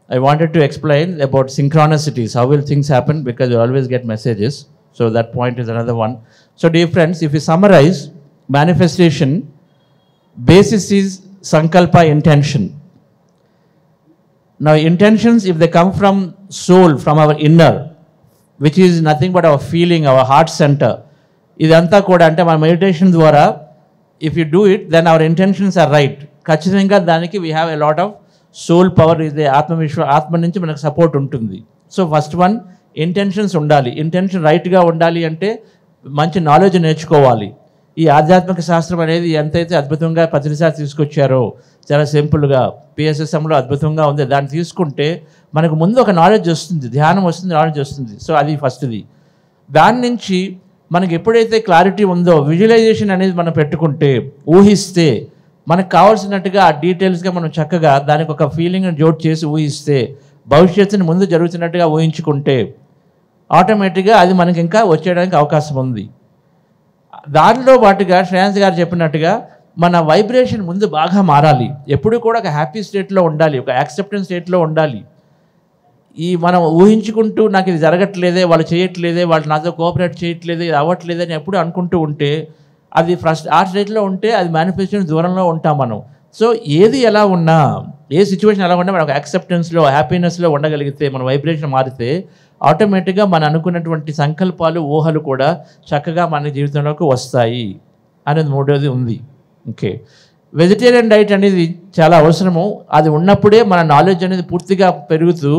Speaker 2: I wanted to explain about synchronicities, how will things happen, because you always get messages. So that point is another one. So dear friends, if you summarize, manifestation basis is sankalpa, intention. Now intentions, if they come from soul, from our inner, which is nothing but our feeling, our heart center, idantha kuda ante మన meditation ద్వారా if you do it, then our intentions are right. ఖచ్చితంగా దానికి we have a lot of soul power, is the ఆత్మ నుంచి మనకు support ఉంటుంది. So first one, intentions ఉండాలి. Intention రైట్గా ఉండాలి అంటే మంచి నాలెడ్జ్ నేర్చుకోవాలి. ఈ ఆధ్యాత్మిక శాస్త్రం అనేది ఎంతైతే అద్భుతంగా పత్రిసారి తీసుకొచ్చారో, చాలా సింపుల్గా పిఎస్ఎస్ఎంలో అద్భుతంగా ఉంది, దాన్ని తీసుకుంటే మనకు ముందు ఒక నాలెడ్జ్ వస్తుంది, ధ్యానం వస్తుంది, నాలెడ్జ్ వస్తుంది. సో అది ఫస్ట్ది. దాని నుంచి మనకి ఎప్పుడైతే క్లారిటీ ఉందో, విజువలైజేషన్ అనేది మనం పెట్టుకుంటే, ఊహిస్తే, మనకు కావాల్సినట్టుగా ఆ డీటెయిల్స్గా మనం చక్కగా దానికి ఒక ఫీలింగ్ని జోడ్ చేసి ఊహిస్తే, భవిష్యత్తుని ముందు జరుగుతున్నట్టుగా ఊహించుకుంటే ఆటోమేటిక్గా అది మనకి ఇంకా వచ్చేయడానికి అవకాశం ఉంది. దానిలో పాటుగా శ్రేయాన్స్ గారు చెప్పినట్టుగా మన వైబ్రేషన్ ముందు బాగా మారాలి. ఎప్పుడు కూడా ఒక హ్యాపీ స్టేట్లో ఉండాలి, ఒక యాక్సెప్టెన్స్ స్టేట్లో ఉండాలి. ఈ మనం ఊహించుకుంటూ నాకు ఇది జరగట్లేదే, వాళ్ళు చేయట్లేదే, వాళ్ళు నాతో కోఆపరేట్ చేయట్లేదే, ఇది అవ్వట్లేదే అని ఎప్పుడు అనుకుంటూ ఉంటే అది ఆ స్టేట్లో ఉంటే అది మేనిఫెస్టేషన్ దూరంలో ఉంటాం మనం. సో ఏది ఎలా ఉన్నా, ఏ సిచ్యువేషన్ ఎలా ఉన్నా మనం ఒక యాక్సెప్టెన్స్లో, హ్యాపీనెస్లో ఉండగలిగితే, మన వైబ్రేషన్ మారితే ఆటోమేటిక్గా మనం అనుకున్నటువంటి సంకల్పాలు, ఊహలు కూడా చక్కగా మన జీవితంలోకి వస్తాయి అనేది మూడోది ఉంది. ఓకే, వెజిటేరియన్ డైట్ అనేది చాలా అవసరము. అది ఉన్నప్పుడే మన నాలెడ్జ్ అనేది పూర్తిగా పెరుగుతూ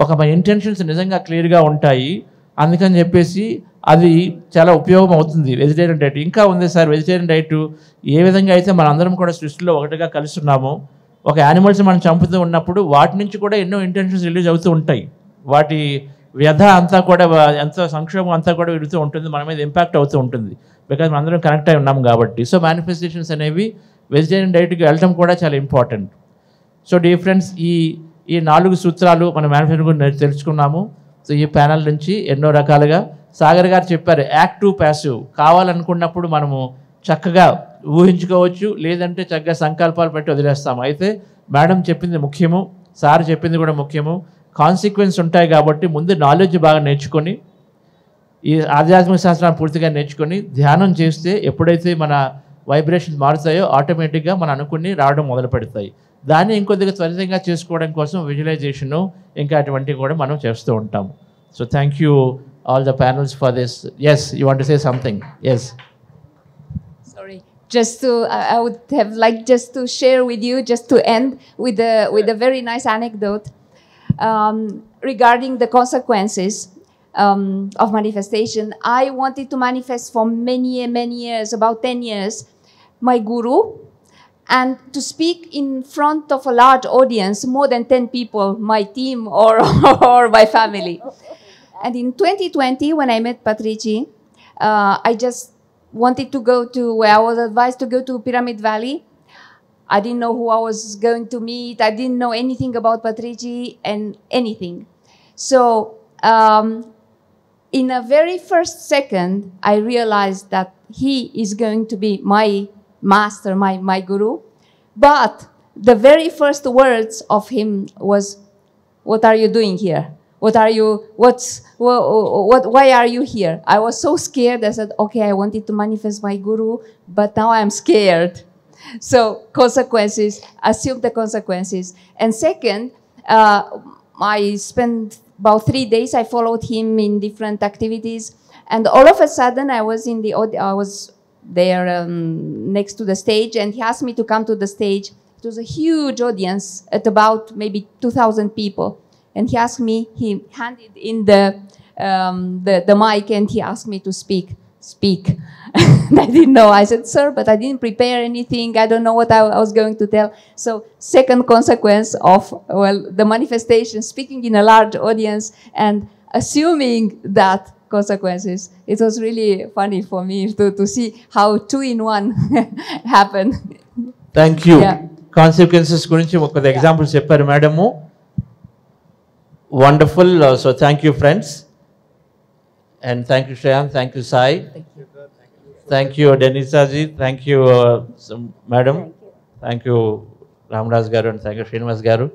Speaker 2: ఒక మన ఇంటెన్షన్స్ నిజంగా క్లియర్గా ఉంటాయి. అందుకని చెప్పేసి అది చాలా ఉపయోగం అవుతుంది వెజిటేరియన్ డైట్. ఇంకా ఉంది సార్ వెజిటేరియన్ డైట్, ఏ విధంగా అయితే మన అందరం కూడా సృష్టిలో ఒకటిగా కలుస్తున్నామో, ఒక యానిమల్స్ మనం చంపుతూ ఉన్నప్పుడు వాటి నుంచి కూడా ఎన్నో ఇంటెన్షన్స్ రిలీజ్ అవుతూ ఉంటాయి. వాటి వ్యధ అంతా కూడా, ఎంత సంక్షోభం అంతా కూడా విడుతూ ఉంటుంది, మన మీద ఇంపాక్ట్ అవుతూ ఉంటుంది, బికాజ్ మనం అందరం కనెక్ట్ అయి ఉన్నాం కాబట్టి. సో మేనిఫెస్టేషన్స్ అనేవి వెజిటేరియన్ డైట్కి వెళ్ళడం కూడా చాలా ఇంపార్టెంట్. సో డియర్ ఫ్రెండ్స్, ఈ 4 సూత్రాలు మనం మేనిఫెస్టేషన్ గురించి తెలుసుకున్నాము. సో ఈ ప్యానల్ నుంచి ఎన్నో రకాలుగా సాగర్ గారు చెప్పారు, యాక్టివ్, ప్యాసివ్. కావాలనుకున్నప్పుడు మనము చక్కగా ఊహించుకోవచ్చు, లేదంటే చక్కగా సంకల్పాలు పెట్టి వదిలేస్తాము. అయితే మేడం చెప్పింది ముఖ్యము, సార్ చెప్పింది కూడా ముఖ్యము. కాన్సిక్వెన్స్ ఉంటాయి కాబట్టి ముందు నాలెడ్జ్ బాగా నేర్చుకొని, ఈ ఆధ్యాత్మిక శాస్త్రాన్ని పూర్తిగా నేర్చుకొని ధ్యానం చేస్తే ఎప్పుడైతే మన వైబ్రేషన్స్ మారుతాయో ఆటోమేటిక్గా మనం అనుకుని రావడం మొదలు పెడతాయి. దాన్ని ఇంకొద్దిగా త్వరితంగా చేసుకోవడం కోసం విజువలైజేషను ఇంకా అటువంటివి కూడా మనం చేస్తూ ఉంటాము. So thank you all the panels for this. Yes, you want to say something? Yes.
Speaker 6: Sorry, just to I would have liked just to share with you, just to end with a very nice anecdote regarding the consequences of manifestation. I wanted to manifest for many years, about 10 years, my guru and to speak in front of a large audience, more than 10 people, my team or, or my family. And in 2020, when I met Patrici, I just wanted to go to where I was advised to go to Pyramid Valley. I didn't know who I was going to meet. I didn't know anything about Patrici and anything. So in a very first second, I realized that he is going to be my master, my guru. But the very first words of him was, "What are you doing here? What are you, why are you here?" I was so scared. I said, okay, I wanted to manifest my guru, but now I'm scared. So consequences, assume the consequences. And second, I spent about 3 days, I followed him in different activities. And all of a sudden I was there next to the stage, and he asked me to come to the stage. It was a huge audience at about maybe 2,000 people. And he asked me, he handed in the mic, and he asked me to speak. I didn't know. I said, "Sir, but I didn't prepare anything. I don't know what I was going to tell." So second consequence of, well, the manifestation, speaking in a large audience and assuming that consequences. It was really funny for me to see how 2-in-1 happened.
Speaker 2: Thank you.
Speaker 6: Yeah.
Speaker 2: Consequences gurinchi oka example chepparu madamu. Wonderful. So thank you, friends. And thank you, Shreyan. Thank you, Sai. Thank you, Denisa ji. Thank you, madam. Thank you, Ramraj garu, and thank you, Srinivas garu.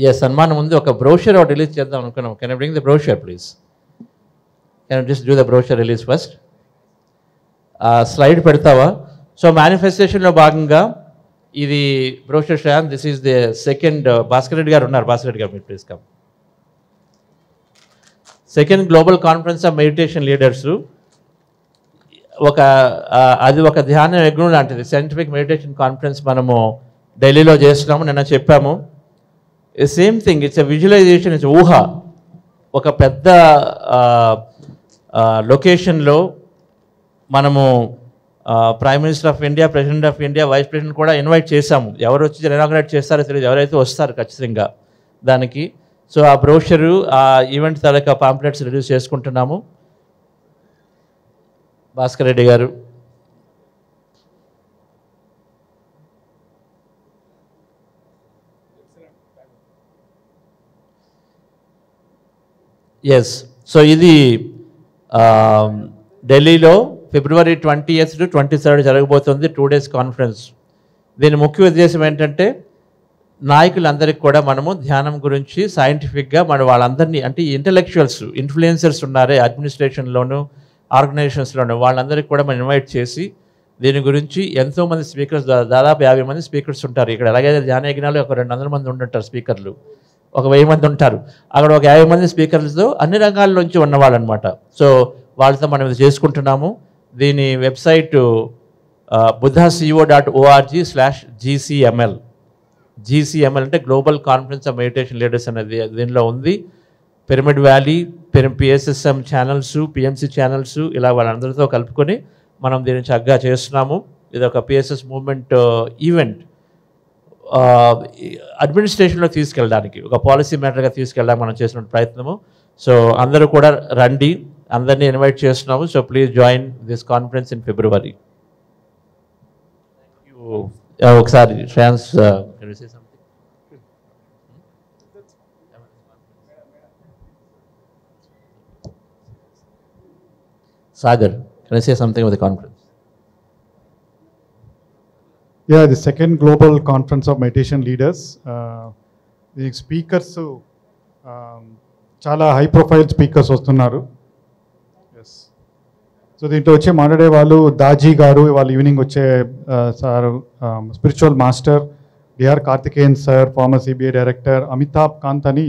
Speaker 2: Yes, సన్మానం ఉంది. ఒక brochure release చేద్దాం అనుకున్నాం. Can I bring the brochure, please? Can you just do the brochure release first? Slide పెడతావా? So మేనిఫెస్టేషన్లో భాగంగా ఇది brochure Shreyan. This is the second. Bhaskar Reddy garu ఉన్నారు. భాస్కర్ రెడ్డి గారు మీరు please come. Second global conference of meditation leaders. అది ఒక ధ్యాన యజ్ఞం లాంటిది. సైంటిఫిక్ మెడిటేషన్ కాన్ఫరెన్స్ మనము ఢిల్లీలో చేస్తున్నాము. నిన్న చెప్పాము. Same thing, it's a visualisation, it's ఊహ. ఒక పెద్ద లొకేషన్లో మనము prime minister of India, president of India, vice president కూడా ఇన్వైట్ చేశాము. ఎవరు వచ్చి ఇనాగ్రేట్ చేస్తారో తెలియదు, ఎవరైతే వస్తారు ఖచ్చితంగా దానికి. సో ఆ బ్రోషరు, ఆ ఈవెంట్ తాలూకా పాంప్లెట్స్ రిలీజ్ చేసుకుంటున్నాము. భాస్కర్ రెడ్డి గారు. ఎస్. సో ఇది ఢిల్లీలో February 20th to 23rd జరగబోతుంది. 2 days కాన్ఫరెన్స్. దీని ముఖ్య ఉద్దేశం ఏంటంటే నాయకులందరికీ కూడా మనము ధ్యానం గురించి సైంటిఫిక్గా వాళ్ళందరినీ, అంటే ఇంటలెక్చువల్స్, ఇన్ఫ్లుయెన్సర్స్ ఉన్నారే అడ్మినిస్ట్రేషన్లోను ఆర్గనైజేషన్స్లోను, వాళ్ళందరికీ కూడా మనం ఇన్వైట్ చేసి దీని గురించి ఎంతోమంది స్పీకర్స్, దాదాపు 50 మంది స్పీకర్స్ ఉంటారు ఇక్కడ. అలాగే ధ్యాన యజ్ఞాలు ఒక 200 మంది ఉంటుంటారు స్పీకర్లు, ఒక 1000 మంది ఉంటారు. అక్కడ ఒక 50 మంది స్పీకర్లతో అన్ని రంగాల్లోంచి ఉన్నవాళ్ళు అనమాట. సో వాళ్ళతో మనం ఇది చేసుకుంటున్నాము. దీని వెబ్సైట్ buddhaco.org/GCML. GCML అంటే global conference of meditation leaders అనేది దీనిలో ఉంది. Pyramid valley, PSSM channels, PMC channels, ఇలా వాళ్ళందరితో కలుపుకొని మనం దీన్ని చక్కగా చేస్తున్నాము. ఇది ఒక PSS మూవ్మెంట్ ఈవెంట్ అడ్మినిస్ట్రేషన్లో తీసుకెళ్ళడానికి, ఒక పాలసీ మ్యాటర్గా తీసుకెళ్ళడానికి మనం చేసిన ప్రయత్నము. సో అందరూ కూడా రండి, అందరినీ ఇన్వైట్ చేస్తున్నాము. So please join this conference in February. ఒకసారి Shreyans Sagar, can I say something with the conference?
Speaker 10: Yeah, the second global conference of meditation leaders. The speakers, చాలా high profile speakers వస్తున్నారు. Yes. సో దీంట్లో వచ్చే మాట్లాడే వాళ్ళు దాజీ గారు, వాళ్ళు evening వచ్చే sir spiritual master, D R Karthikeyan sir, former CBI director, Amitabh Kant అని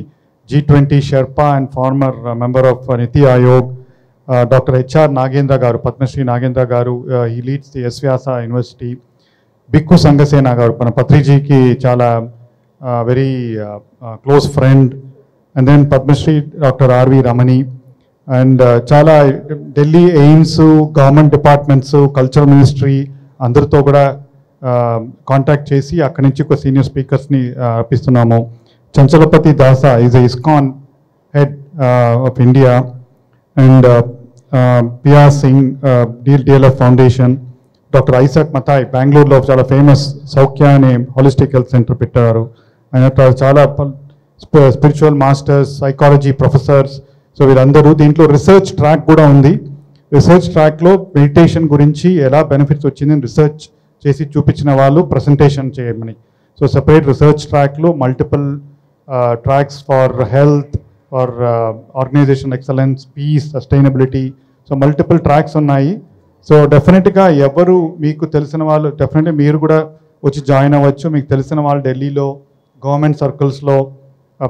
Speaker 10: G20 sherpa and former member of NITI Aayog, doctor HR Nagendra garu, Padmashri Nagendra garu, he leads the SVYASA university, Bhikku Sanghasena garu మన పత్రిజీకి చాలా very close friend, and then Padmashri doctor RV Ramani, and చాలా Delhi AIIMS, government departments, cultural ministry అందరితో కూడా contact చేసి అక్కడి నుంచి ఒక సీనియర్ స్పీకర్స్ని రప్పిస్తున్నాము. Chanchalapathi Dasa is a ISKCON head of India, and P R Singh DLF foundation, doctor Isaac Mathai బెంగళూరులో చాలా ఫేమస్ సౌఖ్య అనే హాలిస్టిక్ హెల్త్ సెంటర్ పెట్టారు. ఆయన చాలా spiritual masters, psychology professors. So వీళ్ళందరూ దీంట్లో రీసెర్చ్ ట్రాక్ కూడా ఉంది. రీసెర్చ్ ట్రాక్లో మెడిటేషన్ గురించి ఎలా బెనిఫిట్స్ వచ్చిందని రీసెర్చ్ చేసి చూపించిన వాళ్ళు ప్రజెంటేషన్ చేయమని. సో సెపరేట్ రీసెర్చ్ ట్రాక్లో multiple tracks for health, for organisation excellence, peace, sustainability. So multiple tracks ఉన్నాయి. సో డెఫినెట్గా ఎవరు మీకు తెలిసిన వాళ్ళు డెఫినెట్గా మీరు కూడా వచ్చి జాయిన్ అవ్వచ్చు. మీకు తెలిసిన వాళ్ళు ఢిల్లీలో గవర్నమెంట్ సర్కిల్స్లో,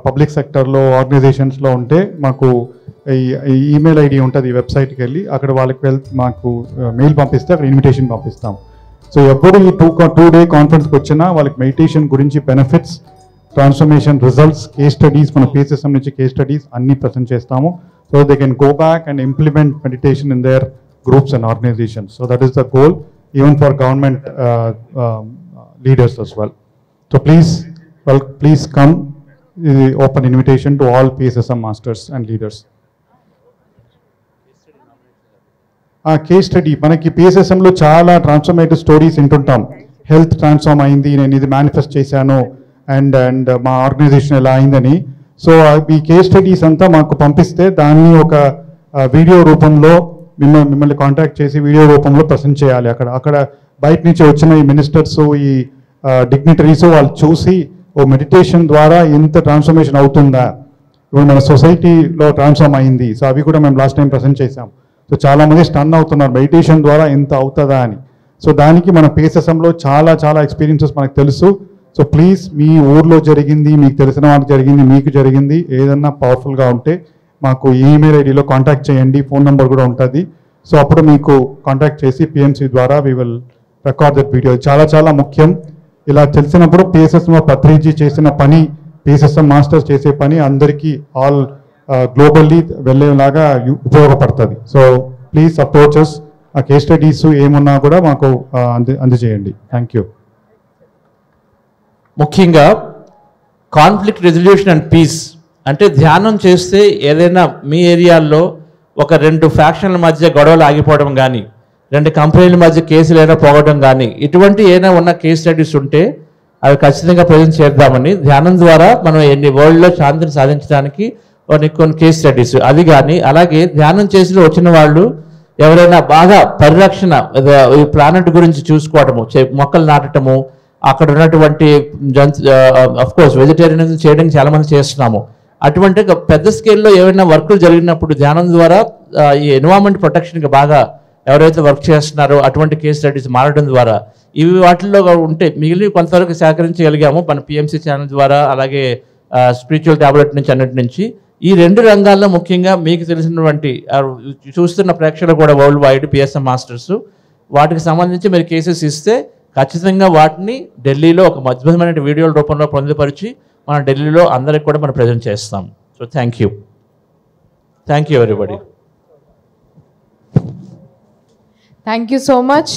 Speaker 10: పబ్లిక్ సెక్టర్లో, ఆర్గనైజేషన్స్లో ఉంటే మాకు ఈ ఈమెయిల్ ఐడి ఉంటుంది, వెబ్సైట్కి వెళ్ళి అక్కడ వాళ్ళకి మాకు మెయిల్ పంపిస్తే అక్కడ ఇన్విటేషన్ పంపిస్తాం. సో ఎప్పుడు ఈ టూ డే కాన్ఫరెన్స్కి వచ్చినా వాళ్ళకి మెడిటేషన్ గురించి benefits, transformation results, case studies, మన PSSM నుంచి కేస్ స్టడీస్ అన్నీ ప్రజెంట్ చేస్తాము. So they can go back and implement meditation in there groups and organizations. So that is the goal even for government leaders as well. So please come, open invitation to all PSSM masters and leaders. Case study మనకి PSSMలో చాలా transformative stories వింటుంటాం. Health transform అయింది, నేను ఇది manifest చేశాను, and మా organisation ఎలా అయిందని. సో ఈ కేస్ స్టడీస్ అంతా మాకు పంపిస్తే దాన్ని ఒక వీడియో రూపంలో మిమ్మల్ని కాంటాక్ట్ చేసి వీడియో రూపంలో ప్రజెంట్ చేయాలి. అక్కడ బయట నుంచి వచ్చిన ఈ మినిస్టర్స్, ఈ డిగ్నిటరీస్ వాళ్ళు చూసి ఓ మెడిటేషన్ ద్వారా ఇంత ట్రాన్స్ఫర్మేషన్ అవుతుందా, ఇప్పుడు మన సొసైటీలో ట్రాన్స్ఫార్మ్ అయింది. సో అవి కూడా మేము లాస్ట్ టైం ప్రజెంట్ చేసాం. సో చాలామంది స్టన్ అవుతున్నారు మెడిటేషన్ ద్వారా ఎంత అవుతుందా అని. సో దానికి మన PSSMలో చాలా ఎక్స్పీరియన్సెస్ మనకు తెలుసు. సో ప్లీజ్ మీ ఊర్లో జరిగింది, మీకు తెలిసిన వాళ్ళకి జరిగింది, మీకు జరిగింది ఏదన్నా పవర్ఫుల్గా ఉంటే మాకు ఈమెయిల్ ఐడిలో కాంటాక్ట్ చేయండి. ఫోన్ నెంబర్ కూడా ఉంటుంది. సో అప్పుడు మీకు కాంటాక్ట్ చేసి PMC ద్వారా we will record that video. చాలా ముఖ్యం. ఇలా తెలిసినప్పుడు PSSM పత్రిజీ చేసిన పని, PSSM మాస్టర్స్ చేసే పని అందరికీ ఆల్ గ్లోబల్లీ వెళ్ళేలాగా ఉపయోగపడుతుంది. So please approaches. ఆ కేస్ స్టడీస్ ఏమున్నా కూడా మాకు అందజేయండి. Thank you.
Speaker 2: ముఖ్యంగా కాన్ఫ్లిక్ట్ రెజల్యూషన్ అండ్ పీస్ అంటే ధ్యానం చేస్తే ఏదైనా మీ ఏరియాల్లో ఒక 2 ఫ్యాక్షన్ల మధ్య గొడవలు ఆగిపోవడం కానీ, 2 కంపెనీల మధ్య కేసులు ఏదైనా పోవడం కానీ, ఇటువంటి ఏదైనా ఉన్న కేస్ స్టడీస్ ఉంటే అవి ఖచ్చితంగా ప్రజెంట్ చేద్దామని ధ్యానం ద్వారా మనం వరల్డ్లో శాంతిని సాధించడానికి కొన్ని కేస్ స్టడీస్ అది కానీ, అలాగే ధ్యానం చేసి వచ్చిన వాళ్ళు ఎవరైనా బాగా పరిరక్షణ ఈ ప్లానెట్ గురించి చూసుకోవటము, మొక్కలు నాటటము, అక్కడ ఉన్నటువంటి అఫ్కోర్స్ వెజిటేరియన్ చేయడానికి చాలామంది చేస్తున్నాము. అటువంటి పెద్ద స్కేల్లో ఏమైనా వర్కులు జరిగినప్పుడు ధ్యానం ద్వారా ఈ ఎన్విరాన్మెంట్ ప్రొటెక్షన్కి బాగా ఎవరైతే వర్క్ చేస్తున్నారో అటువంటి కేస్ స్టడీస్ మారడం ద్వారా ఇవి వాటిల్లో ఉంటే మిగిలిన కొంతవరకు సేకరించగలిగాము మన PMC ఛానల్ ద్వారా, అలాగే స్పిరిచువల్ టాబ్లెట్ నుంచి అన్నిటి నుంచి. ఈ 2 రంగాల్లో ముఖ్యంగా మీకు తెలిసినటువంటి చూస్తున్న ప్రేక్షకులు కూడా వరల్డ్ వైడ్ PSM మాస్టర్స్ వాటికి సంబంధించి మీరు కేసెస్ ఇస్తే ఖచ్చితంగా వాటిని ఢిల్లీలో ఒక అద్భుతమైన వీడియోల రూపంలో పొందుపరిచి మన ఢిల్లీలో అందరికి కూడా మనం ప్రజెంట్ చేస్తాం. So thank you everybody.
Speaker 1: Thank you so much.